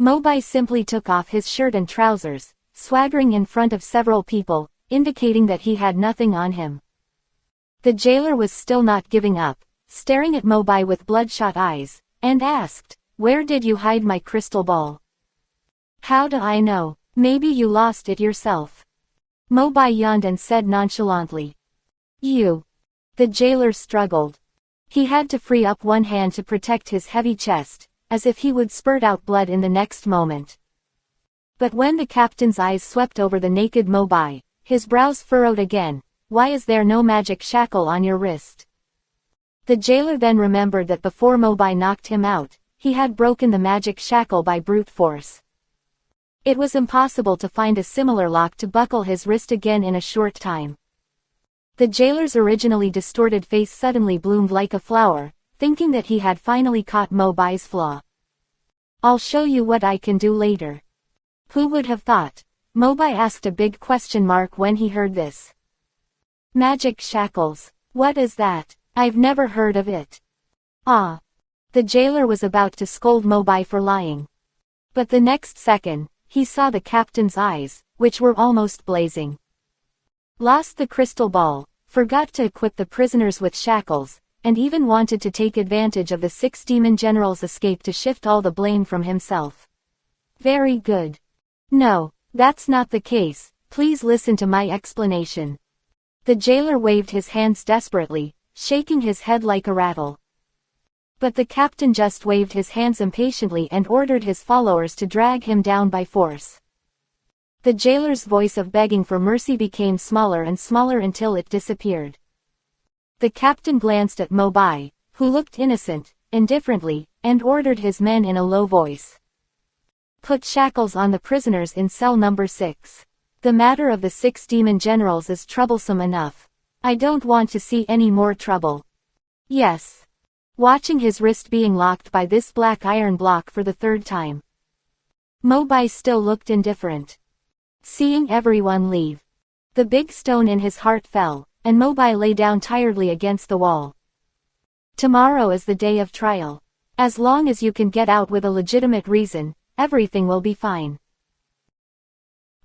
S1: Mobai simply took off his shirt and trousers, swaggering in front of several people, indicating that he had nothing on him. The jailer was still not giving up, staring at Mobai with bloodshot eyes, and asked, "Where did you hide my crystal ball?" "How do I know? Maybe you lost it yourself." Mobai yawned and said nonchalantly. You. The jailer struggled. He had to free up one hand to protect his heavy chest, as if he would spurt out blood in the next moment. But when the captain's eyes swept over the naked Mobai, his brows furrowed again. Why is there no magic shackle on your wrist? The jailer then remembered that before Mobai knocked him out, he had broken the magic shackle by brute force. It was impossible to find a similar lock to buckle his wrist again in a short time. The jailer's originally distorted face suddenly bloomed like a flower, thinking that he had finally caught Mobai's flaw. I'll show you what I can do later. Who would have thought? Mobai asked a big question mark when he heard this. Magic shackles. What is that? I've never heard of it. Ah. The jailer was about to scold Mobai for lying. But the next second, he saw the captain's eyes, which were almost blazing. Lost the crystal ball, forgot to equip the prisoners with shackles, and even wanted to take advantage of the 6 demon generals' escape to shift all the blame from himself. Very good. No, that's not the case, please listen to my explanation. The jailer waved his hands desperately, shaking his head like a rattle. But the captain just waved his hands impatiently and ordered his followers to drag him down by force. The jailer's voice of begging for mercy became smaller and smaller until it disappeared. The captain glanced at Mobai, who looked innocent, indifferently, and ordered his men in a low voice. Put shackles on the prisoners in cell number 6. The matter of the 6 demon generals is troublesome enough. I don't want to see any more trouble. Yes. Watching his wrist being locked by this black iron block for the 3rd time. Mobai still looked indifferent. Seeing everyone leave, the big stone in his heart fell, and Mobai lay down tiredly against the wall. Tomorrow is the day of trial. As long as you can get out with a legitimate reason, everything will be fine.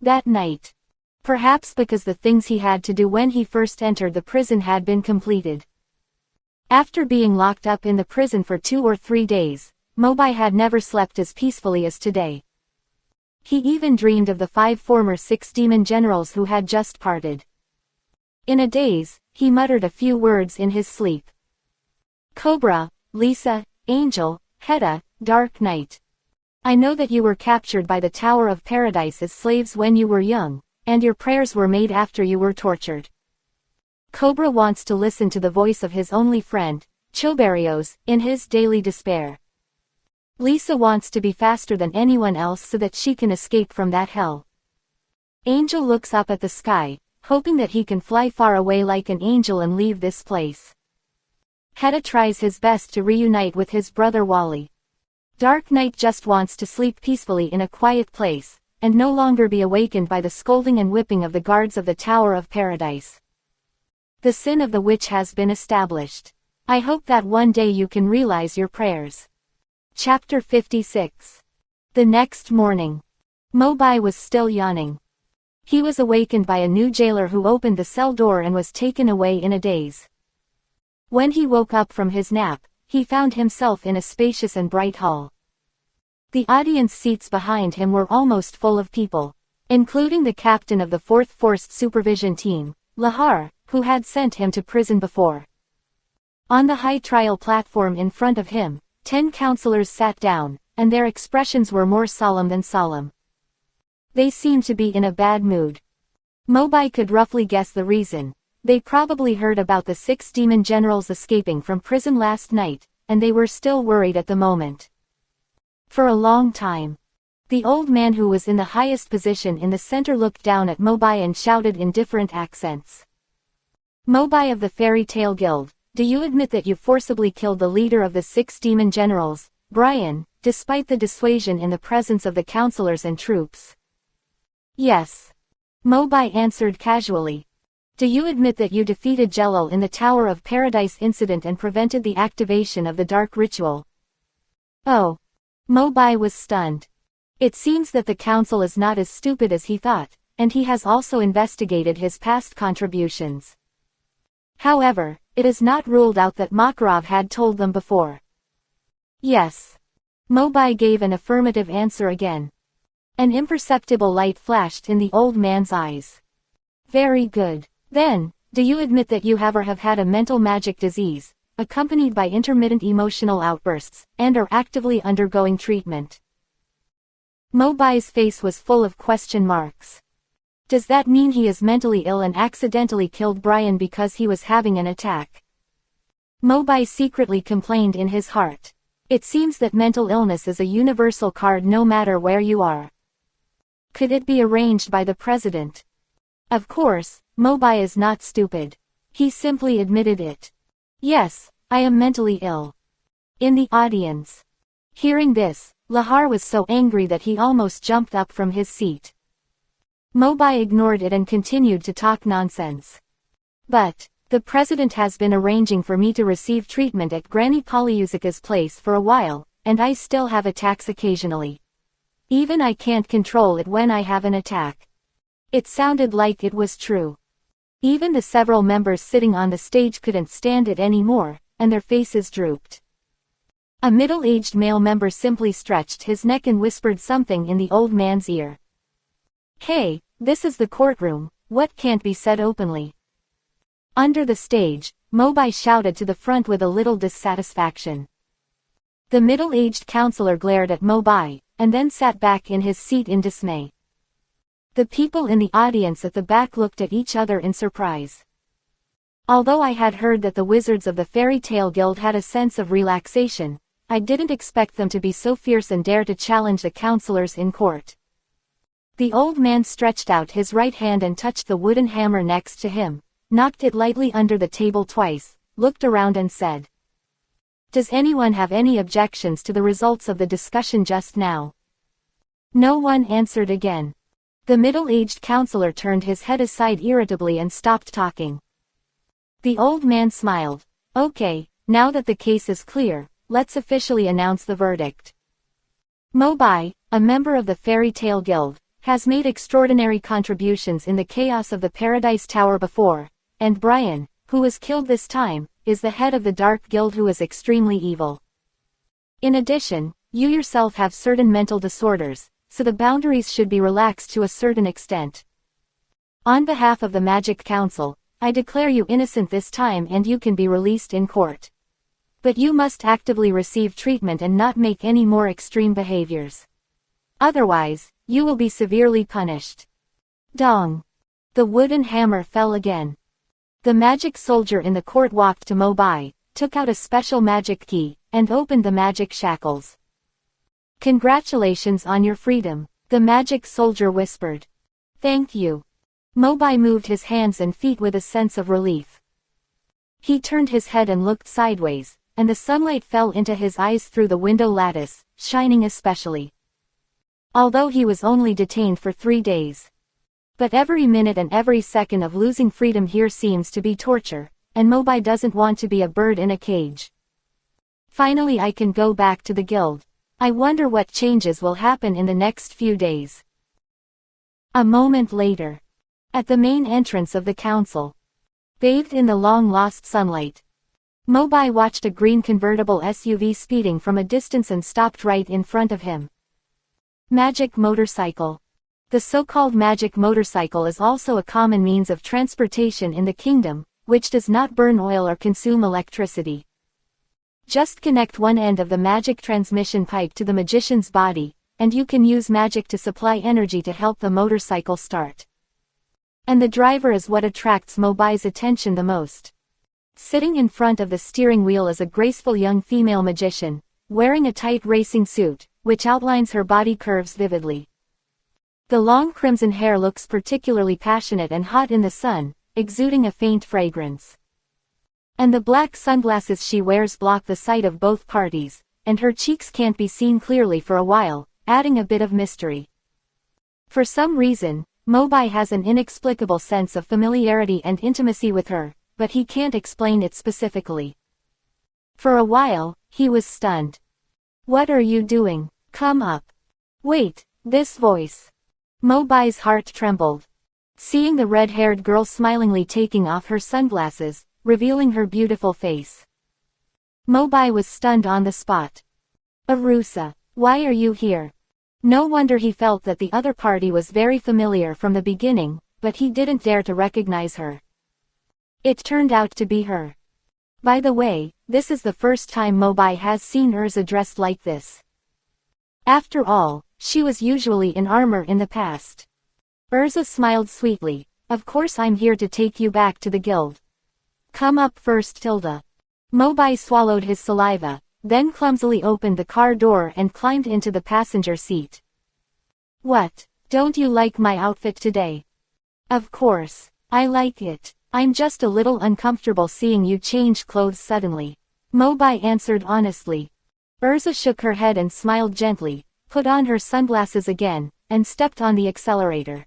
S1: That night. Perhaps because the things he had to do when he first entered the prison had been completed. After being locked up in the prison for 2 or 3 days, Mobai had never slept as peacefully as today. He even dreamed of the 5 former 6 demon generals who had just parted. In a daze, he muttered a few words in his sleep. Cobra, Lisa, Angel, Hedda, Dark Knight. I know that you were captured by the Tower of Paradise as slaves when you were young, and your prayers were made after you were tortured. Cobra wants to listen to the voice of his only friend, Choberios, in his daily despair. Lisa wants to be faster than anyone else so that she can escape from that hell. Angel looks up at the sky, hoping that he can fly far away like an angel and leave this place. Hedda tries his best to reunite with his brother Wally. Dark Knight just wants to sleep peacefully in a quiet place, and no longer be awakened by the scolding and whipping of the guards of the Tower of Paradise. The sin of the witch has been established. I hope that one day you can realize your prayers. Chapter 56. The next morning. Mobai was still yawning. He was awakened by a new jailer who opened the cell door and was taken away in a daze. When he woke up from his nap, he found himself in a spacious and bright hall. The audience seats behind him were almost full of people, including the captain of the 4th Forced Supervision Team, Lahar, who had sent him to prison before. On the high trial platform in front of him, 10 counselors sat down, and their expressions were more solemn than solemn. They seemed to be in a bad mood. Mobai could roughly guess the reason. They probably heard about the 6 demon generals escaping from prison last night, and they were still worried at the moment. For a long time. The old man who was in the highest position in the center looked down at Mobai and shouted in different accents. Mobai of the Fairy Tale Guild, do you admit that you forcibly killed the leader of the 6 demon generals, Brian, despite the dissuasion in the presence of the counselors and troops? Yes. Mobai answered casually. Do you admit that you defeated Jelal in the Tower of Paradise incident and prevented the activation of the dark ritual? Oh. Mobai was stunned. It seems that the council is not as stupid as he thought, and he has also investigated his past contributions. However, it is not ruled out that Makarov had told them before. Yes. Mobai gave an affirmative answer again. An imperceptible light flashed in the old man's eyes. Very good. Then, do you admit that you have or have had a mental magic disease, accompanied by intermittent emotional outbursts, and are actively undergoing treatment? Mobai's face was full of question marks. Does that mean he is mentally ill and accidentally killed Brian because he was having an attack? Mobai secretly complained in his heart. It seems that mental illness is a universal card no matter where you are. Could it be arranged by the president? Of course, Mobai is not stupid. He simply admitted it. Yes, I am mentally ill. In the audience. Hearing this, Lahar was so angry that he almost jumped up from his seat. Mobai ignored it and continued to talk nonsense. But, the president has been arranging for me to receive treatment at Granny Polyusika's place for a while, and I still have attacks occasionally. Even I can't control it when I have an attack. It sounded like it was true. Even the several members sitting on the stage couldn't stand it anymore, and their faces drooped. A middle-aged male member simply stretched his neck and whispered something in the old man's ear. Hey, this is the courtroom, what can't be said openly? Under the stage, Mobai shouted to the front with a little dissatisfaction. The middle-aged counselor glared at Mobai, and then sat back in his seat in dismay. The people in the audience at the back looked at each other in surprise. Although I had heard that the wizards of the Fairy Tale Guild had a sense of relaxation, I didn't expect them to be so fierce and dare to challenge the counselors in court. The old man stretched out his right hand and touched the wooden hammer next to him, knocked it lightly under the table twice, looked around and said, "Does anyone have any objections to the results of the discussion just now?" No one answered again. The middle-aged counselor turned his head aside irritably and stopped talking. The old man smiled. "Okay, now that the case is clear, let's officially announce the verdict. Mobai, a member of the Fairy Tale Guild, has made extraordinary contributions in the chaos of the Paradise Tower before, and Brian, who was killed this time, is the head of the Dark Guild who is extremely evil. In addition, you yourself have certain mental disorders, so the boundaries should be relaxed to a certain extent. On behalf of the Magic Council, I declare you innocent this time and you can be released in court. But you must actively receive treatment and not make any more extreme behaviors. Otherwise, you will be severely punished." Dong! The wooden hammer fell again. The magic soldier in the court walked to Mobai, took out a special magic key, and opened the magic shackles. "Congratulations on your freedom," the magic soldier whispered. "Thank you." Mobai moved his hands and feet with a sense of relief. He turned his head and looked sideways, and the sunlight fell into his eyes through the window lattice, shining especially. Although he was only detained for 3 days. But every minute and every second of losing freedom here seems to be torture, and Mobai doesn't want to be a bird in a cage. Finally I can go back to the guild. I wonder what changes will happen in the next few days. A moment later. At the main entrance of the council. Bathed in the long-lost sunlight. Mobai watched a green convertible SUV speeding from a distance and stopped right in front of him. Magic motorcycle. The so-called magic motorcycle is also a common means of transportation in the kingdom, which does not burn oil or consume electricity. Just connect one end of the magic transmission pipe to the magician's body, and you can use magic to supply energy to help the motorcycle start. And the driver is what attracts Mobai's attention the most. Sitting in front of the steering wheel is a graceful young female magician, wearing a tight racing suit, which outlines her body curves vividly. The long crimson hair looks particularly passionate and hot in the sun, exuding a faint fragrance. And the black sunglasses she wears block the sight of both parties, and her cheeks can't be seen clearly for a while, adding a bit of mystery. For some reason, Mobai has an inexplicable sense of familiarity and intimacy with her, but he can't explain it specifically. For a while, he was stunned. "What are you doing? Come up." "Wait," this voice. Mobai's heart trembled. Seeing the red-haired girl smilingly taking off her sunglasses, revealing her beautiful face. Mobai was stunned on the spot. "Arusa, why are you here?" No wonder he felt that the other party was very familiar from the beginning, but he didn't dare to recognize her. It turned out to be her. By the way, this is the first time Mobai has seen Urza dressed like this. After all, she was usually in armor in the past. Urza smiled sweetly. "Of course I'm here to take you back to the guild. Come up first, Tilda." Mobai swallowed his saliva, then clumsily opened the car door and climbed into the passenger seat. "What, don't you like my outfit today?" "Of course, I like it. I'm just a little uncomfortable seeing you change clothes suddenly," Mobai answered honestly. Urza shook her head and smiled gently, put on her sunglasses again, and stepped on the accelerator.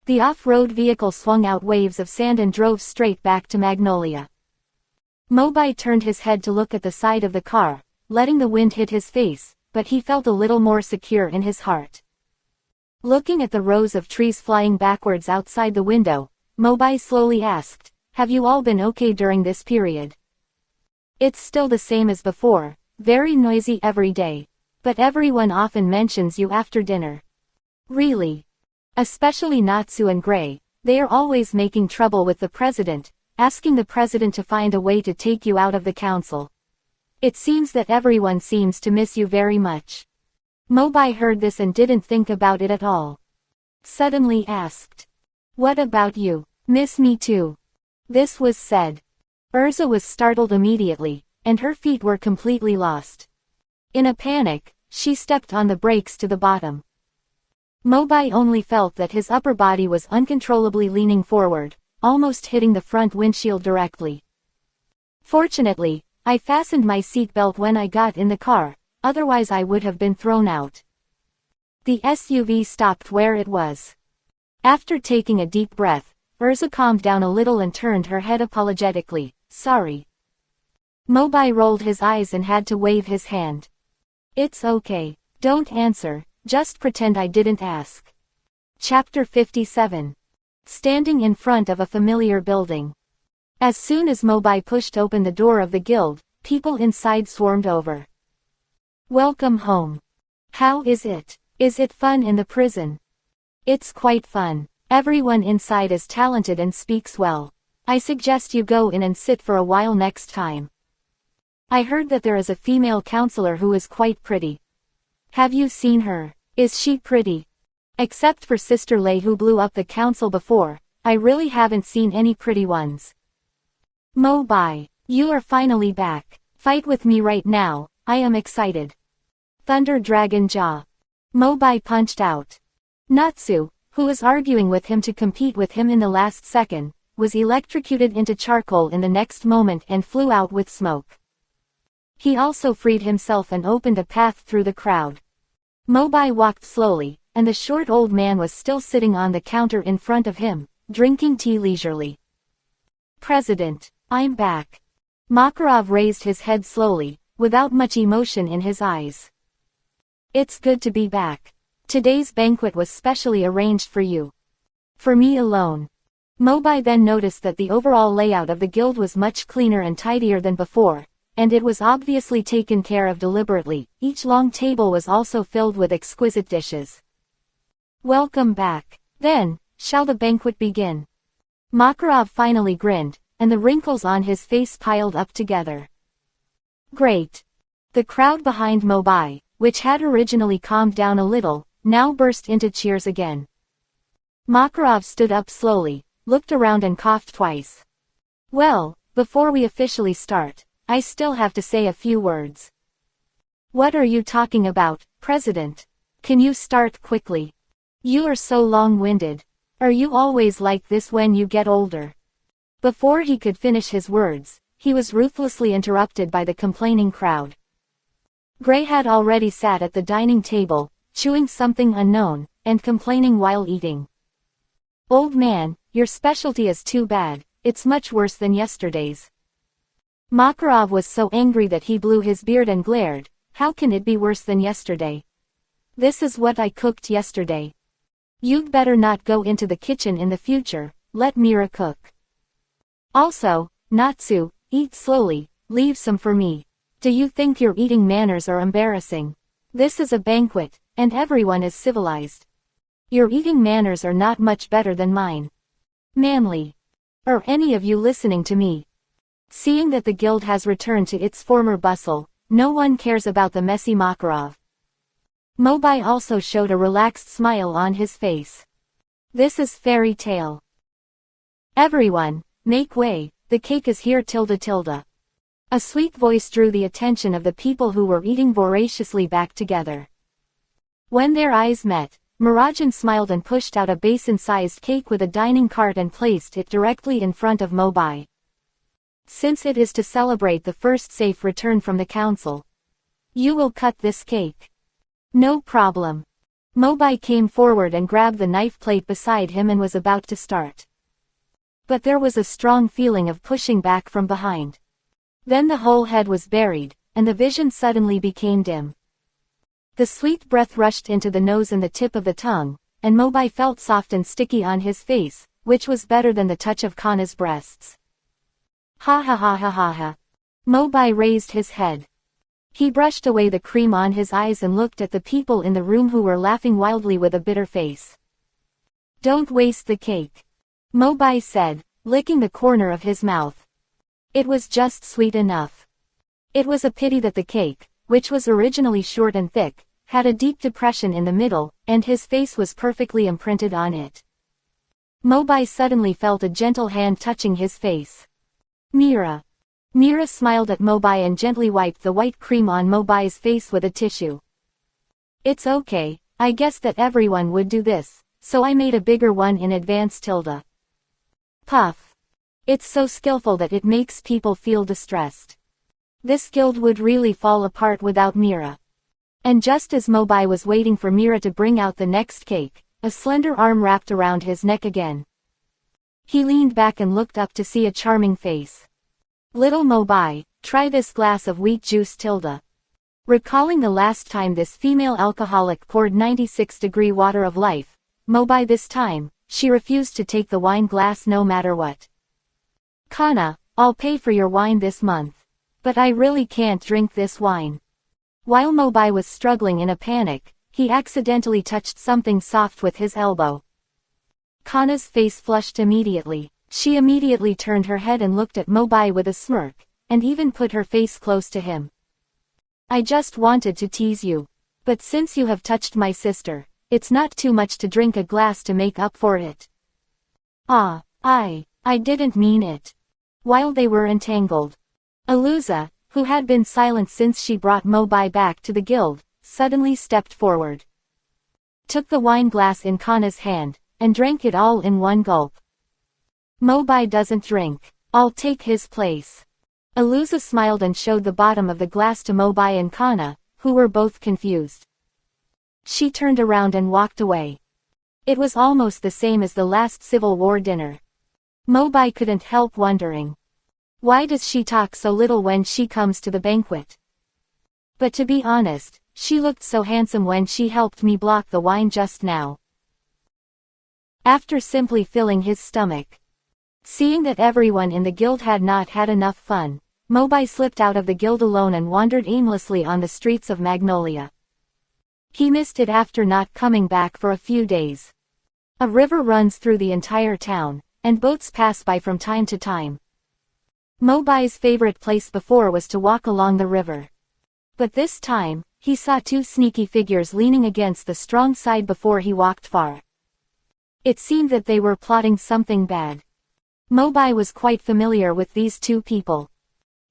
S1: The off-road vehicle swung out waves of sand and drove straight back to Magnolia. Mobai turned his head to look at the side of the car, letting the wind hit his face, but he felt a little more secure in his heart. Looking at the rows of trees flying backwards outside the window, Mobai slowly asked, "Have you all been okay during this period?" "It's still the same as before, very noisy every day. But everyone often mentions you after dinner." "Really?" "Especially Natsu and Gray, they are always making trouble with the president, asking the president to find a way to take you out of the council. It seems that everyone seems to miss you very much." Mobai heard this and didn't think about it at all. suddenly asked. What about you? Miss me too. This was said. Urza was startled immediately, and her feet were completely lost. In a panic, she stepped on the brakes to the bottom. Mobai only felt that his upper body was uncontrollably leaning forward, almost hitting the front windshield directly. Fortunately, I fastened my seatbelt when I got in the car, otherwise I would have been thrown out. The SUV stopped where it was. After taking a deep breath, Urza calmed down a little and turned her head apologetically. Sorry. Mobai rolled his eyes and had to wave his hand. It's okay. Don't answer, just pretend I didn't ask. Chapter 57. Standing in front of a familiar building. As soon as Mobai pushed open the door of the guild, people inside swarmed over. Welcome home. How is it? Is it fun in the prison? It's quite fun. Everyone inside is talented and speaks well. I suggest you go in and sit for a while next time. I heard that there is a female counselor who is quite pretty. Have you seen her? Is she pretty? Except for Sister Lei who blew up the council before, I really haven't seen any pretty ones. Mobai, you are finally back. Fight with me right now, I am excited. Thunder Dragon Jaw. Mobai punched out. Natsu, who was arguing with him to compete with him in the last second, was electrocuted into charcoal in the next moment and flew out with smoke. He also freed himself and opened a path through the crowd. Mobai walked slowly, and the short old man was still sitting on the counter in front of him, drinking tea leisurely. President, I'm back. Makarov raised his head slowly, without much emotion in his eyes. It's good to be back. Today's banquet was specially arranged for you. For me alone. Mobai then noticed that the overall layout of the guild was much cleaner and tidier than before, and it was obviously taken care of deliberately. Each long table was also filled with exquisite dishes. Welcome back. Then, shall the banquet begin? Makarov finally grinned, and the wrinkles on his face piled up together. Great. The crowd behind Mobai, which had originally calmed down a little, now burst into cheers again. Makarov stood up slowly, looked around and coughed twice. Well, before we officially start, I still have to say a few words. What are you talking about, President? Can you start quickly? You are so long-winded. Are you always like this when you get older? Before he could finish his words, he was ruthlessly interrupted by the complaining crowd. Gray had already sat at the dining table, chewing something unknown, and complaining while eating. Old man, your specialty is too bad, it's much worse than yesterday's. Makarov was so angry that he blew his beard and glared. How can it be worse than yesterday? This is what I cooked yesterday. You'd better not go into the kitchen in the future, let Mira cook. Also, Natsu, eat slowly, leave some for me. Do you think your eating manners are embarrassing? This is a banquet, and everyone is civilized. Your eating manners are not much better than mine. Manly. Are any of you listening to me? Seeing that the guild has returned to its former bustle, no one cares about the messy Makarov. Mobai also showed a relaxed smile on his face. This is fairy tale. Everyone, make way, the cake is here tilde tilde. A sweet voice drew the attention of the people who were eating voraciously back together. When their eyes met, Marajan smiled and pushed out a basin-sized cake with a dining cart and placed it directly in front of Mobai. Since it is to celebrate the first safe return from the council, you will cut this cake. No problem. Mobai came forward and grabbed the knife plate beside him and was about to start. But there was a strong feeling of pushing back from behind. Then the whole head was buried, and the vision suddenly became dim. The sweet breath rushed into the nose and the tip of the tongue, and Mobai felt soft and sticky on his face, which was better than the touch of Kana's breasts. Ha ha ha ha ha ha. Mobai raised his head. He brushed away the cream on his eyes and looked at the people in the room who were laughing wildly with a bitter face. Don't waste the cake. Mobai said, licking the corner of his mouth. It was just sweet enough. It was a pity that the cake, which was originally short and thick, had a deep depression in the middle, and his face was perfectly imprinted on it. Mobai suddenly felt a gentle hand touching his face. Mira. Mira smiled at Mobai and gently wiped the white cream on Mobai's face with a tissue. It's okay, I guess that everyone would do this, so I made a bigger one in advance. Puff. It's so skillful that it makes people feel distressed. This guild would really fall apart without Mira. And just as Mobai was waiting for Mira to bring out the next cake, a slender arm wrapped around his neck again. He leaned back and looked up to see a charming face. Little Mobai, try this glass of wheat juice. Recalling the last time this female alcoholic poured 96-degree water of life, Mobai this time, she refused to take the wine glass no matter what. Kana, I'll pay for your wine this month. But I really can't drink this wine. While Mobai was struggling in a panic, he accidentally touched something soft with his elbow. Kana's face flushed immediately. She immediately turned her head and looked at Mobai with a smirk, and even put her face close to him. I just wanted to tease you. But since you have touched my sister, it's not too much to drink a glass to make up for it. Ah, I didn't mean it. While they were entangled, Aluza, who had been silent since she brought Mobai back to the guild, suddenly stepped forward. Took the wine glass in Kana's hand, and drank it all in one gulp. Mobai doesn't drink. I'll take his place. Aluza smiled and showed the bottom of the glass to Mobai and Kana, who were both confused. She turned around and walked away. It was almost the same as the last Civil War dinner. Mobai couldn't help wondering. Why does she talk so little when she comes to the banquet? But to be honest, she looked so handsome when she helped me block the wine just now. After simply filling his stomach. Seeing that everyone in the guild had not had enough fun, Mobai slipped out of the guild alone and wandered aimlessly on the streets of Magnolia. He missed it after not coming back for a few days. A river runs through the entire town, and boats pass by from time to time. Mobai's favorite place before was to walk along the river. But this time, he saw two sneaky figures leaning against the strong side before he walked far. It seemed that they were plotting something bad. Mobai was quite familiar with these two people.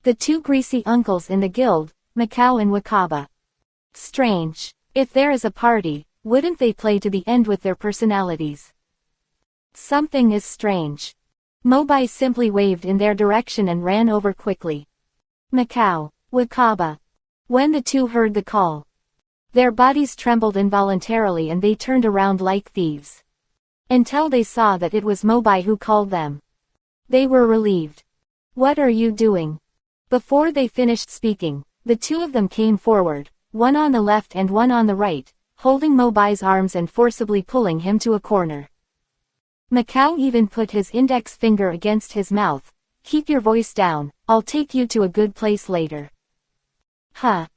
S1: The two greasy uncles in the guild, Macau and Wakaba. Strange. If there is a party, wouldn't they play to the end with their personalities? Something is strange. Mobai simply waved in their direction and ran over quickly. Macau, Wakaba. When the two heard the call, their bodies trembled involuntarily and they turned around like thieves. Until they saw that it was Mobai who called them. They were relieved. What are you doing? Before they finished speaking, the two of them came forward, one on the left and one on the right, holding Mobai's arms and forcibly pulling him to a corner. Macau even put his index finger against his mouth. Keep your voice down, I'll take you to a good place later. Huh.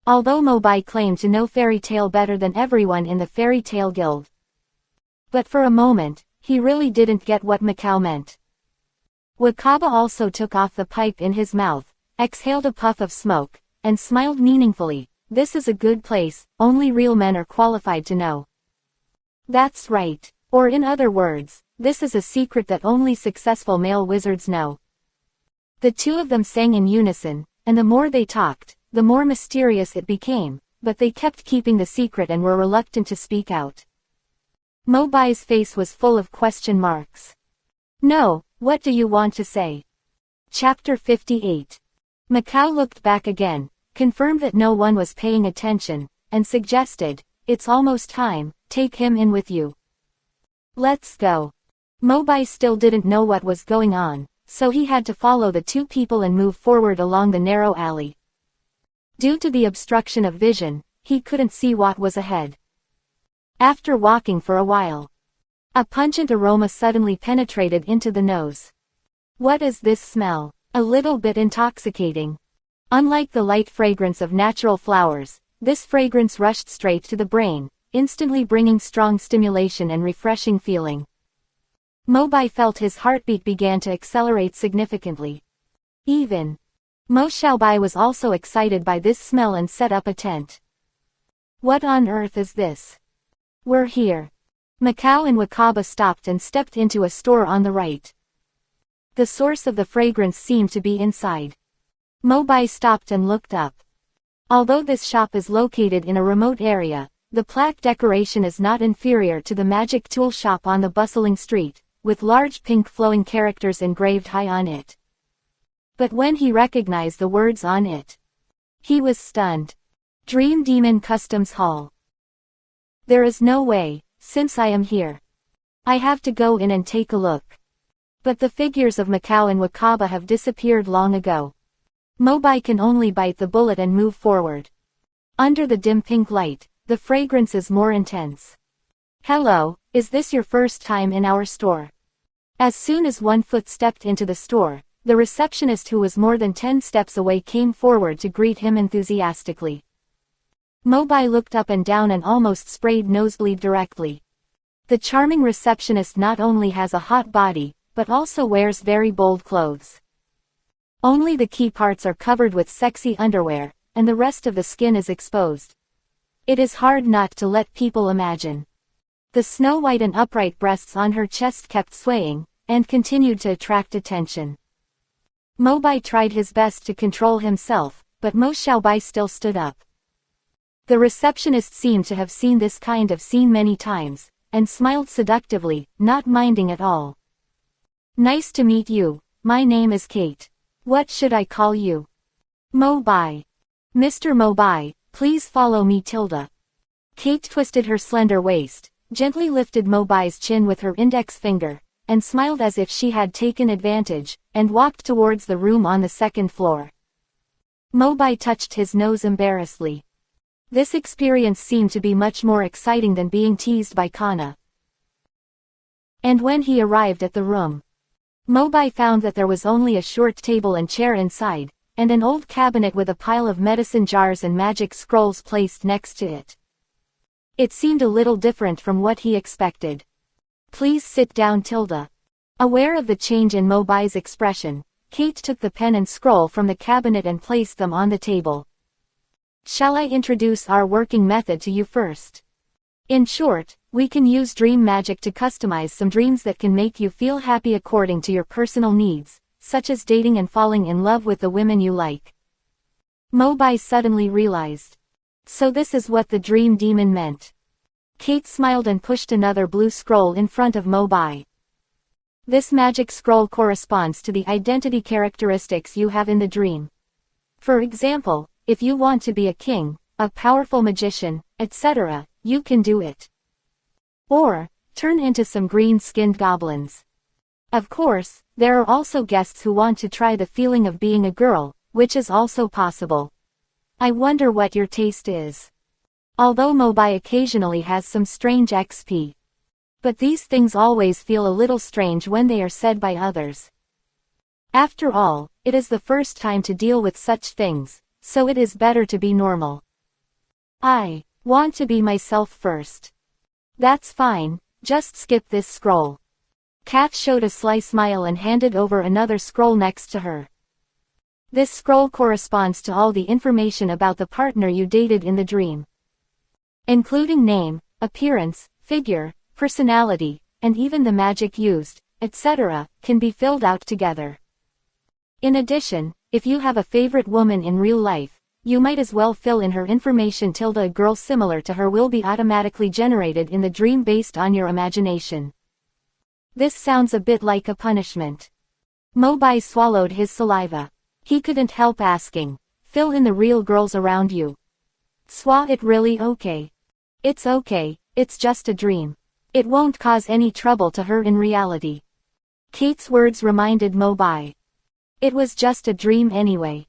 S1: Although Mobai claimed to know fairy tale better than everyone in the fairy tale guild. But for a moment, he really didn't get what Macau meant. Wakaba also took off the pipe in his mouth, exhaled a puff of smoke, and smiled meaningfully. This is a good place, only real men are qualified to know. That's right. Or in other words, this is a secret that only successful male wizards know. The two of them sang in unison, and the more they talked, the more mysterious it became, but they kept keeping the secret and were reluctant to speak out. Mobai's face was full of question marks. No, what do you want to say? Chapter 58. Macau looked back again, confirmed that no one was paying attention, and suggested, it's almost time, take him in with you. Let's go. Mobai still didn't know what was going on, so he had to follow the two people and move forward along the narrow alley. Due to the obstruction of vision, he couldn't see what was ahead. After walking for a while, a pungent aroma suddenly penetrated into the nose. What is this smell? A little bit intoxicating. Unlike the light fragrance of natural flowers, this fragrance rushed straight to the brain, instantly bringing strong stimulation and refreshing feeling. Mobai felt his heartbeat began to accelerate significantly. Even Mo Xiaobai was also excited by this smell and set up a tent. What on earth is this? We're here. Macau and Wakaba stopped and stepped into a store on the right. The source of the fragrance seemed to be inside. Mobai stopped and looked up. Although this shop is located in a remote area, the plaque decoration is not inferior to the magic tool shop on the bustling street, with large pink flowing characters engraved high on it. But when he recognized the words on it, he was stunned. Dream Demon Customs Hall. There is no way, since I am here. I have to go in and take a look. But the figures of Macau and Wakaba have disappeared long ago. Mobai can only bite the bullet and move forward. Under the dim pink light, the fragrance is more intense. Hello, is this your first time in our store? As soon as one foot stepped into the store, the receptionist who was more than 10 steps away came forward to greet him enthusiastically. Mobai looked up and down and almost sprayed nosebleed directly. The charming receptionist not only has a hot body, but also wears very bold clothes. Only the key parts are covered with sexy underwear, and the rest of the skin is exposed. It is hard not to let people imagine. The snow-white and upright breasts on her chest kept swaying, and continued to attract attention. Mobai tried his best to control himself, but Mo Xiaobai still stood up. The receptionist seemed to have seen this kind of scene many times, and smiled seductively, not minding at all. Nice to meet you, my name is Kate. What should I call you? Mobai. Mr. Mobai, please follow me tilde. Kate twisted her slender waist, gently lifted Mobai's chin with her index finger, and smiled as if she had taken advantage, and walked towards the room on the second floor. Mobai touched his nose embarrassedly. This experience seemed to be much more exciting than being teased by Kana. And when he arrived at the room, Mobai found that there was only a short table and chair inside, and an old cabinet with a pile of medicine jars and magic scrolls placed next to it. It seemed a little different from what he expected. Please sit down tilde. Aware of the change in Mobai's expression, Kate took the pen and scroll from the cabinet and placed them on the table. Shall I introduce our working method to you first? In short, we can use dream magic to customize some dreams that can make you feel happy according to your personal needs, such as dating and falling in love with the women you like. Mobai suddenly realized. So this is what the dream demon meant. Kate smiled and pushed another blue scroll in front of Mobai. This magic scroll corresponds to the identity characteristics you have in the dream. For example, if you want to be a king, a powerful magician, etc., you can do it. Or, turn into some green-skinned goblins. Of course, there are also guests who want to try the feeling of being a girl, which is also possible. I wonder what your taste is. Although Mobai occasionally has some strange XP. But these things always feel a little strange when they are said by others. After all, it is the first time to deal with such things, so it is better to be normal. I want to be myself first. That's fine, just skip this scroll. Kat showed a sly smile and handed over another scroll next to her. This scroll corresponds to all the information about the partner you dated in the dream. Including name, appearance, figure, personality, and even the magic used, etc., can be filled out together. In addition, if you have a favorite woman in real life, you might as well fill in her information tilde a girl similar to her will be automatically generated in the dream based on your imagination. This sounds a bit like a punishment. Mobai swallowed his saliva. He couldn't help asking, fill in the real girls around you. Swa it really okay? It's okay, it's just a dream. It won't cause any trouble to her in reality. Kate's words reminded Mobai. It was just a dream anyway.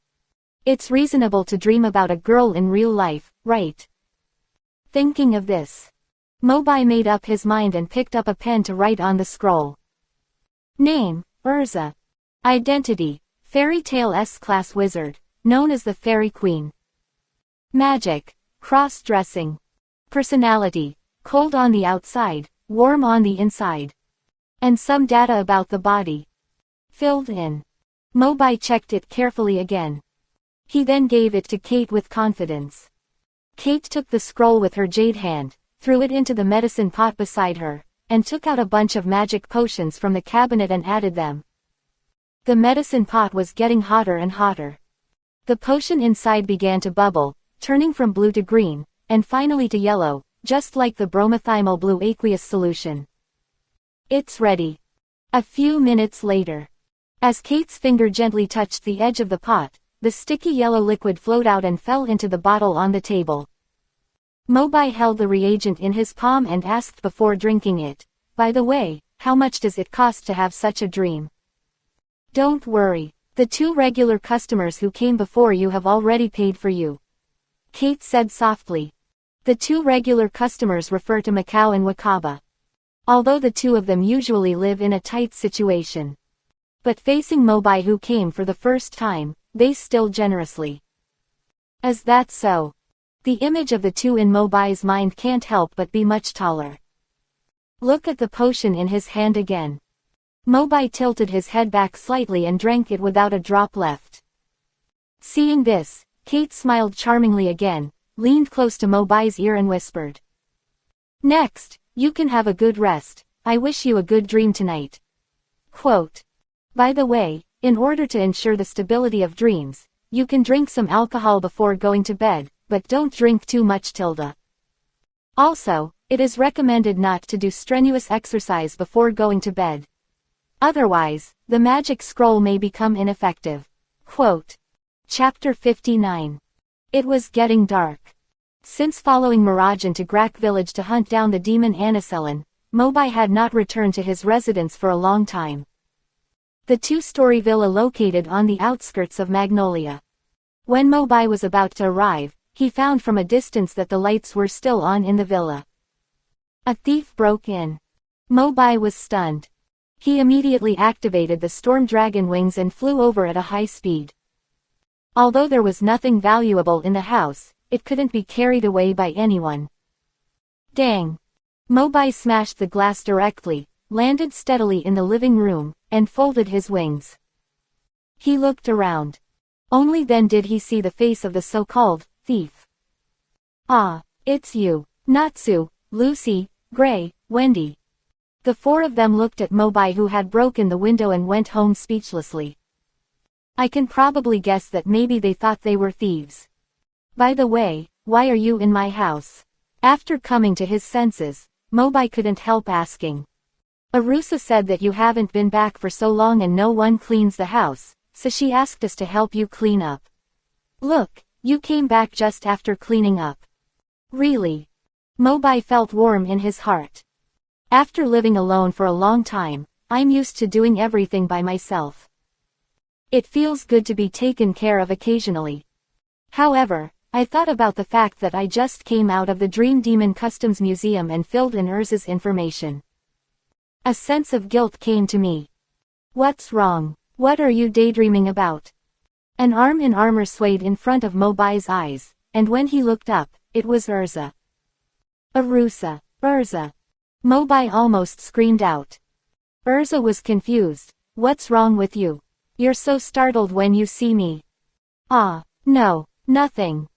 S1: It's reasonable to dream about a girl in real life, right? Thinking of this, Mobai made up his mind and picked up a pen to write on the scroll. Name, Urza. Identity, Fairy Tale S-Class Wizard, known as the Fairy Queen. Magic, cross-dressing. Personality, cold on the outside, warm on the inside. And some data about the body. Filled in. Mobai checked it carefully again. He then gave it to Kate with confidence. Kate took the scroll with her jade hand, threw it into the medicine pot beside her, and took out a bunch of magic potions from the cabinet and added them. The medicine pot was getting hotter and hotter. The potion inside began to bubble, turning from blue to green, and finally to yellow, just like the bromothymol blue aqueous solution. It's ready. A few minutes later. As Kate's finger gently touched the edge of the pot, the sticky yellow liquid flowed out and fell into the bottle on the table. Mobai held the reagent in his palm and asked before drinking it, "By the way, how much does it cost to have such a dream?" "Don't worry. The 2 regular customers who came before you have already paid for you," Kate said softly. The 2 regular customers refer to Macau and Wakaba. Although the 2 of them usually live in a tight situation. But facing Mobai who came for the first time, they still generously. Is that so? The image of the 2 in Mobai's mind can't help but be much taller. Look at the potion in his hand again. Mobai tilted his head back slightly and drank it without a drop left. Seeing this, Kate smiled charmingly again, leaned close to Mobai's ear and whispered. "Next, you can have a good rest. I wish you a good dream tonight." Quote. By the way, in order to ensure the stability of dreams, you can drink some alcohol before going to bed, but don't drink too much. Also, it is recommended not to do strenuous exercise before going to bed. Otherwise, the magic scroll may become ineffective. Quote. Chapter 59. It was getting dark. Since following Mirajan to Grak village to hunt down the demon Aniselan, Mobai had not returned to his residence for a long time. The 2-story villa located on the outskirts of Magnolia. When Mobai was about to arrive, he found from a distance that the lights were still on in the villa. A thief broke in. Mobai was stunned. He immediately activated the storm dragon wings and flew over at a high speed. Although there was nothing valuable in the house, it couldn't be carried away by anyone. Dang! Mobai smashed the glass directly, landed steadily in the living room, and folded his wings. He looked around. Only then did he see the face of the so-called thief. "Ah, it's you, Natsu, Lucy, Gray, Wendy." The 4 of them looked at Mobai who had broken the window and went home speechlessly. I can probably guess that maybe they thought they were thieves. By the way, why are you in my house? After coming to his senses, Mobai couldn't help asking. Arusa said that you haven't been back for so long and no one cleans the house, so she asked us to help you clean up. Look, you came back just after cleaning up. Really? Mobai felt warm in his heart. After living alone for a long time, I'm used to doing everything by myself. It feels good to be taken care of occasionally. However, I thought about the fact that I just came out of the Dream Demon Customs Museum and filled in Urza's information. A sense of guilt came to me. What's wrong? What are you daydreaming about? An arm in armor swayed in front of Mobai's eyes, and when he looked up, it was Urza. Arusa, Urza. Mobai almost screamed out. Urza was confused. What's wrong with you? You're so startled when you see me. Ah, no, nothing.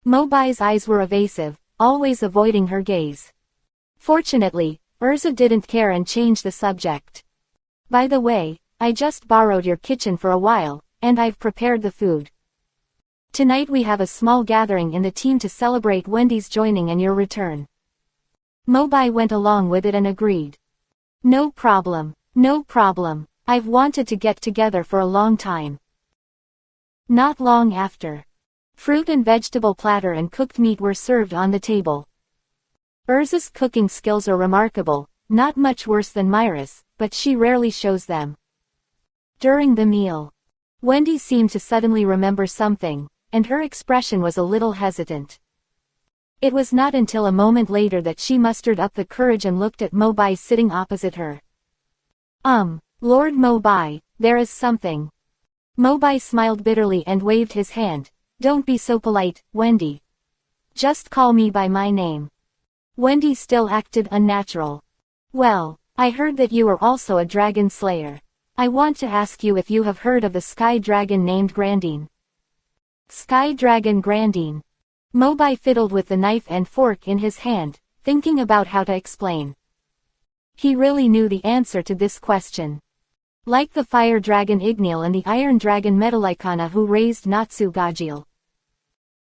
S1: Mobai's eyes were evasive, always avoiding her gaze. Fortunately, Urza didn't care and changed the subject. By the way, I just borrowed your kitchen for a while, and I've prepared the food. Tonight we have a small gathering in the team to celebrate Wendy's joining and your return. Mobai went along with it and agreed. No problem, no problem. I've wanted to get together for a long time. Not long after. Fruit and vegetable platter and cooked meat were served on the table. Urza's cooking skills are remarkable, not much worse than Myra's, but she rarely shows them. During the meal, Wendy seemed to suddenly remember something, and her expression was a little hesitant. It was not until a moment later that she mustered up the courage and looked at Mobai sitting opposite her. Lord Mobai, there is something. Mobai smiled bitterly and waved his hand. Don't be so polite, Wendy. Just call me by my name. Wendy still acted unnatural. Well, I heard that you are also a dragon slayer. I want to ask you if you have heard of the sky dragon named Grandine. Sky dragon Grandine. Mobai fiddled with the knife and fork in his hand, thinking about how to explain. He really knew the answer to this question. Like the fire dragon Ignil and the iron dragon Metalicana who raised Natsu Gajil.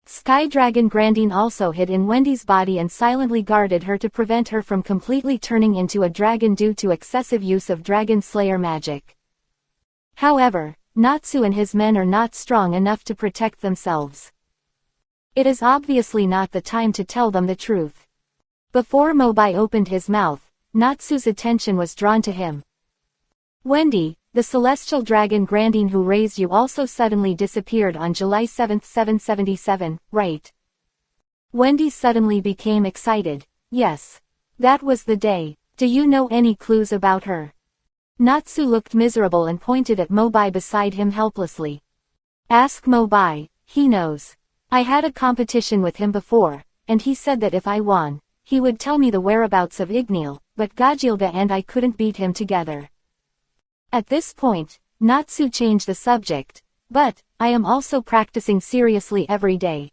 S1: Sky dragon Grandine also hid in Wendy's body and silently guarded her to prevent her from completely turning into a dragon due to excessive use of dragon slayer magic. However, Natsu and his men are not strong enough to protect themselves. It is obviously not the time to tell them the truth. Before Mobai opened his mouth, Natsu's attention was drawn to him. Wendy, the celestial dragon Grandine who raised you also suddenly disappeared on July 7, 777, right? Wendy suddenly became excited. Yes. That was the day. Do you know any clues about her? Natsu looked miserable and pointed at Mobai beside him helplessly. Ask Mobai, he knows. I had a competition with him before, and he said that if I won, he would tell me the whereabouts of Ignil, but Gajilga and I couldn't beat him together. At this point, Natsu changed the subject, but, I am also practicing seriously every day.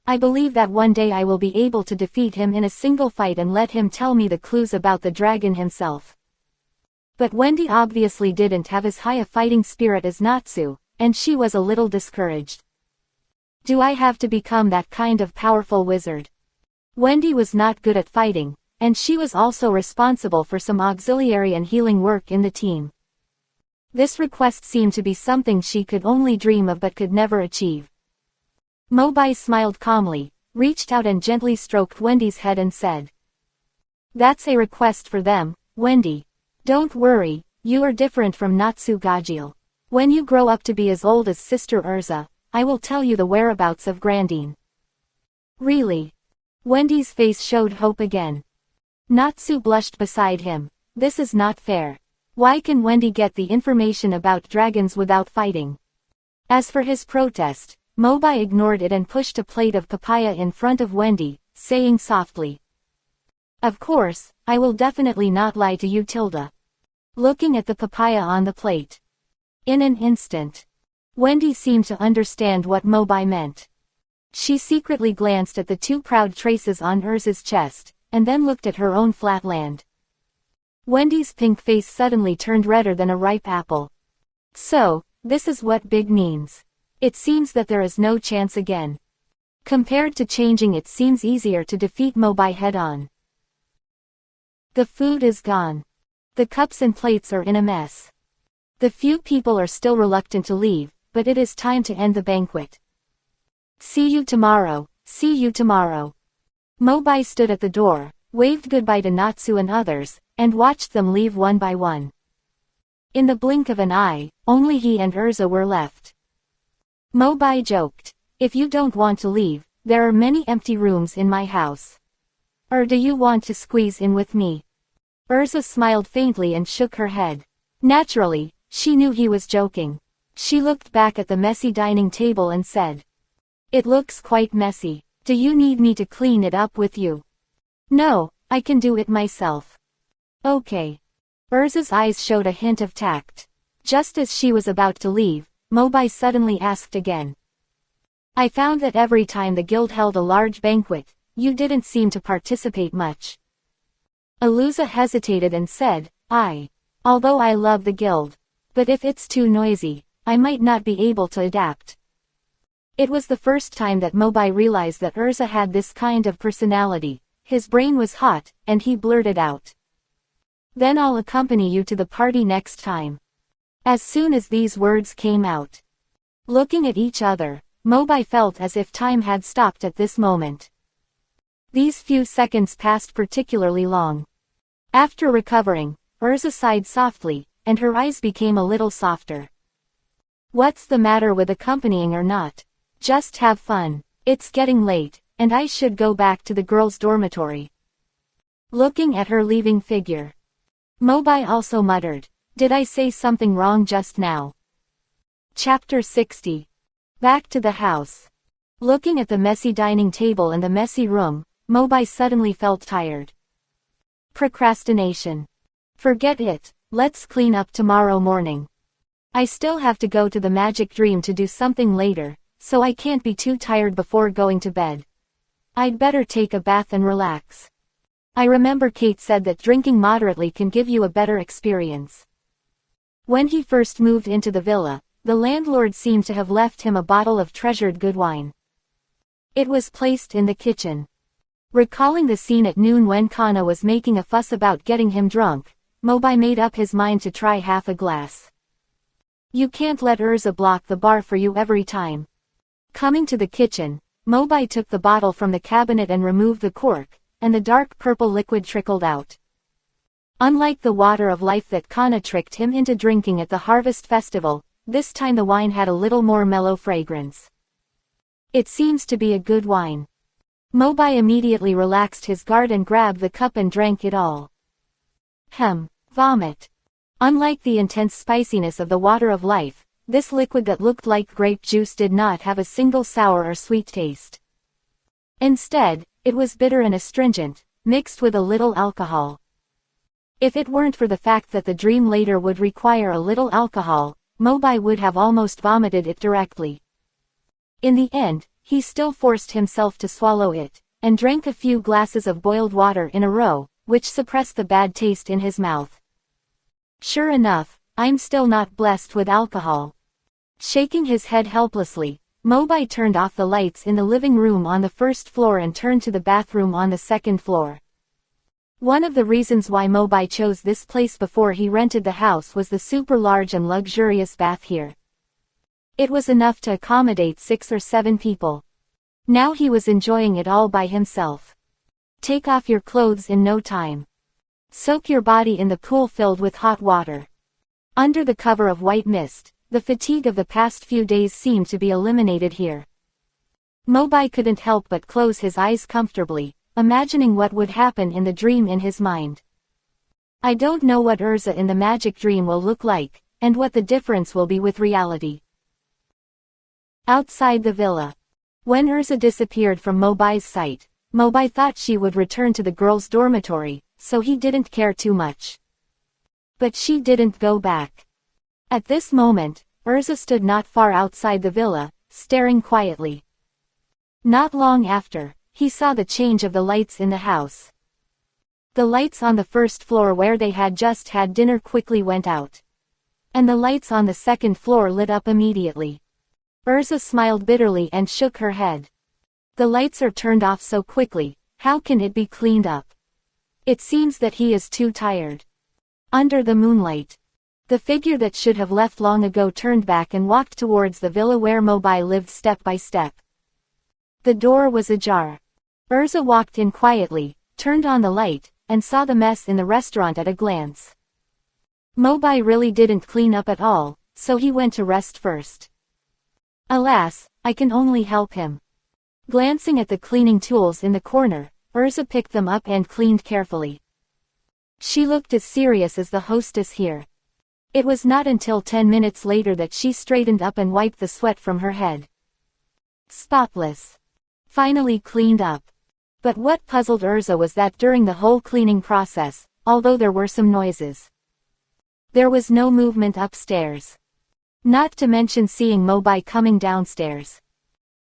S1: I believe that one day I will be able to defeat him in a single fight and let him tell me the clues about the dragon himself. But Wendy obviously didn't have as high a fighting spirit as Natsu, and she was a little discouraged. Do I have to become that kind of powerful wizard? Wendy was not good at fighting, and she was also responsible for some auxiliary and healing work in the team. This request seemed to be something she could only dream of but could never achieve. Mobai smiled calmly, reached out and gently stroked Wendy's head and said, "That's a request for them, Wendy. Don't worry, you are different from Natsu Gajil. When you grow up to be as old as Sister Urza, I will tell you the whereabouts of Grandine." Really? Wendy's face showed hope again. Natsu blushed beside him. This is not fair. Why can Wendy get the information about dragons without fighting? As for his protest, Mobai ignored it and pushed a plate of papaya in front of Wendy, saying softly, "Of course, I will definitely not lie to you, Tilda." Looking at the papaya on the plate. In an instant, Wendy seemed to understand what Mobai meant. She secretly glanced at the two proud traces on Urza's chest, and then looked at her own flatland. Wendy's pink face suddenly turned redder than a ripe apple. So, this is what big means. It seems that there is no chance again. Compared to changing, it seems easier to defeat Mobai head-on. The food is gone. The cups and plates are in a mess. The few people are still reluctant to leave, but it is time to end the banquet. See you tomorrow, see you tomorrow. Mobai stood at the door, waved goodbye to Natsu and others, and watched them leave one by one. In the blink of an eye, only he and Urza were left. Mobai joked, "If you don't want to leave, there are many empty rooms in my house. Or do you want to squeeze in with me?" Urza smiled faintly and shook her head. Naturally, she knew he was joking. She looked back at the messy dining table and said, "It looks quite messy. Do you need me to clean it up with you?" "No, I can do it myself." "Okay." Urza's eyes showed a hint of tact. Just as she was about to leave, Mobai suddenly asked again. "I found that every time the guild held a large banquet, you didn't seem to participate much." Aluza hesitated and said, Although I love the guild. But if it's too noisy, I might not be able to adapt." It was the first time that Mobai realized that Urza had this kind of personality. His brain was hot, and he blurted out, "Then I'll accompany you to the party next time." As soon as these words came out, looking at each other, Mobai felt as if time had stopped at this moment. These few seconds passed particularly long. After recovering, Urza sighed softly, and her eyes became a little softer. "What's the matter with accompanying or not? Just have fun. It's getting late, and I should go back to the girls' dormitory." Looking at her leaving figure, Mobai also muttered, "Did I say something wrong just now?" Chapter 60. Back to the house. Looking at the messy dining table and the messy room, Mobai suddenly felt tired. Procrastination. Forget it, let's clean up tomorrow morning. I still have to go to the Magic Dream to do something later, so I can't be too tired before going to bed. I'd better take a bath and relax. I remember Kate said that drinking moderately can give you a better experience. When he first moved into the villa, the landlord seemed to have left him a bottle of treasured good wine. It was placed in the kitchen. Recalling the scene at noon when Kana was making a fuss about getting him drunk, Mobai made up his mind to try half a glass. You can't let Urza block the bar for you every time. Coming to the kitchen, Mobai took the bottle from the cabinet and removed the cork, and the dark purple liquid trickled out. Unlike the water of life that Kana tricked him into drinking at the harvest festival, this time the wine had a little more mellow fragrance. It seems to be a good wine. Mobai immediately relaxed his guard and grabbed the cup and drank it all. Vomit. Unlike the intense spiciness of the water of life, this liquid that looked like grape juice did not have a single sour or sweet taste. Instead, it was bitter and astringent, mixed with a little alcohol. If it weren't for the fact that the dream later would require a little alcohol, Mobai would have almost vomited it directly. In the end, he still forced himself to swallow it, and drank a few glasses of boiled water in a row, which suppressed the bad taste in his mouth. Sure enough, I'm still not blessed with alcohol. Shaking his head helplessly, Mobai turned off the lights in the living room on the first floor and turned to the bathroom on the second floor. One of the reasons why Mobai chose this place before he rented the house was the super large and luxurious bath here. It was enough to accommodate 6 or 7 people. Now he was enjoying it all by himself. Take off your clothes in no time. Soak your body in the pool filled with hot water. Under the cover of white mist, the fatigue of the past few days seemed to be eliminated here. Mobai couldn't help but close his eyes comfortably, imagining what would happen in the dream in his mind. I don't know what Urza in the magic dream will look like, and what the difference will be with reality. Outside the villa. When Urza disappeared from Mobai's sight, Mobai thought she would return to the girls' dormitory, so he didn't care too much. But she didn't go back. At this moment, Urza stood not far outside the villa, staring quietly. Not long after, he saw the change of the lights in the house. The lights on the first floor where they had just had dinner quickly went out. And the lights on the second floor lit up immediately. Urza smiled bitterly and shook her head. The lights are turned off so quickly, how can it be cleaned up? It seems that he is too tired. Under the moonlight, the figure that should have left long ago turned back and walked towards the villa where Mobai lived step by step. The door was ajar. Urza walked in quietly, turned on the light, and saw the mess in the restaurant at a glance. Mobai really didn't clean up at all, so he went to rest first. Alas, I can only help him. Glancing at the cleaning tools in the corner, Urza picked them up and cleaned carefully. She looked as serious as the hostess here. It was not until 10 minutes later that she straightened up and wiped the sweat from her head. Spotless. Finally cleaned up. But what puzzled Urza was that during the whole cleaning process, although there were some noises, there was no movement upstairs. Not to mention seeing Mobai coming downstairs.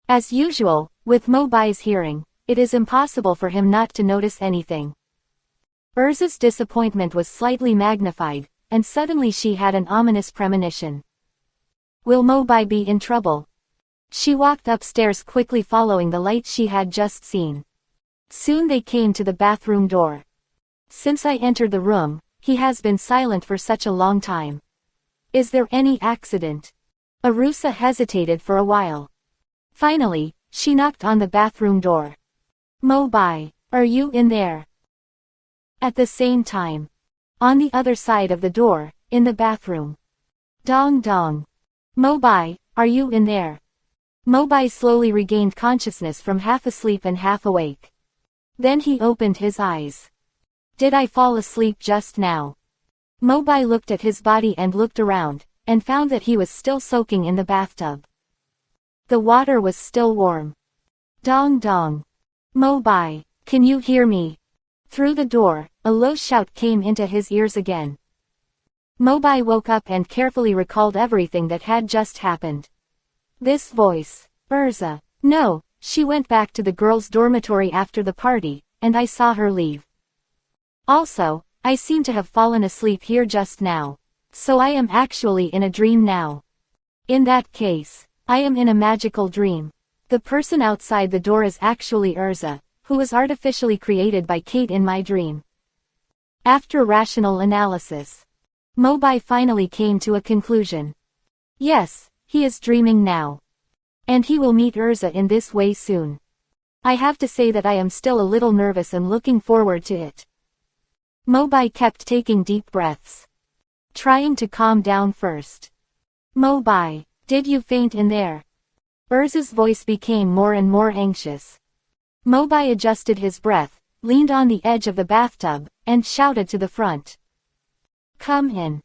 S1: As usual, with Mobai's hearing, it is impossible for him not to notice anything. Urza's disappointment was slightly magnified, and suddenly she had an ominous premonition. Will Mobai be in trouble? She walked upstairs quickly following the light she had just seen. Soon they came to the bathroom door. Since I entered the room, he has been silent for such a long time. Is there any accident? Arusa hesitated for a while. Finally, she knocked on the bathroom door. Mobai, are you in there? At the same time, on the other side of the door, in the bathroom. Dong dong. Mobai, are you in there? Mobai slowly regained consciousness from half asleep and half awake. Then he opened his eyes. Did I fall asleep just now? Mobai looked at his body and looked around, and found that he was still soaking in the bathtub. The water was still warm. Dong dong. Mobai, can you hear me? Through the door, a low shout came into his ears again. Mobai woke up and carefully recalled everything that had just happened. This voice. Urza. No, She went back to the girls' dormitory after the party, and I saw her leave. Also, I seem to have fallen asleep here just now. So I am actually in a dream now. In that case, I am in a magical dream. The person outside the door is actually Urza, who was artificially created by Kate in my dream. After rational analysis, Mobai finally came to a conclusion. Yes, he is dreaming now. And he will meet Urza in this way soon. I have to say that I am still a little nervous and looking forward to it. Mobai kept taking deep breaths, trying to calm down first. Mobai, did you faint in there? Urza's voice became more and more anxious. Mobai adjusted his breath, leaned on the edge of the bathtub, and shouted to the front. Come in.